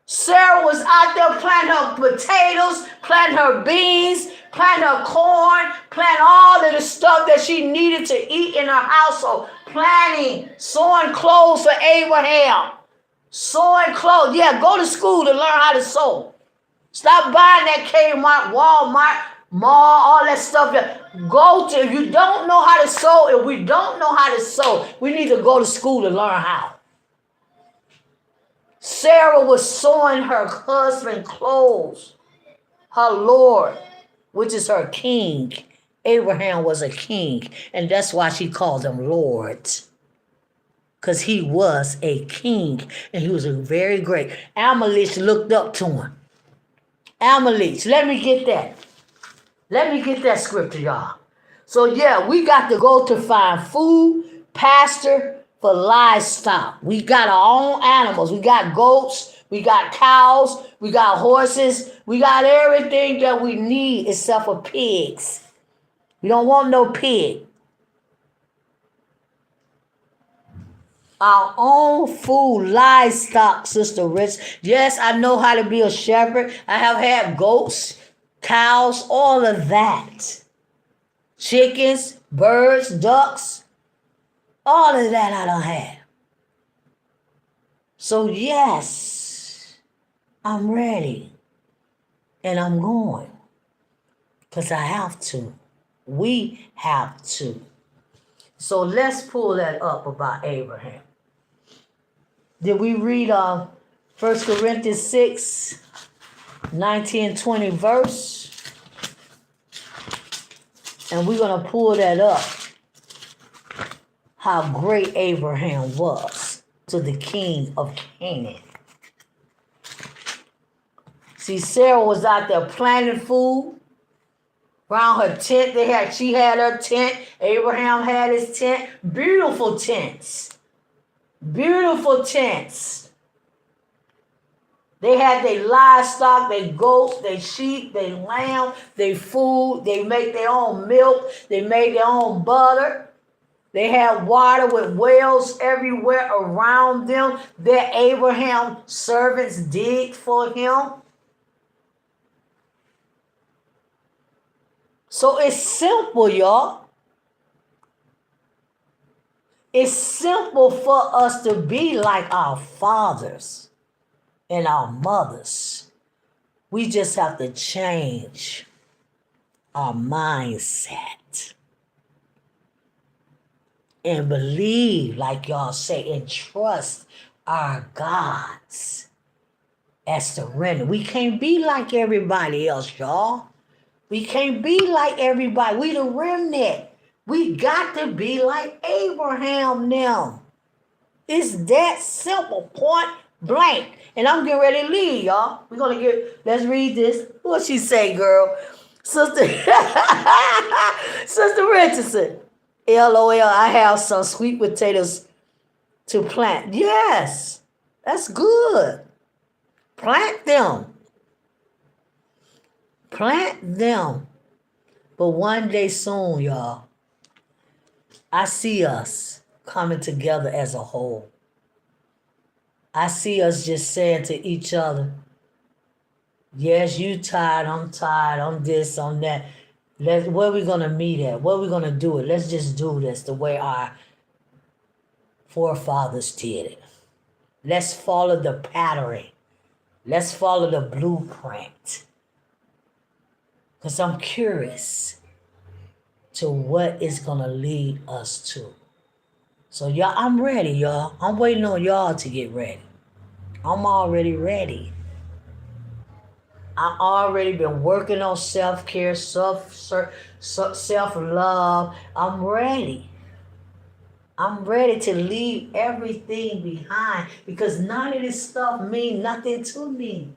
Sarah was out there planting her potatoes, planting her beans, planting her corn, planting all of the stuff that she needed to eat in her household. Planting, sewing clothes for Abraham. Sewing clothes. Yeah, go to school to learn how to sew. Stop buying that Kmart, Walmart, mall, all that stuff. Go to, if you don't know how to sew, if we don't know how to sew, we need to go to school to learn how. Sarah was sewing her husband clothes, her Lord, which is her king. Abraham was a king, and that's why she called him Lord. Because he was a king, and he was a very great. Amalek looked up to him. Amalek, let me get that. Let me get that scripture, y'all. So yeah, we got to go to find food, pasture, for livestock. We got our own animals. We got goats, we got cows, we got horses, we got everything that we need except for pigs. We don't want no pig. Our own food, livestock, Sister Rich. Yes, I know how to be a shepherd. I have had goats, cows, all of that. Chickens, birds, ducks. All of that I don't have. So yes, I'm ready. And I'm going. Because I have to. We have to. So let's pull that up about Abraham. Did we read 1 Corinthians 6, 19 and 20 verse? And we're going to pull that up. How great Abraham was to the king of Canaan. See, Sarah was out there planting food around her tent. She had her tent. Abraham had his tent. Beautiful tents. Beautiful tents. They had their livestock, their goats, their sheep, their lamb, their food. They make their own milk. They made their own butter. They had water with wells everywhere around them that Abraham's servants digged for him. So it's simple, y'all. It's simple for us to be like our fathers and our mothers. We just have to change our mindset. And believe, like y'all say, and trust our gods as the remnant. We can't be like everybody else, y'all. We can't be like everybody. We the remnant. We got to be like Abraham now. It's that simple, point blank. And I'm getting ready to leave, y'all. Let's read this. What she say, girl? Sister Richardson. LOL, I have some sweet potatoes to plant. Yes, that's good. Plant them. Plant them. But one day soon, y'all, I see us coming together as a whole. I see us just saying to each other, yes, you tired, I'm this, I'm that. Where we going to meet at? Where we going to do it? Let's just do this the way our forefathers did it. Let's follow the pattern. Let's follow the blueprint. Because I'm curious to what is going to lead us to. So y'all, I'm ready, y'all. I'm waiting on y'all to get ready. I'm already ready. I already been working on self-care, self-love. I'm ready. I'm ready to leave everything behind because none of this stuff mean nothing to me.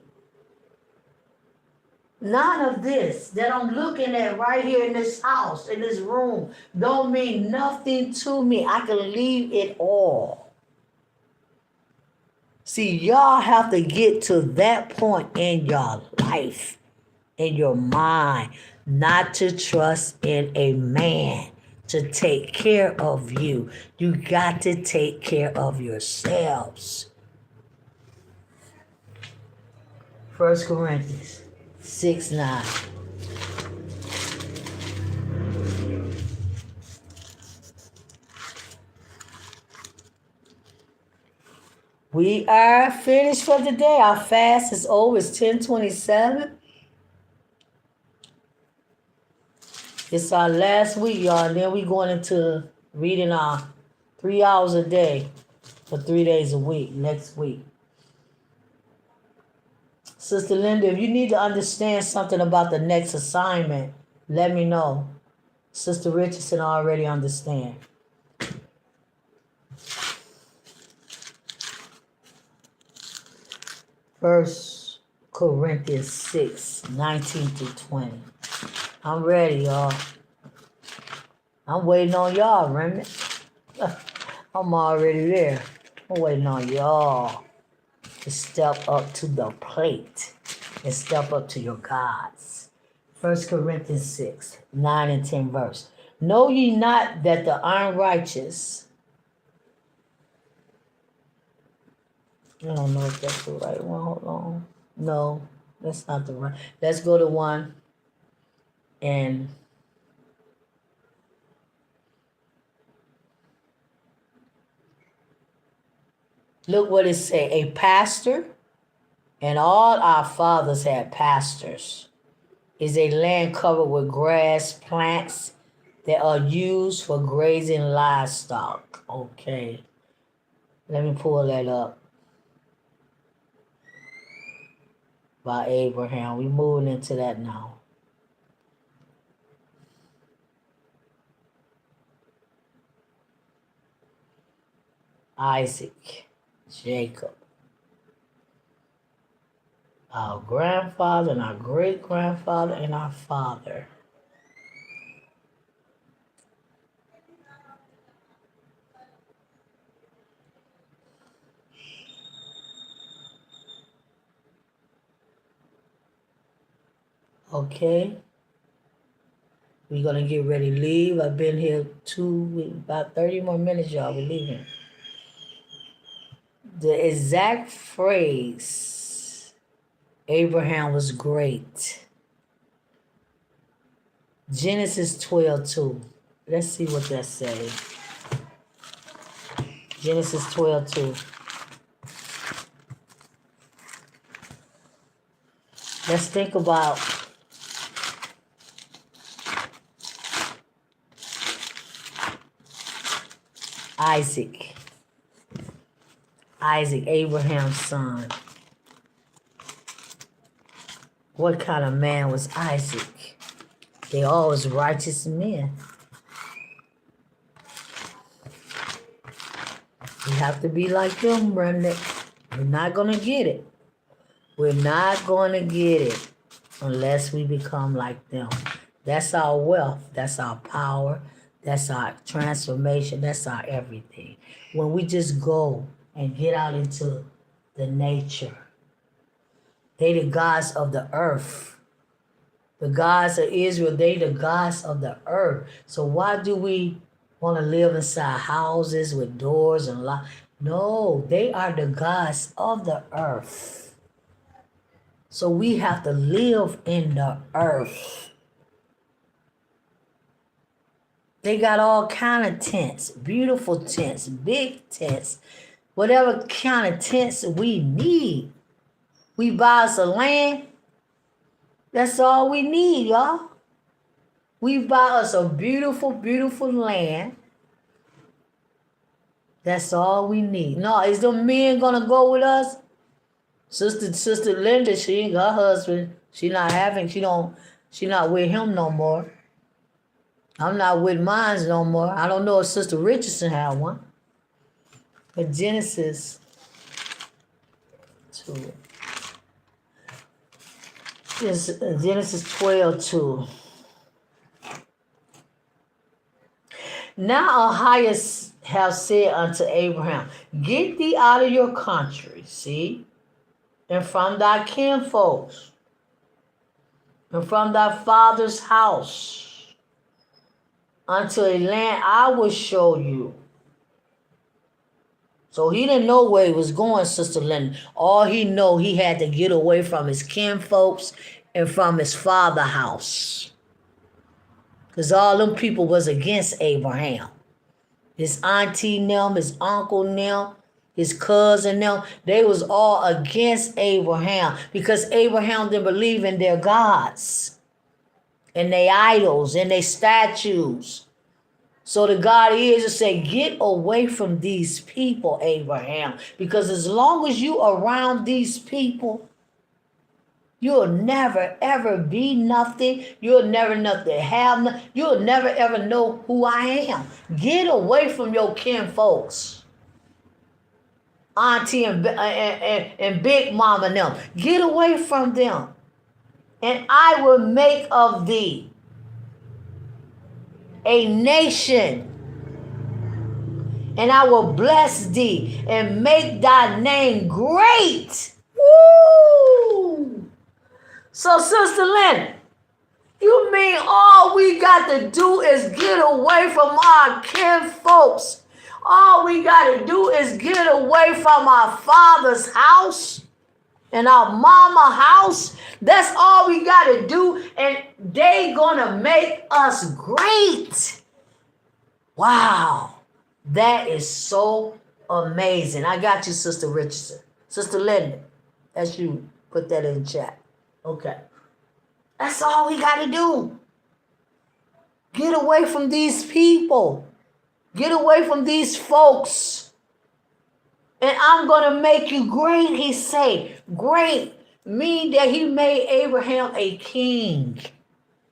None of this that I'm looking at right here in this house, in this room, don't mean nothing to me. I can leave it all. See, y'all have to get to that point in your life, in your mind, not to trust in a man to take care of you. You got to take care of yourselves. 1 Corinthians 6:9. We are finished for the day. Our fast is over. It's 10:27. It's our last week, y'all. And then we going into reading our 3 hours a day for 3 days a week next week. Sister Linda, if you need to understand something about the next assignment, let me know. Sister Richardson already understand. First Corinthians 6:19-20. I'm ready, y'all. I'm waiting on y'all, remnant. I'm already there. I'm waiting on y'all to step up to the plate and step up to your gods. 1 Corinthians 6:9-10 verse. Know ye not that the unrighteous, I don't know if that's the right one. Hold on. No, that's not the right. Let's go to one and look what it say. A pastor, and all our fathers had pastors, is a land covered with grass, plants that are used for grazing livestock. Okay. Let me pull that up. By Abraham. We moving into that now. Isaac, Jacob, our grandfather and our great grandfather and our father. Okay. We're going to get ready to leave. I've been here about 30 more minutes, y'all. We're leaving. The exact phrase, Abraham was great. Genesis 12:2. Let's see what that says. Genesis 12:2. Let's think about Isaac. Isaac, Abraham's son. What kind of man was Isaac? They all was righteous men. We have to be like them, remnant. We're not going to get it. We're not going to get it unless we become like them. That's our wealth. That's our power. That's our transformation. That's our everything. When we just go and get out into the nature. They the gods of the earth. The gods of Israel, they the gods of the earth. So why do we want to live inside houses with doors and locks? No, they are the gods of the earth. So we have to live in the earth. They got all kind of tents, beautiful tents, big tents, whatever kind of tents we need. We buy us a land. That's all we need, y'all. We buy us a beautiful, beautiful land. That's all we need. No, is the men gonna go with us? Sister Linda, she ain't her husband. She not with him no more. I'm not with mine no more. I don't know if Sister Richardson had one. But Genesis 2. Genesis 12:2. Now Ahias have said unto Abraham, get thee out of your country, see, and from thy kinfolks, and from thy father's house, unto a land I will show you. So he didn't know where he was going, Sister Linda. All he know, he had to get away from his kinfolks and from his father's house. Because all them people was against Abraham. His auntie them, his uncle them, his cousin them, they was all against Abraham because Abraham didn't believe in their gods and their idols and their statues. So the God is to say, get away from these people, Abraham, because as long as you around these people, you'll never ever be nothing. You'll never nothing have nothing. You'll never ever know who I am. Get away from your kin folks. Auntie and Big Mama and them. Get away from them. And I will make of thee a nation. And I will bless thee and make thy name great. Woo! So, Sister Lynn, you mean all we got to do is get away from our kin folks? All we got to do is get away from our father's house and our mama house? That's all we got to do, and they gonna make us great. Wow, that is so amazing. I got you, Sister Richardson. Sister Linda, that's you. Put that in chat. Okay. That's all we got to do. Get away from these people. Get away from these folks. And I'm going to make you great, he say. Great. Mean that he made Abraham a king.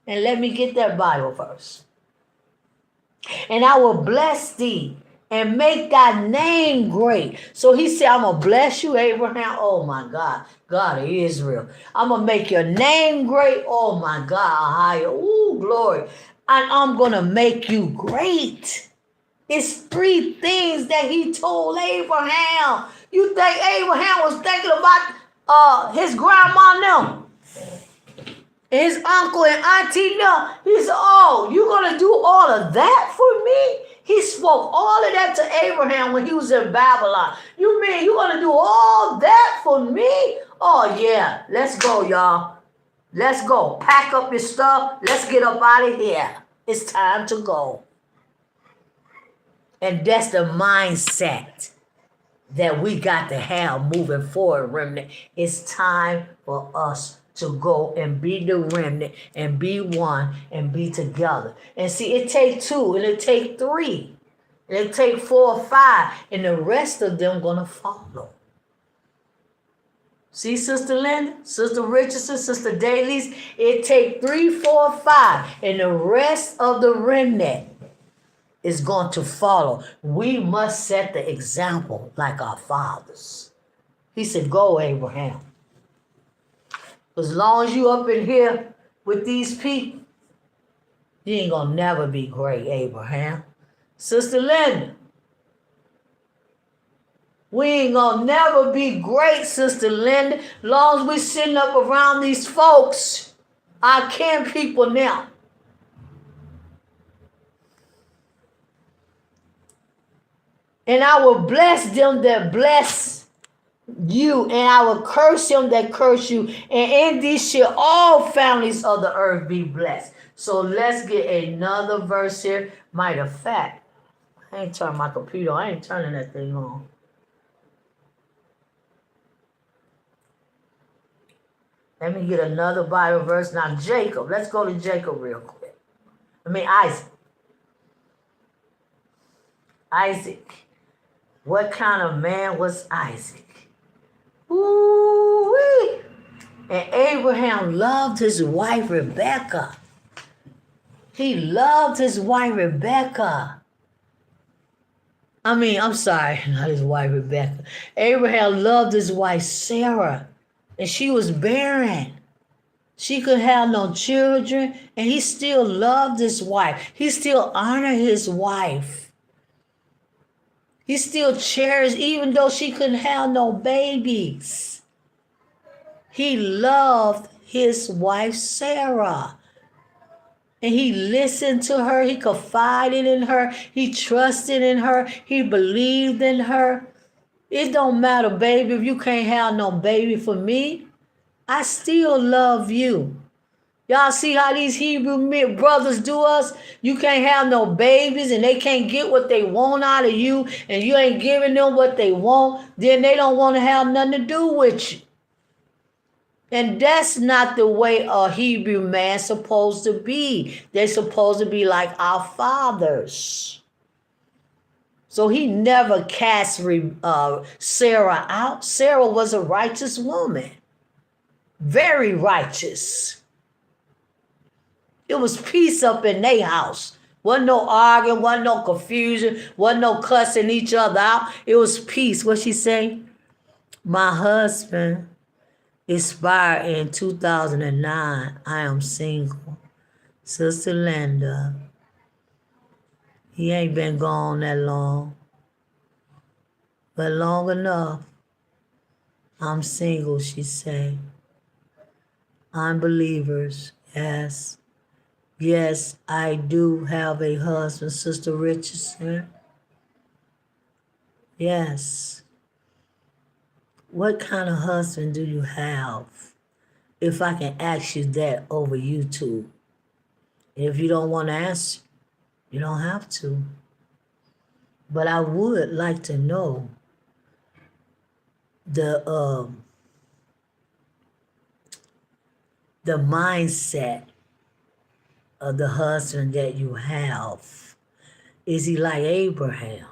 And let me get that Bible verse. And I will bless thee and make thy name great. So he said, I'm going to bless you, Abraham. Oh, my God. God of Israel. I'm going to make your name great. Oh, my God. Ooh, glory. And I'm going to make you great. It's 3 things that he told Abraham. You think Abraham was thinking about his grandma now? His uncle and auntie now? He said, oh, you going to do all of that for me? He spoke all of that to Abraham when he was in Babylon. You mean you're going to do all that for me? Oh, yeah. Let's go, y'all. Let's go. Pack up your stuff. Let's get up out of here. It's time to go. And that's the mindset that we got to have moving forward, remnant. It's time for us to go and be the remnant and be one and be together. And see, it take 2 and it take 3 and it take 4 or 5 and the rest of them gonna follow. See, Sister Linda, Sister Richardson, Sister Dailies, it take 3, 4, 5 and the rest of the remnant is going to follow. We must set the example like our fathers. He said, go, Abraham. As long as you up in here with these people, you ain't gonna never be great, Abraham. Sister Linda, we ain't gonna never be great, Sister Linda, long as we sitting up around these folks, our kin people now. And I will bless them that bless you, and I will curse him that curse you, and in these shall all families of the earth be blessed. So let's get another verse here. Matter of fact, I ain't turning my computer. I ain't turning that thing on. Let me get another Bible verse. Now Jacob. Let's go to Jacob real quick. Isaac. Isaac. What kind of man was Isaac? Ooh-wee. And Abraham loved his wife Rebecca. He loved his wife Rebecca. I'm sorry, not his wife Rebecca. Abraham loved his wife Sarah, and she was barren. She could have no children, and he still loved his wife. He still honored his wife. He still cherished, even though she couldn't have no babies. He loved his wife Sarah. And he listened to her. He confided in her. He trusted in her. He believed in her. It don't matter, baby, if you can't have no baby for me. I still love you. Y'all see how these Hebrew brothers do us? You can't have no babies and they can't get what they want out of you and you ain't giving them what they want. Then they don't want to have nothing to do with you. And that's not the way a Hebrew man's supposed to be. They're supposed to be like our fathers. So he never cast Sarah out. Sarah was a righteous woman. Very righteous. It was peace up in their house. Wasn't no arguing, wasn't no confusion, wasn't no cussing each other out. It was peace. What she say? My husband expired in 2009. I am single. Sister Linda. He ain't been gone that long. But long enough. I'm single, she say. Unbelievers, yes. Yes, I do have a husband, Sister Richardson. Yes. What kind of husband do you have? If I can ask you that over YouTube. If you don't want to answer, you don't have to. But I would like to know the mindset of the husband that you have. Is he like Abraham?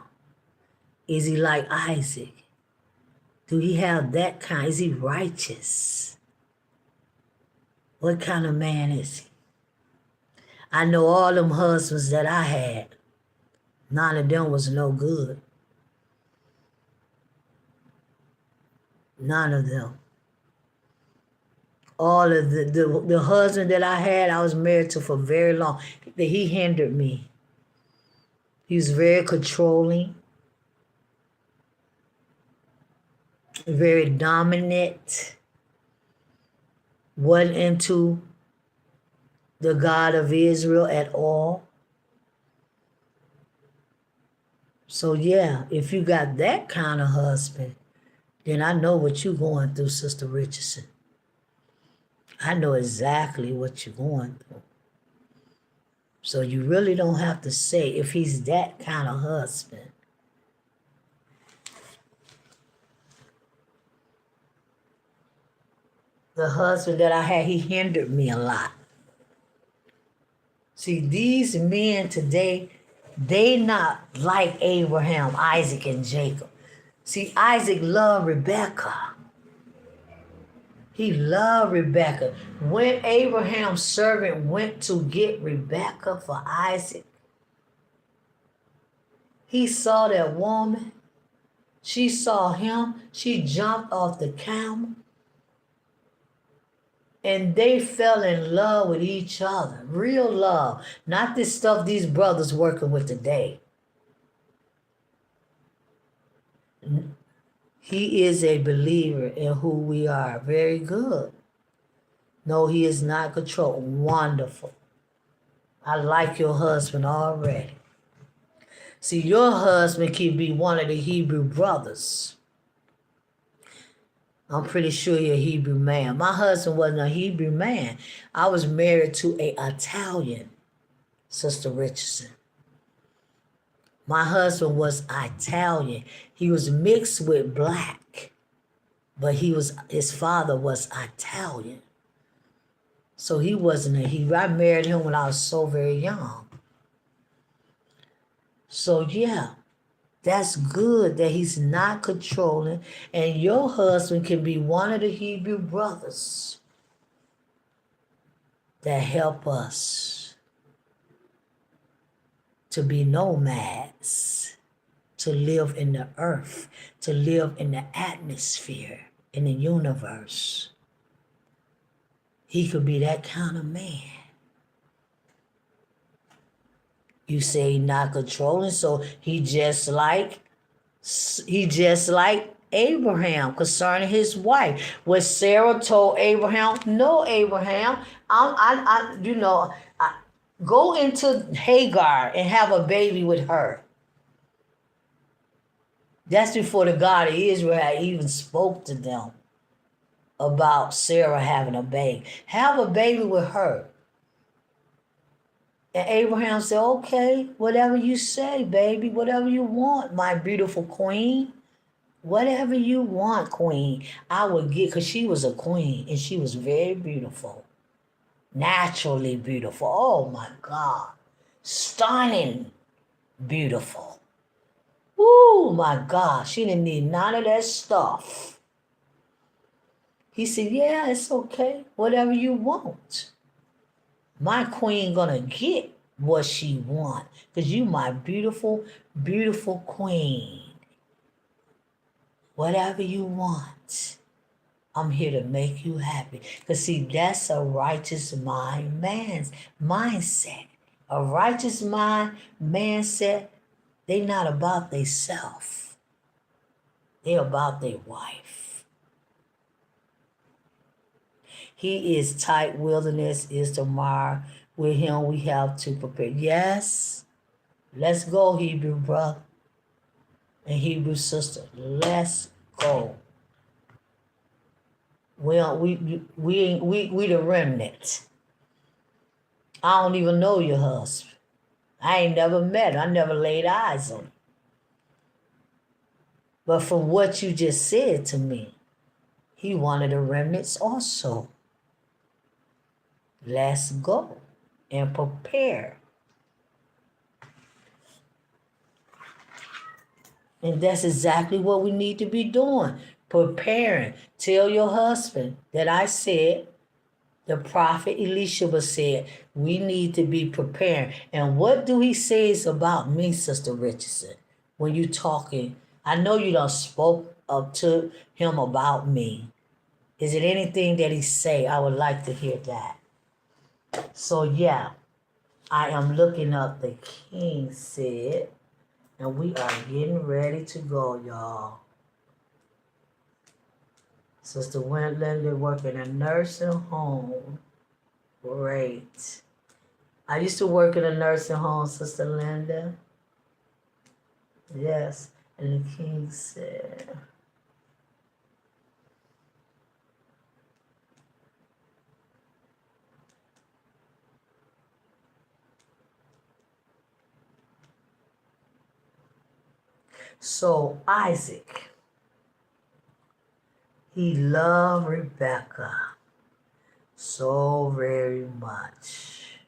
Is he like Isaac? Do he have that kind? Is he righteous? What kind of man is he? I know all them husbands that I had, none of them was no good. None of them. All of the husband that I had, I was married to for very long. He hindered me. He was very controlling, very dominant, wasn't into the God of Israel at all. So yeah, if you got that kind of husband, then I know what you're going through, Sister Richardson. I know exactly what you're going through. So you really don't have to say if he's that kind of husband. The husband that I had, he hindered me a lot. See, these men today, they not like Abraham, Isaac, and Jacob. See, Isaac loved Rebekah. He loved Rebekah. When Abraham's servant went to get Rebekah for Isaac, he saw that woman. She saw him. She jumped off the camel. And they fell in love with each other. Real love. Not this stuff these brothers working with today. He is a believer in who we are. Very good. No, he is not controlled. Wonderful. I like your husband already. See, your husband could be one of the Hebrew brothers. I'm pretty sure you're a Hebrew man. My husband wasn't a Hebrew man. I was married to an Italian, Sister Richardson. My husband was Italian. He was mixed with black, but his father was Italian. So he wasn't a Hebrew. I married him when I was so very young. So yeah, That's good that he's not controlling. And your husband can be one of the Hebrew brothers that help us to be nomads, to live in the earth, to live in the atmosphere, in the universe. He could be that kind of man. You say not controlling, so he just like Abraham concerning his wife. What Sarah told Abraham, no, Abraham, go into Hagar and have a baby with her. That's before the God of Israel had even spoke to them about Sarah having a baby. Have a baby with her. And Abraham said, okay, whatever you say, baby, whatever you want, my beautiful queen. Whatever you want, queen, I will get, because she was a queen and she was very beautiful. Naturally beautiful. Oh my God. Stunning beautiful. Oh my God. She didn't need none of that stuff. He said, yeah, it's okay. Whatever you want. My queen gonna get what she want, because you my beautiful, beautiful queen. Whatever you want, I'm here to make you happy. Because see, that's a righteous man's mindset. A righteous mindset, they not about they self. They about their wife. He is tight wilderness, is tomorrow. With him we have to prepare. Yes, let's go, Hebrew brother and Hebrew sister. Let's go. We the remnant. I don't even know your husband. I ain't never met him. I never laid eyes on him. But from what you just said to me, he one of the remnants also. Let's go and prepare. And that's exactly what we need to be doing. Preparing. Tell your husband that I said, the prophet Elisha said, we need to be preparing. And what do he says about me, Sister Richardson, when you talking? I know you done spoke up to him about me. Is it anything that he say? I would like to hear that. So yeah, I am looking up the king said, and we are getting ready to go, y'all. Sister Linda work in a nursing home. Great. I used to work in a nursing home, Sister Linda. Yes. And the king said, so Isaac, he loved Rebecca so very much.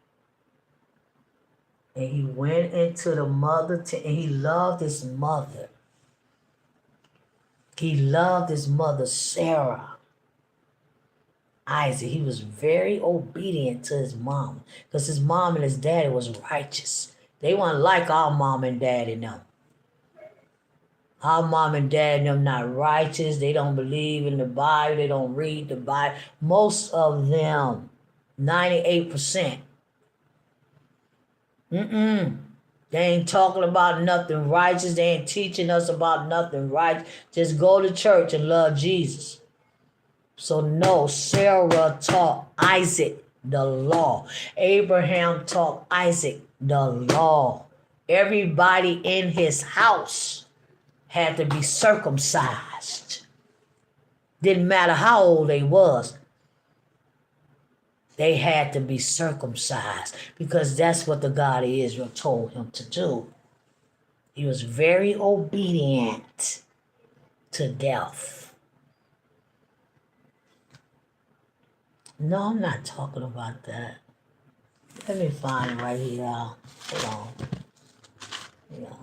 And he went into the mother and he loved his mother. He loved his mother, Sarah. Isaac, he was very obedient to his mom, because his mom and his daddy was righteous. They weren't like our mom and daddy now. Our mom and dad and them not righteous. They don't believe in the Bible. They don't read the Bible. Most of them, 98%. They ain't talking about nothing righteous. They ain't teaching us about nothing right. Just go to church and love Jesus. So no, Sarah taught Isaac the law. Abraham taught Isaac the law. Everybody in his house had to be circumcised. Didn't matter how old they was. They had to be circumcised, because that's what the God of Israel told him to do. He was very obedient to death. No, I'm not talking about that. Let me find it right here. Hold on. Yeah.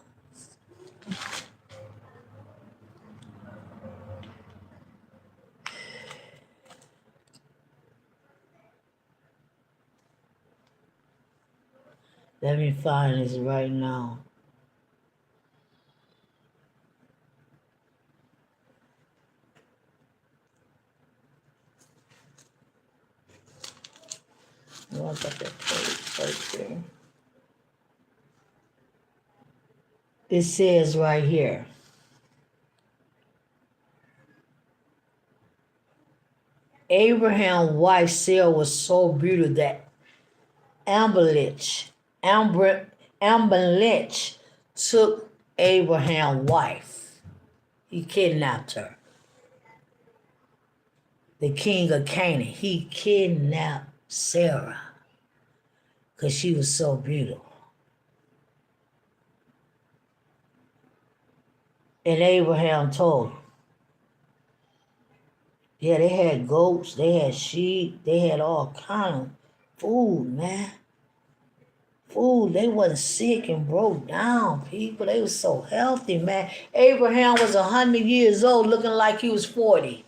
Let me find this right now. Oh, I got that page right there. It says right here. Abraham's wife Sarah was so beautiful that Abimelech took Abraham's wife. He kidnapped her. The king of Canaan. He kidnapped Sarah because she was so beautiful. And Abraham told him. Yeah, they had goats, they had sheep, they had all kind of food, man. Food, they wasn't sick and broke down, people. They was so healthy, man. Abraham was 100 years old, looking like he was 40.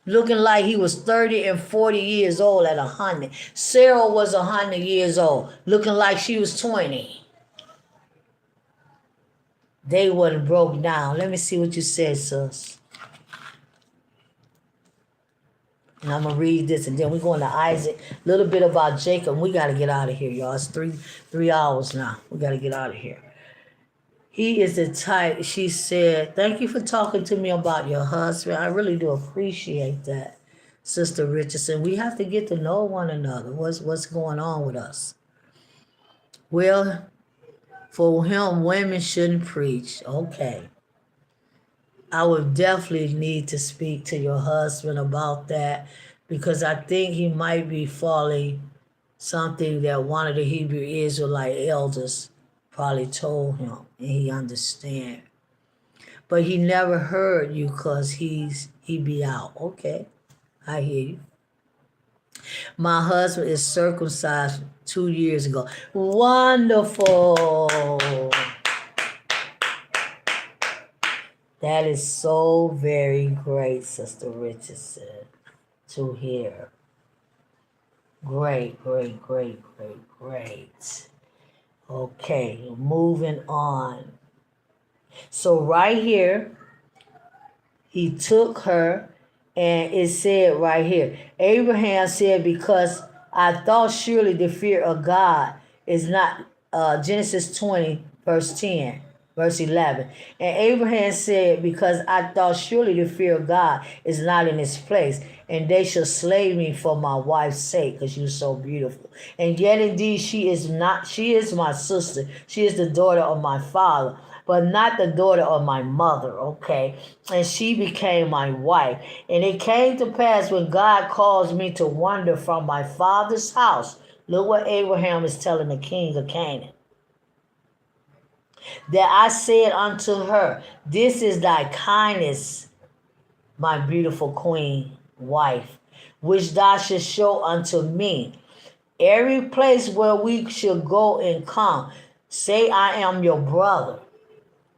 Looking like he was 30 and 40 years old at 100. Sarah was 100 years old, looking like she was 20. They wasn't broke down. Let me see what you said, sis. And I'm going to read this, and then we're going to Isaac. A little bit about Jacob. We got to get out of here, y'all. It's three hours now. We got to get out of here. He is the type, she said, thank you for talking to me about your husband. I really do appreciate that, Sister Richardson. We have to get to know one another. What's going on with us? Well, for him, women shouldn't preach. Okay. I would definitely need to speak to your husband about that, because I think he might be following something that one of the Hebrew Israelite elders probably told him, and he understand. But he never heard you because he be out. Okay, I hear you. My husband is circumcised 2 years ago. Wonderful. That is so very great, Sister Richardson, to hear. Great, great, great, great, great. Okay, moving on. So right here, he took her, and it said right here, Abraham said, because I thought surely the fear of God is not, Genesis 20, verse 10. Verse 11. And Abraham said, because I thought surely the fear of God is not in his place, and they shall slay me for my wife's sake, because you're so beautiful. And yet indeed she is my sister. She is the daughter of my father, but not the daughter of my mother, okay? And she became my wife. And it came to pass when God caused me to wander from my father's house. Look what Abraham is telling the king of Canaan. That I said unto her, this is thy kindness, my beautiful queen, wife, which thou shalt show unto me. Every place where we shall go and come, say I am your brother.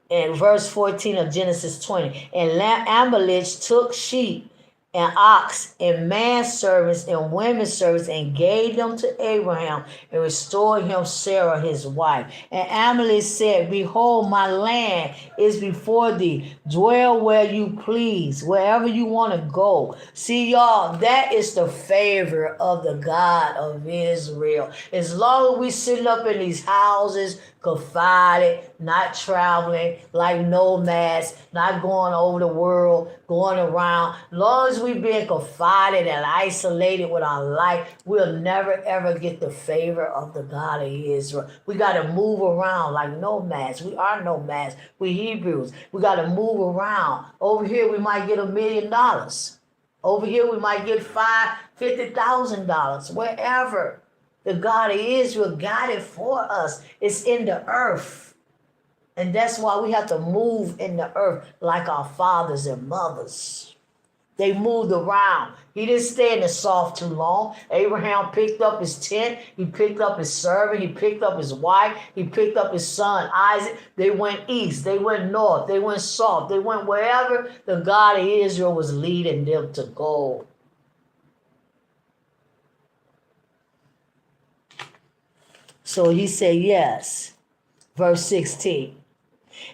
And verse 14 of Genesis 20. And Amalek took sheep and ox and manservants and women servants and gave them to Abraham and restored him Sarah his wife. And Amalek said, behold, my land is before thee. Dwell where you please, wherever you want to go. See, y'all, that is the favor of the God of Israel. As long as we sitting up in these houses, confided, not traveling like nomads, not going over the world, going around. As long as we being confided and isolated with our life, we'll never ever get the favor of the God of Israel. We got to move around like nomads. We are nomads. We Hebrews. We got to move around. Over here we might get $1 million. Over here we might get $50,000. Wherever. The God of Israel got it for us. It's in the earth. And that's why we have to move in the earth like our fathers and mothers. They moved around. He didn't stay in the soft too long. Abraham picked up his tent. He picked up his servant. He picked up his wife. He picked up his son, Isaac. They went east. They went north. They went south. They went wherever the God of Israel was leading them to go. So he said, yes. Verse 16.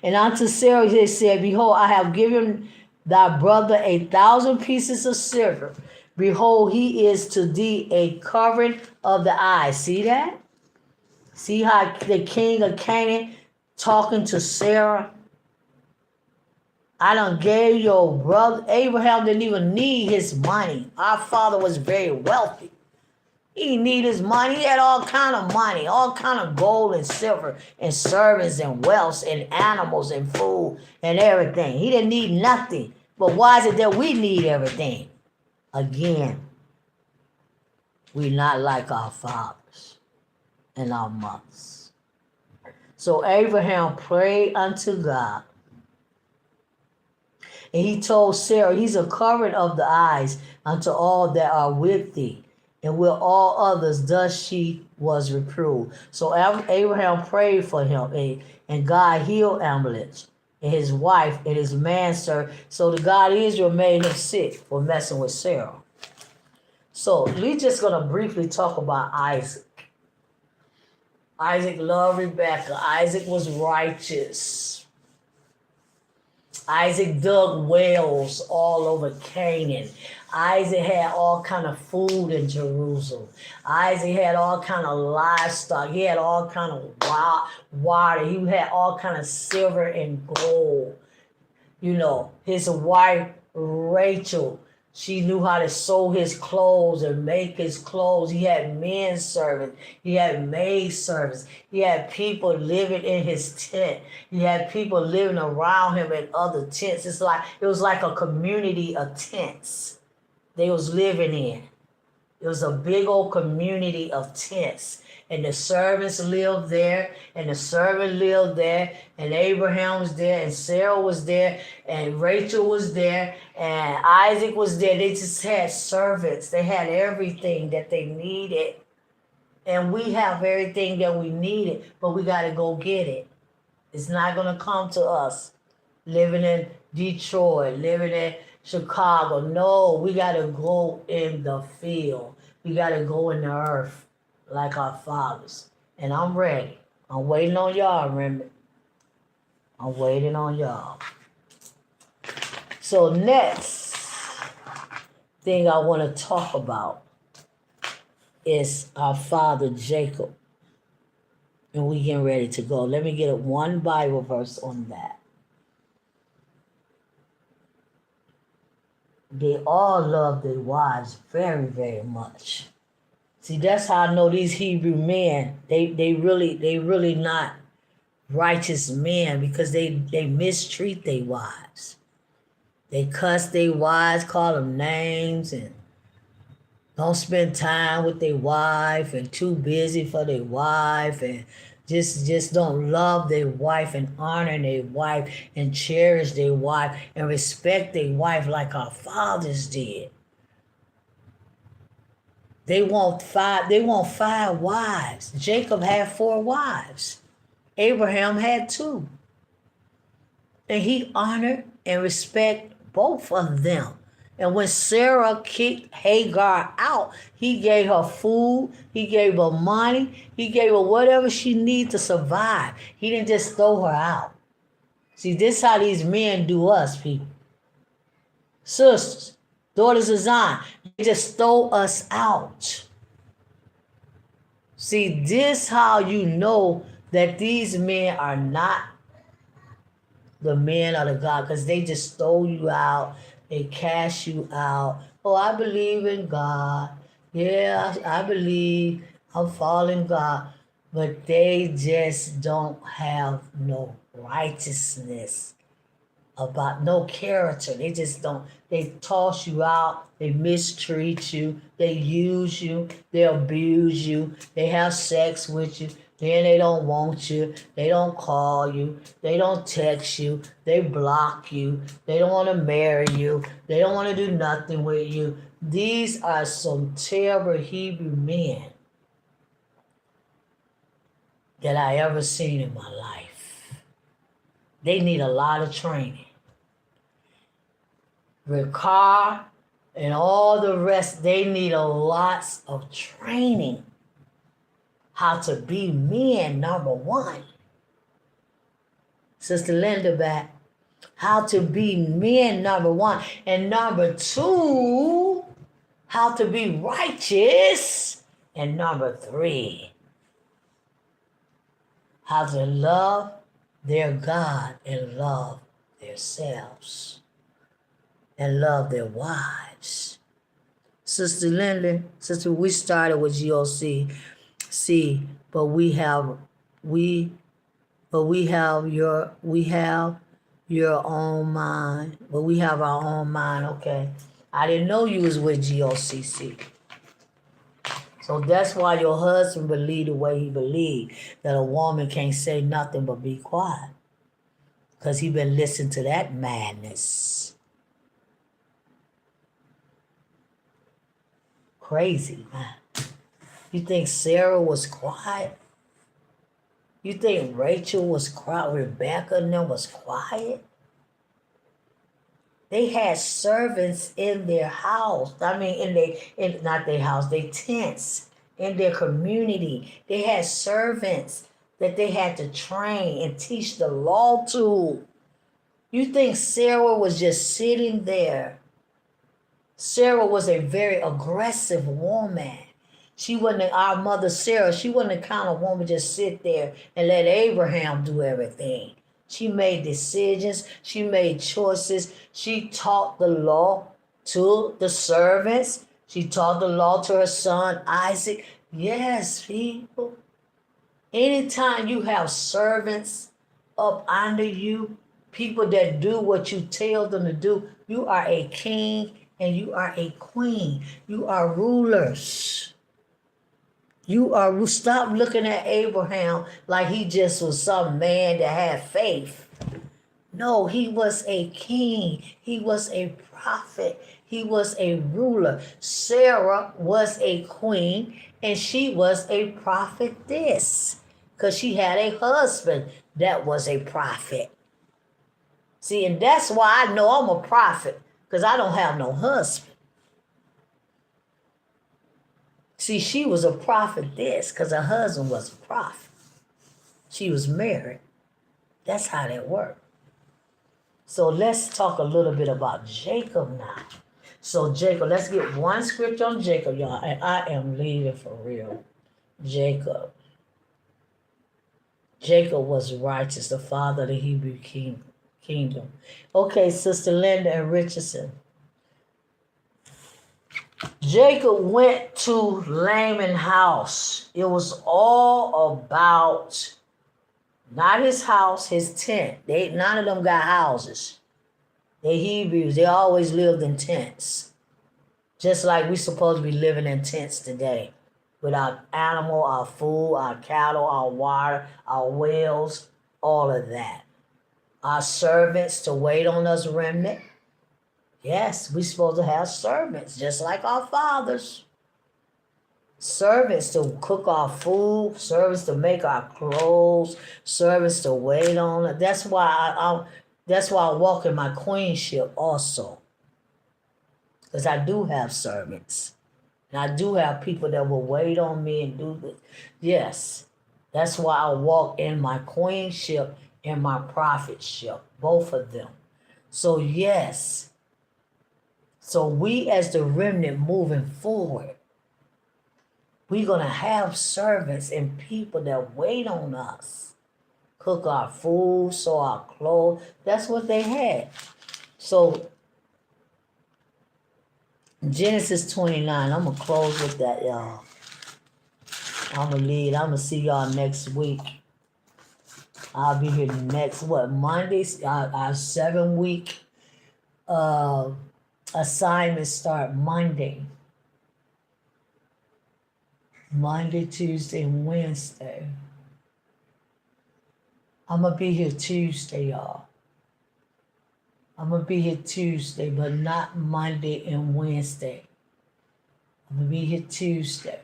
And unto Sarah he said, behold, I have given thy brother 1,000 pieces of silver. Behold, he is to thee a covering of the eyes. See that? See how the king of Canaan talking to Sarah? I done gave your brother. Abraham didn't even need his money. Our father was very wealthy. He didn't need his money. He had all kind of money, all kind of gold and silver and servants and wealth and animals and food and everything. He didn't need nothing. But why is it that we need everything? Again, we're not like our fathers and our mothers. So Abraham prayed unto God. And he told Sarah, he's a covering of the eyes unto all that are with thee. And with all others, thus she was reproved. So Abraham prayed for him, and God healed Amalek and his wife and his manservant. So the God of Israel made him sick for messing with Sarah. So we're just going to briefly talk about Isaac. Isaac loved Rebekah. Isaac was righteous. Isaac dug wells all over Canaan. Isaac had all kind of food in Jerusalem. Isaac had all kind of livestock. He had all kind of water. He had all kind of silver and gold. You know, his wife Rachel, she knew how to sew his clothes and make his clothes. He had men servants. He had maid servants. He had people living in his tent. He had people living around him in other tents. It was like a community of tents they was living in. It was a big old community of tents. And the servants lived there, and the servant lived there, and Abraham was there, and Sarah was there, and Rachel was there, and Isaac was there. They just had servants. They had everything that they needed. And we have everything that we needed, but we got to go get it. It's not going to come to us living in Detroit, living in Chicago. No, we got to go in the field. We got to go in the earth like our fathers. And I'm ready. I'm waiting on y'all, remember? I'm waiting on y'all. So next thing I want to talk about is our father Jacob. And we getting ready to go. Let me get one Bible verse on that. They all love their wives very, very much. See, that's how I know these Hebrew men, they really not righteous men, because they mistreat their wives. They cuss their wives, call them names, and don't spend time with their wife, and too busy for their wife, and just don't love their wife and honor their wife and cherish their wife and respect their wife like our fathers did. They want five wives. Jacob had 4 wives. Abraham had 2. And he honored and respected both of them. And when Sarah kicked Hagar out, he gave her food, he gave her money, he gave her whatever she needed to survive. He didn't just throw her out. See, this is how these men do us, people. Sisters, daughters of Zion, they just throw us out. See, this how you know that these men are not the men of the God, because they just throw you out, they cast you out. Oh, I believe in God. Yeah, I believe I'm following God. But they just don't have no righteousness, about no character. They just don't. They toss you out. They mistreat you. They use you. They abuse you. They have sex with you. Then they don't want you. They don't call you. They don't text you. They block you. They don't want to marry you. They don't want to do nothing with you. These are some terrible Hebrew men that I ever seen in my life. They need a lot of training. Ricard and all the rest, they need a lots of training. how to be men, number one. Sister Linda back. How to be men, number one. And number two, how to be righteous. And number three, how to love their God and love themselves and love their wives. Sister Linda, sister, we started with GOC, but we have your own mind. But we have our own mind, okay. I didn't know you was with GOCC. So that's why your husband believed the way he believed, that a woman can't say nothing but be quiet. Because he been listening to that madness. Crazy, man. You think Sarah was quiet? You think Rachel was quiet? Rebecca and them was quiet? They had servants in their house. I mean, not their house, their tents, in their community. They had servants that they had to train and teach the law to. You think Sarah was just sitting there? Sarah was a very aggressive woman. She wasn't our mother Sarah. She wasn't the kind of woman just sit there and let Abraham do everything. She made decisions. She made choices. She taught the law to the servants. She taught the law to her son Isaac. Yes, people. Anytime you have servants up under you, people that do what you tell them to do, you are a king and you are a queen. You are rulers. Stop looking at Abraham like he just was some man that had faith. No, he was a king. He was a prophet. He was a ruler. Sarah was a queen and she was a prophetess because she had a husband that was a prophet. See, and that's why I know I'm a prophet, because I don't have no husband. See, she was a prophetess because her husband was a prophet. She was married. That's how that worked. So let's talk a little bit about Jacob now. So Jacob, let's get one scripture on Jacob, y'all. And I am leaving for real. Jacob. Jacob was righteous, the father of the Hebrew kingdom. Okay, Sister Linda and Richardson. Jacob went to Laman's house. It was all about, not his house, his tent. None of them got houses. They Hebrews, they always lived in tents. Just like we supposed to be living in tents today. With our animal, our food, our cattle, our water, our wells, all of that. Our servants to wait on us, remnant. Yes, we're supposed to have servants, just like our fathers. Servants to cook our food, servants to make our clothes, servants to wait on us. That's why I walk in my queenship also. Because I do have servants. And I do have people that will wait on me and do this. Yes, that's why I walk in my queenship and my prophetship, both of them. So yes. So we as the remnant moving forward, we're going to have servants and people that wait on us. Cook our food, sew our clothes. That's what they had. So Genesis 29, I'm going to close with that, y'all. I'm going to lead. I'm going to see y'all next week. I'll be here next, Mondays, our 7-week assignments start Monday. Monday, Tuesday, and Wednesday. I'm going to be here Tuesday, y'all. I'm going to be here Tuesday, but not Monday and Wednesday. I'm going to be here Tuesday.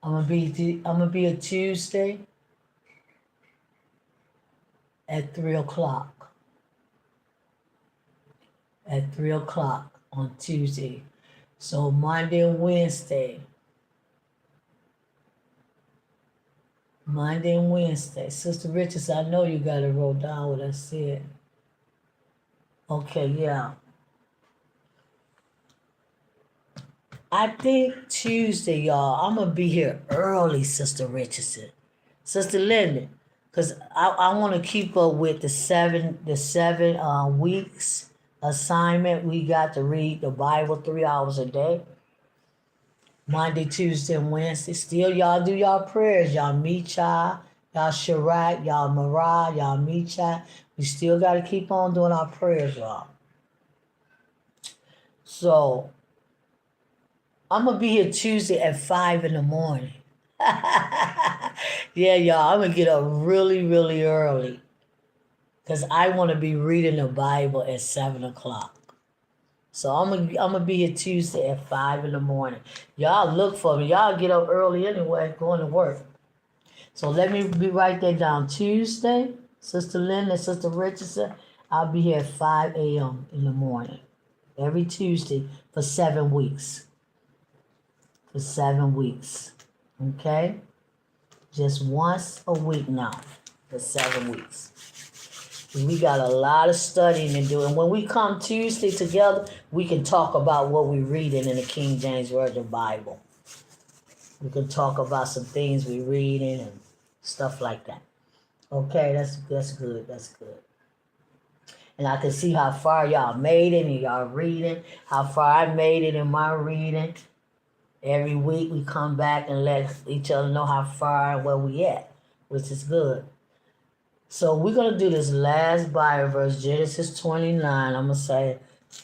I'm going to be here Tuesday at 3 o'clock. At 3 o'clock on Tuesday. So Monday and Wednesday, Monday and Wednesday. Sister Richards, I know you got it wrote down what I said. Okay, yeah. I think Tuesday, y'all, I'm going to be here early, Sister Richardson. Sister Linda, because I want to keep up with the seven weeks assignment. We got to read the Bible 3 hours a day. Monday, Tuesday, and Wednesday. Still, y'all do y'all prayers. Y'all Micha, y'all Sharat, y'all Marah, y'all Micha. We still got to keep on doing our prayers, y'all. So, I'm going to be here Tuesday at 5 in the morning. Yeah, y'all, I'm going to get up really, really early. Because I want to be reading the Bible at 7 o'clock. So I'm gonna be here Tuesday at 5 in the morning. Y'all look for me. Y'all get up early anyway, going to work. So let me write that down. Tuesday, Sister Linda, Sister Richardson, I'll be here at 5 a.m. in the morning. Every Tuesday for 7 weeks. For 7 weeks. Okay? Just once a week now for 7 weeks. We got a lot of studying to do. And when we come Tuesday together, we can talk about what we're reading in the King James Version Bible. We can talk about some things we're reading and stuff like that. Okay, that's good. That's good. And I can see how far y'all made it and y'all reading, how far I made it in my reading. Every week we come back and let each other know how far and where we at, which is good. So we're going to do this last Bible verse, Genesis 29. I'm going to say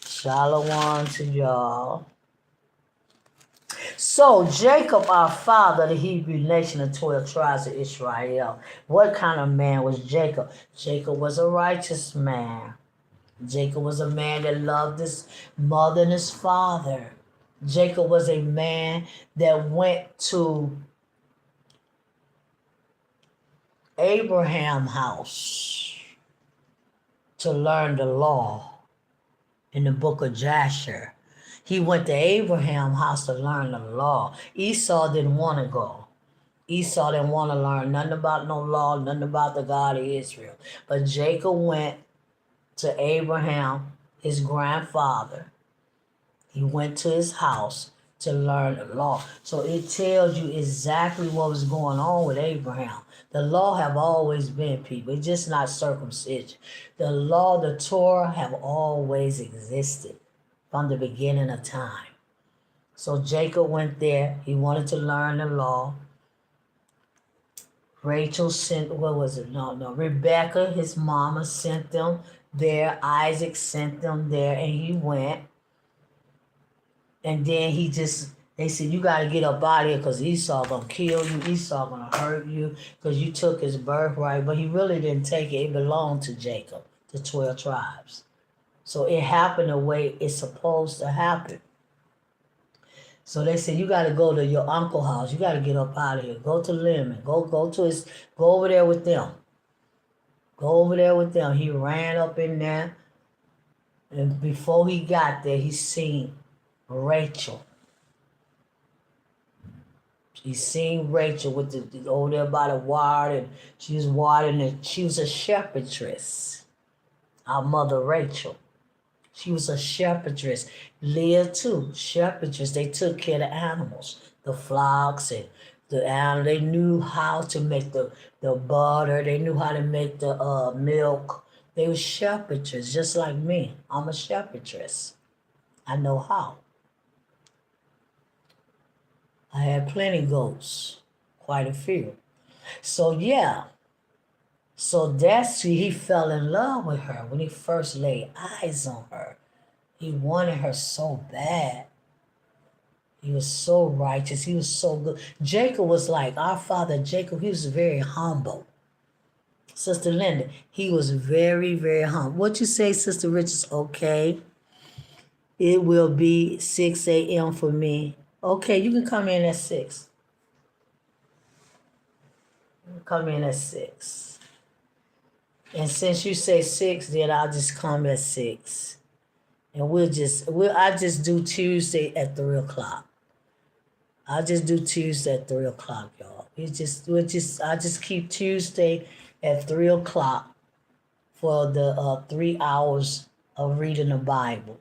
Shalom to y'all. So Jacob, our father, the Hebrew nation of 12 tribes of Israel. What kind of man was Jacob? Jacob was a righteous man. Jacob was a man that loved his mother and his father. Jacob was a man that went to Abraham's house to learn the law in the book of Jasher. He went to Abraham's house to learn the law. Esau didn't want to go. Esau didn't want to learn nothing about no law, nothing about the God of Israel. But Jacob went to Abraham, his grandfather. He went to his house to learn the law. So it tells you exactly what was going on with Abraham. The law have always been, people. It's just not circumcision. The law, the Torah, have always existed from the beginning of time. So Jacob went there. He wanted to learn the law. Rachel sent, what was it? No. Rebecca, his mama, sent them there. Isaac sent them there, and he went. And then they said, you got to get up out of here because Esau going to kill you. Esau going to hurt you because you took his birthright. But he really didn't take it. It belonged to Jacob, the 12 tribes. So it happened the way it's supposed to happen. So they said, you got to go to your uncle's house. You got to get up out of here. Go to Lemon. Go over there with them. Go over there with them. He ran up in there. And before he got there, he seen Rachel. He seen Rachel with the over there by the water, and she was watering it. She was a shepherdess. Our mother Rachel. She was a shepherdess. Leah too, shepherdess. They took care of the animals, the flocks and the animals. They knew how to make the butter. They knew how to make the milk. They were shepherdess, just like me. I'm a shepherdess. I know how. I had plenty goats, quite a few. So yeah. So that's he fell in love with her when he first laid eyes on her. He wanted her so bad. He was so righteous. He was so good. Jacob was like our father Jacob. He was very humble. Sister Linda, he was very, very humble. What you say, Sister Richards? Okay. It will be 6 a.m. for me. Okay, you can come in at 6. Come in at 6. And since you say 6, then I'll just come at 6. And I just do Tuesday at 3 o'clock. I'll just do Tuesday at 3 o'clock, y'all. I just keep Tuesday at 3 o'clock for the 3 hours of reading the Bible.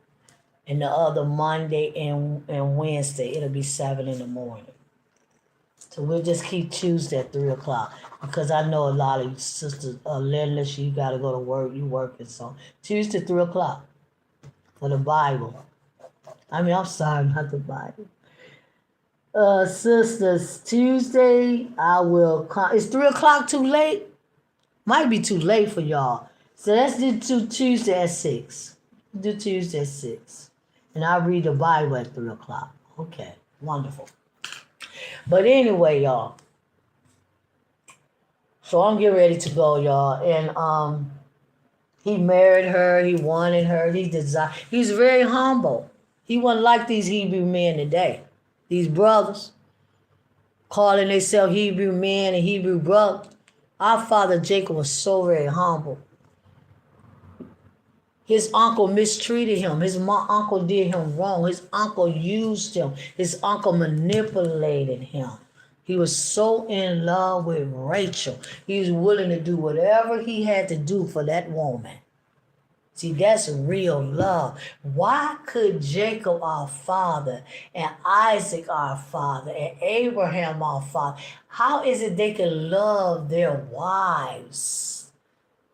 And the other Monday and Wednesday, it'll be 7 in the morning. So we'll just keep Tuesday at 3 o'clock because I know a lot of you sisters, Linda, you got to go to work, you working. So Tuesday, 3 o'clock for the Bible. I'm sorry, not the Bible. Sisters, Tuesday, it's 3 o'clock too late? Might be too late for y'all. So let's do Tuesday at 6. Do Tuesday at 6. And I'll read the Bible at 3 o'clock. Okay, wonderful. But anyway, y'all. So I'm getting ready to go, y'all. And he married her. He wanted her. He's very humble. He wasn't like these Hebrew men today. These brothers calling themselves Hebrew men and Hebrew brothers. Our father Jacob was so very humble. His uncle mistreated him. His uncle did him wrong. His uncle used him. His uncle manipulated him. He was so in love with Rachel. He was willing to do whatever he had to do for that woman. See, that's real love. Why could Jacob, our father, and Isaac, our father, and Abraham, our father, how is it they could love their wives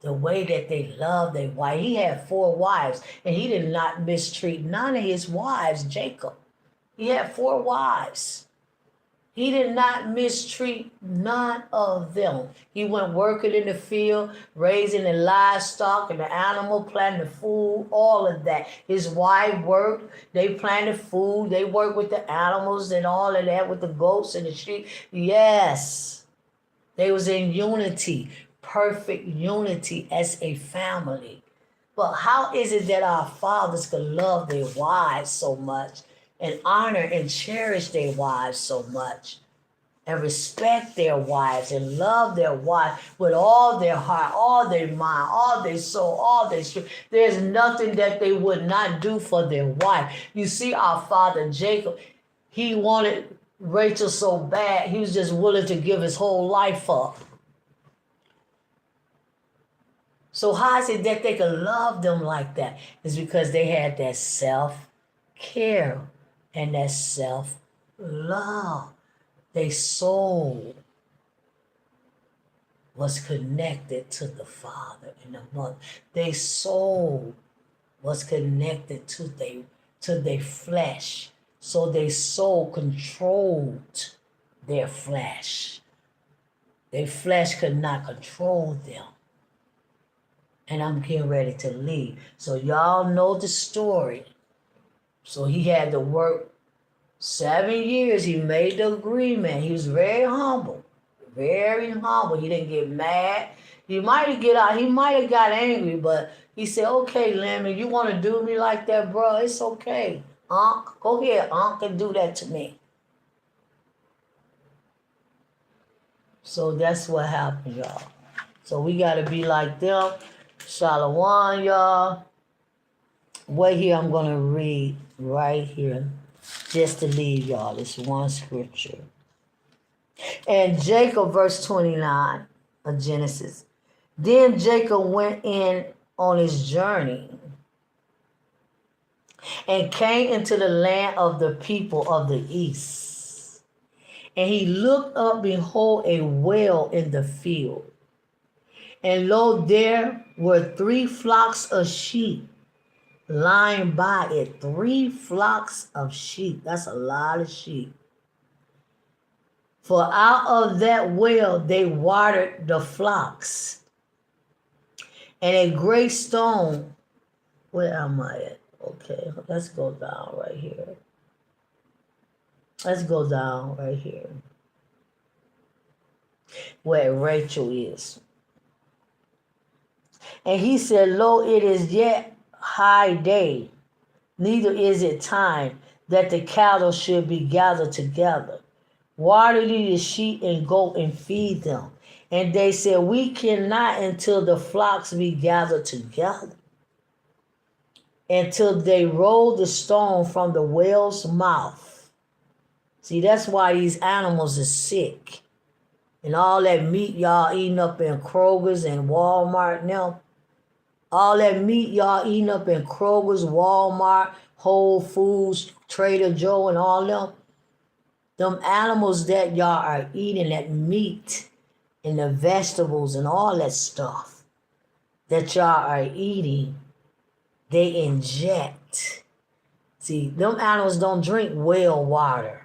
the way that they love their wife? He had 4 wives, and he did not mistreat none of his wives, Jacob. He had 4 wives. He did not mistreat none of them. He went working in the field, raising the livestock and the animal, planting the food, all of that. His wife worked. They planted food. They worked with the animals and all of that, with the goats and the sheep. Yes, they was in unity, perfect unity as a family. But how is it that our fathers could love their wives so much and honor and cherish their wives so much and respect their wives and love their wives with all their heart, all their mind, all their soul, all their strength? There's nothing that they would not do for their wife. You see, our father Jacob, he wanted Rachel so bad, he was just willing to give his whole life up. So how is it that they could love them like that? It's because they had that self-care and that self-love. Their soul was connected to the father and the mother. Their soul was connected to their flesh. So their soul controlled their flesh. Their flesh could not control them. And I'm getting ready to leave. So y'all know the story. So he had to work 7 years. He made the agreement. He was very humble. Very humble. He didn't get mad. He might have got angry, but he said, okay, Lemon, you want to do me like that, bro? It's okay. Unc, go ahead, Unc, and do that to me. So that's what happened, y'all. So we got to be like them. Shalom, y'all. Wait here, I'm going to read right here just to leave y'all this one scripture. And Jacob, verse 29 of Genesis. Then Jacob went in on his journey and came into the land of the people of the east. And he looked up, behold, a well in the field. And lo, there were 3 flocks of sheep lying by it. 3 flocks of sheep. That's a lot of sheep. For out of that well they watered the flocks. And a great stone. Where am I at? Okay, let's go down right here. Let's go down right here. Where Rachel is. And he said, lo, it is yet high day, neither is it time that the cattle should be gathered together. Water ye the sheep and go and feed them. And they said, we cannot until the flocks be gathered together, until they roll the stone from the well's mouth. See, that's why these animals are sick. And all that meat y'all eating up in Kroger's and Walmart now. All that meat y'all eating up in Kroger's, Walmart, Whole Foods, Trader Joe, and all them animals that y'all are eating, that meat and the vegetables and all that stuff that y'all are eating, they inject. See, them animals don't drink well water.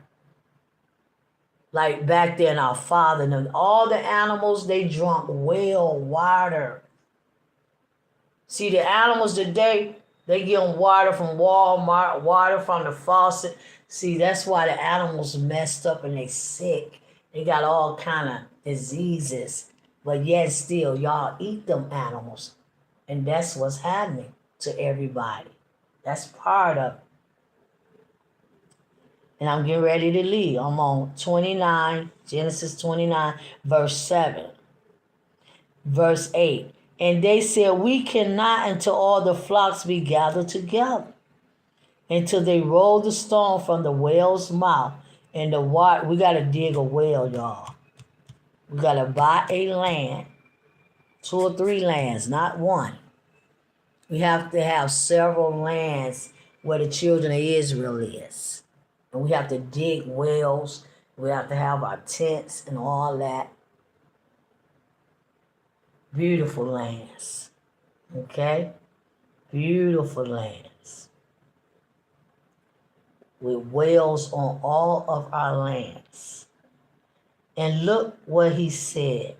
Like back then, our father and them, all the animals, they drunk well water. See, the animals today, they get water from Walmart, water from the faucet. See, that's why the animals messed up and they sick. They got all kind of diseases. But yet still, y'all eat them animals. And that's what's happening to everybody. That's part of it. And I'm getting ready to leave. I'm on 29, Genesis 29, verse 7. Verse 8. And they said, we cannot until all the flocks be gathered together, until they roll the stone from the whale's mouth. And the water, we got to dig a well, y'all. We got to buy a land, 2 or 3 lands, not one. We have to have several lands where the children of Israel is. And we have to dig wells. We have to have our tents and all that. Beautiful lands. Okay? Beautiful lands. With wells on all of our lands. And look what he said.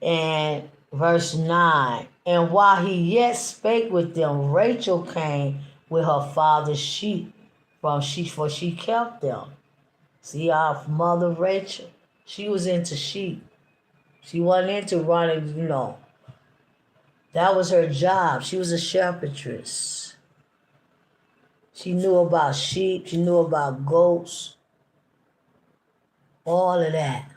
And verse 9. And while he yet spake with them, Rachel came with her father's sheep, for she kept them. See, our mother Rachel, she was into sheep. She wasn't into running, That was her job. She was a shepherdess. She knew about sheep. She knew about goats. All of that.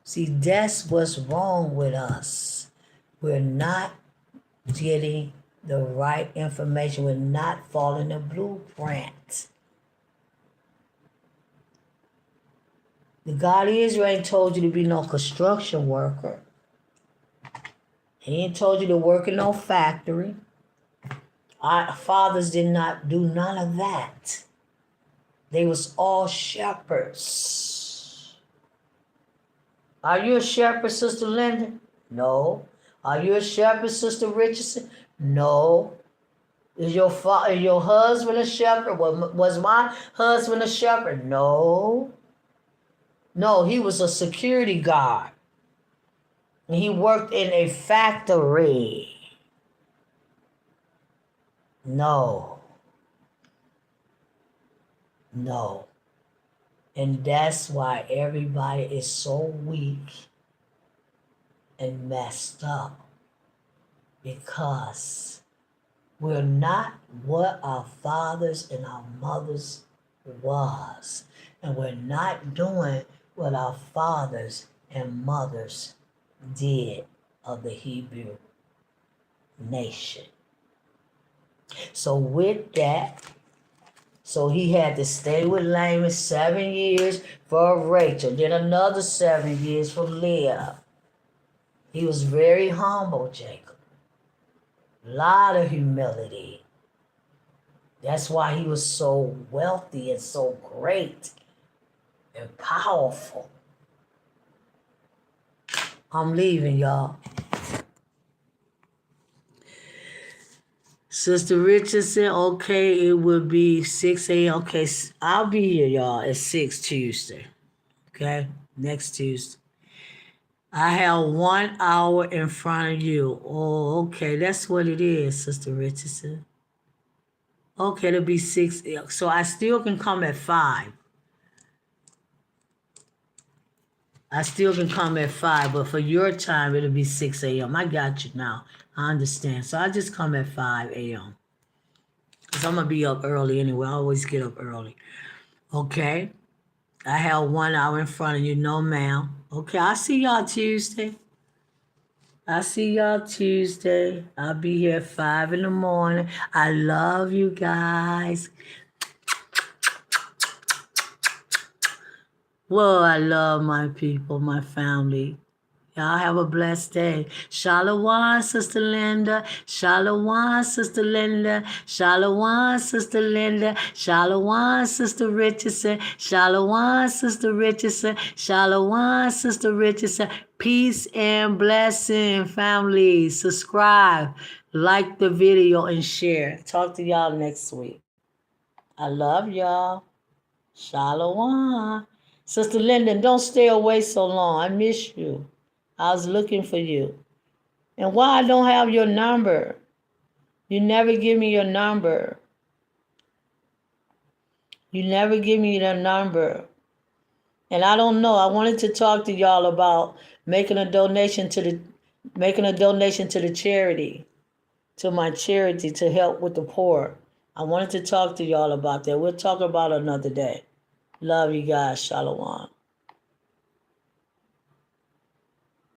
See, that's what's wrong with us. We're not getting the right information. We're not following the blueprint. The God of Israel ain't told you to be no construction worker. He ain't told you to work in no factory. Our fathers did not do none of that. They was all shepherds. Are you a shepherd, Sister Linda? No. Are you a shepherd, Sister Richardson? No. Is your husband a shepherd? Was my husband a shepherd? No. No, he was a security guard. And he worked in a factory. No. No. And that's why everybody is so weak and messed up. Because we're not what our fathers and our mothers was. And we're not doing what our fathers and mothers did of the Hebrew nation. So with that, so he had to stay with Laban 7 years for Rachel, then another 7 years for Leah. He was very humble, Jacob. A lot of humility. That's why he was so wealthy and so great and powerful. I'm leaving, y'all. Sister Richardson, okay, it will be 6 a.m. Okay, I'll be here, y'all, at 6 Tuesday. Okay, next Tuesday. I have 1 hour in front of you. Oh, okay, that's what it is, Sister Richardson. Okay, it'll be 6. So I still can come at 5. I still can come at 5, but for your time, it'll be 6 a.m. I got you now. I understand. So I just come at 5 a.m. Because I'm going to be up early anyway. I always get up early. Okay? I have 1 hour in front of you. No, ma'am. Okay, I'll see y'all Tuesday. I'll be here at 5 in the morning. I love you guys. Well, I love my people, my family. Y'all have a blessed day. Shalom, Sister Linda. Shalom, Sister Linda. Shalom, Sister Linda. Shalom, Sister Richardson. Shalom, Sister Richardson. Shalom, Sister Richardson. Peace and blessing, family. Subscribe, like the video, and share. Talk to y'all next week. I love y'all. Shalom. Sister Linda, don't stay away so long. I miss you. I was looking for you. And why I don't have your number? You never give me your number. You never give me the number. And I don't know. I wanted to talk to y'all about making a donation to the charity, to my charity to help with the poor. I wanted to talk to y'all about that. We'll talk about it another day. Love you guys. Shalom.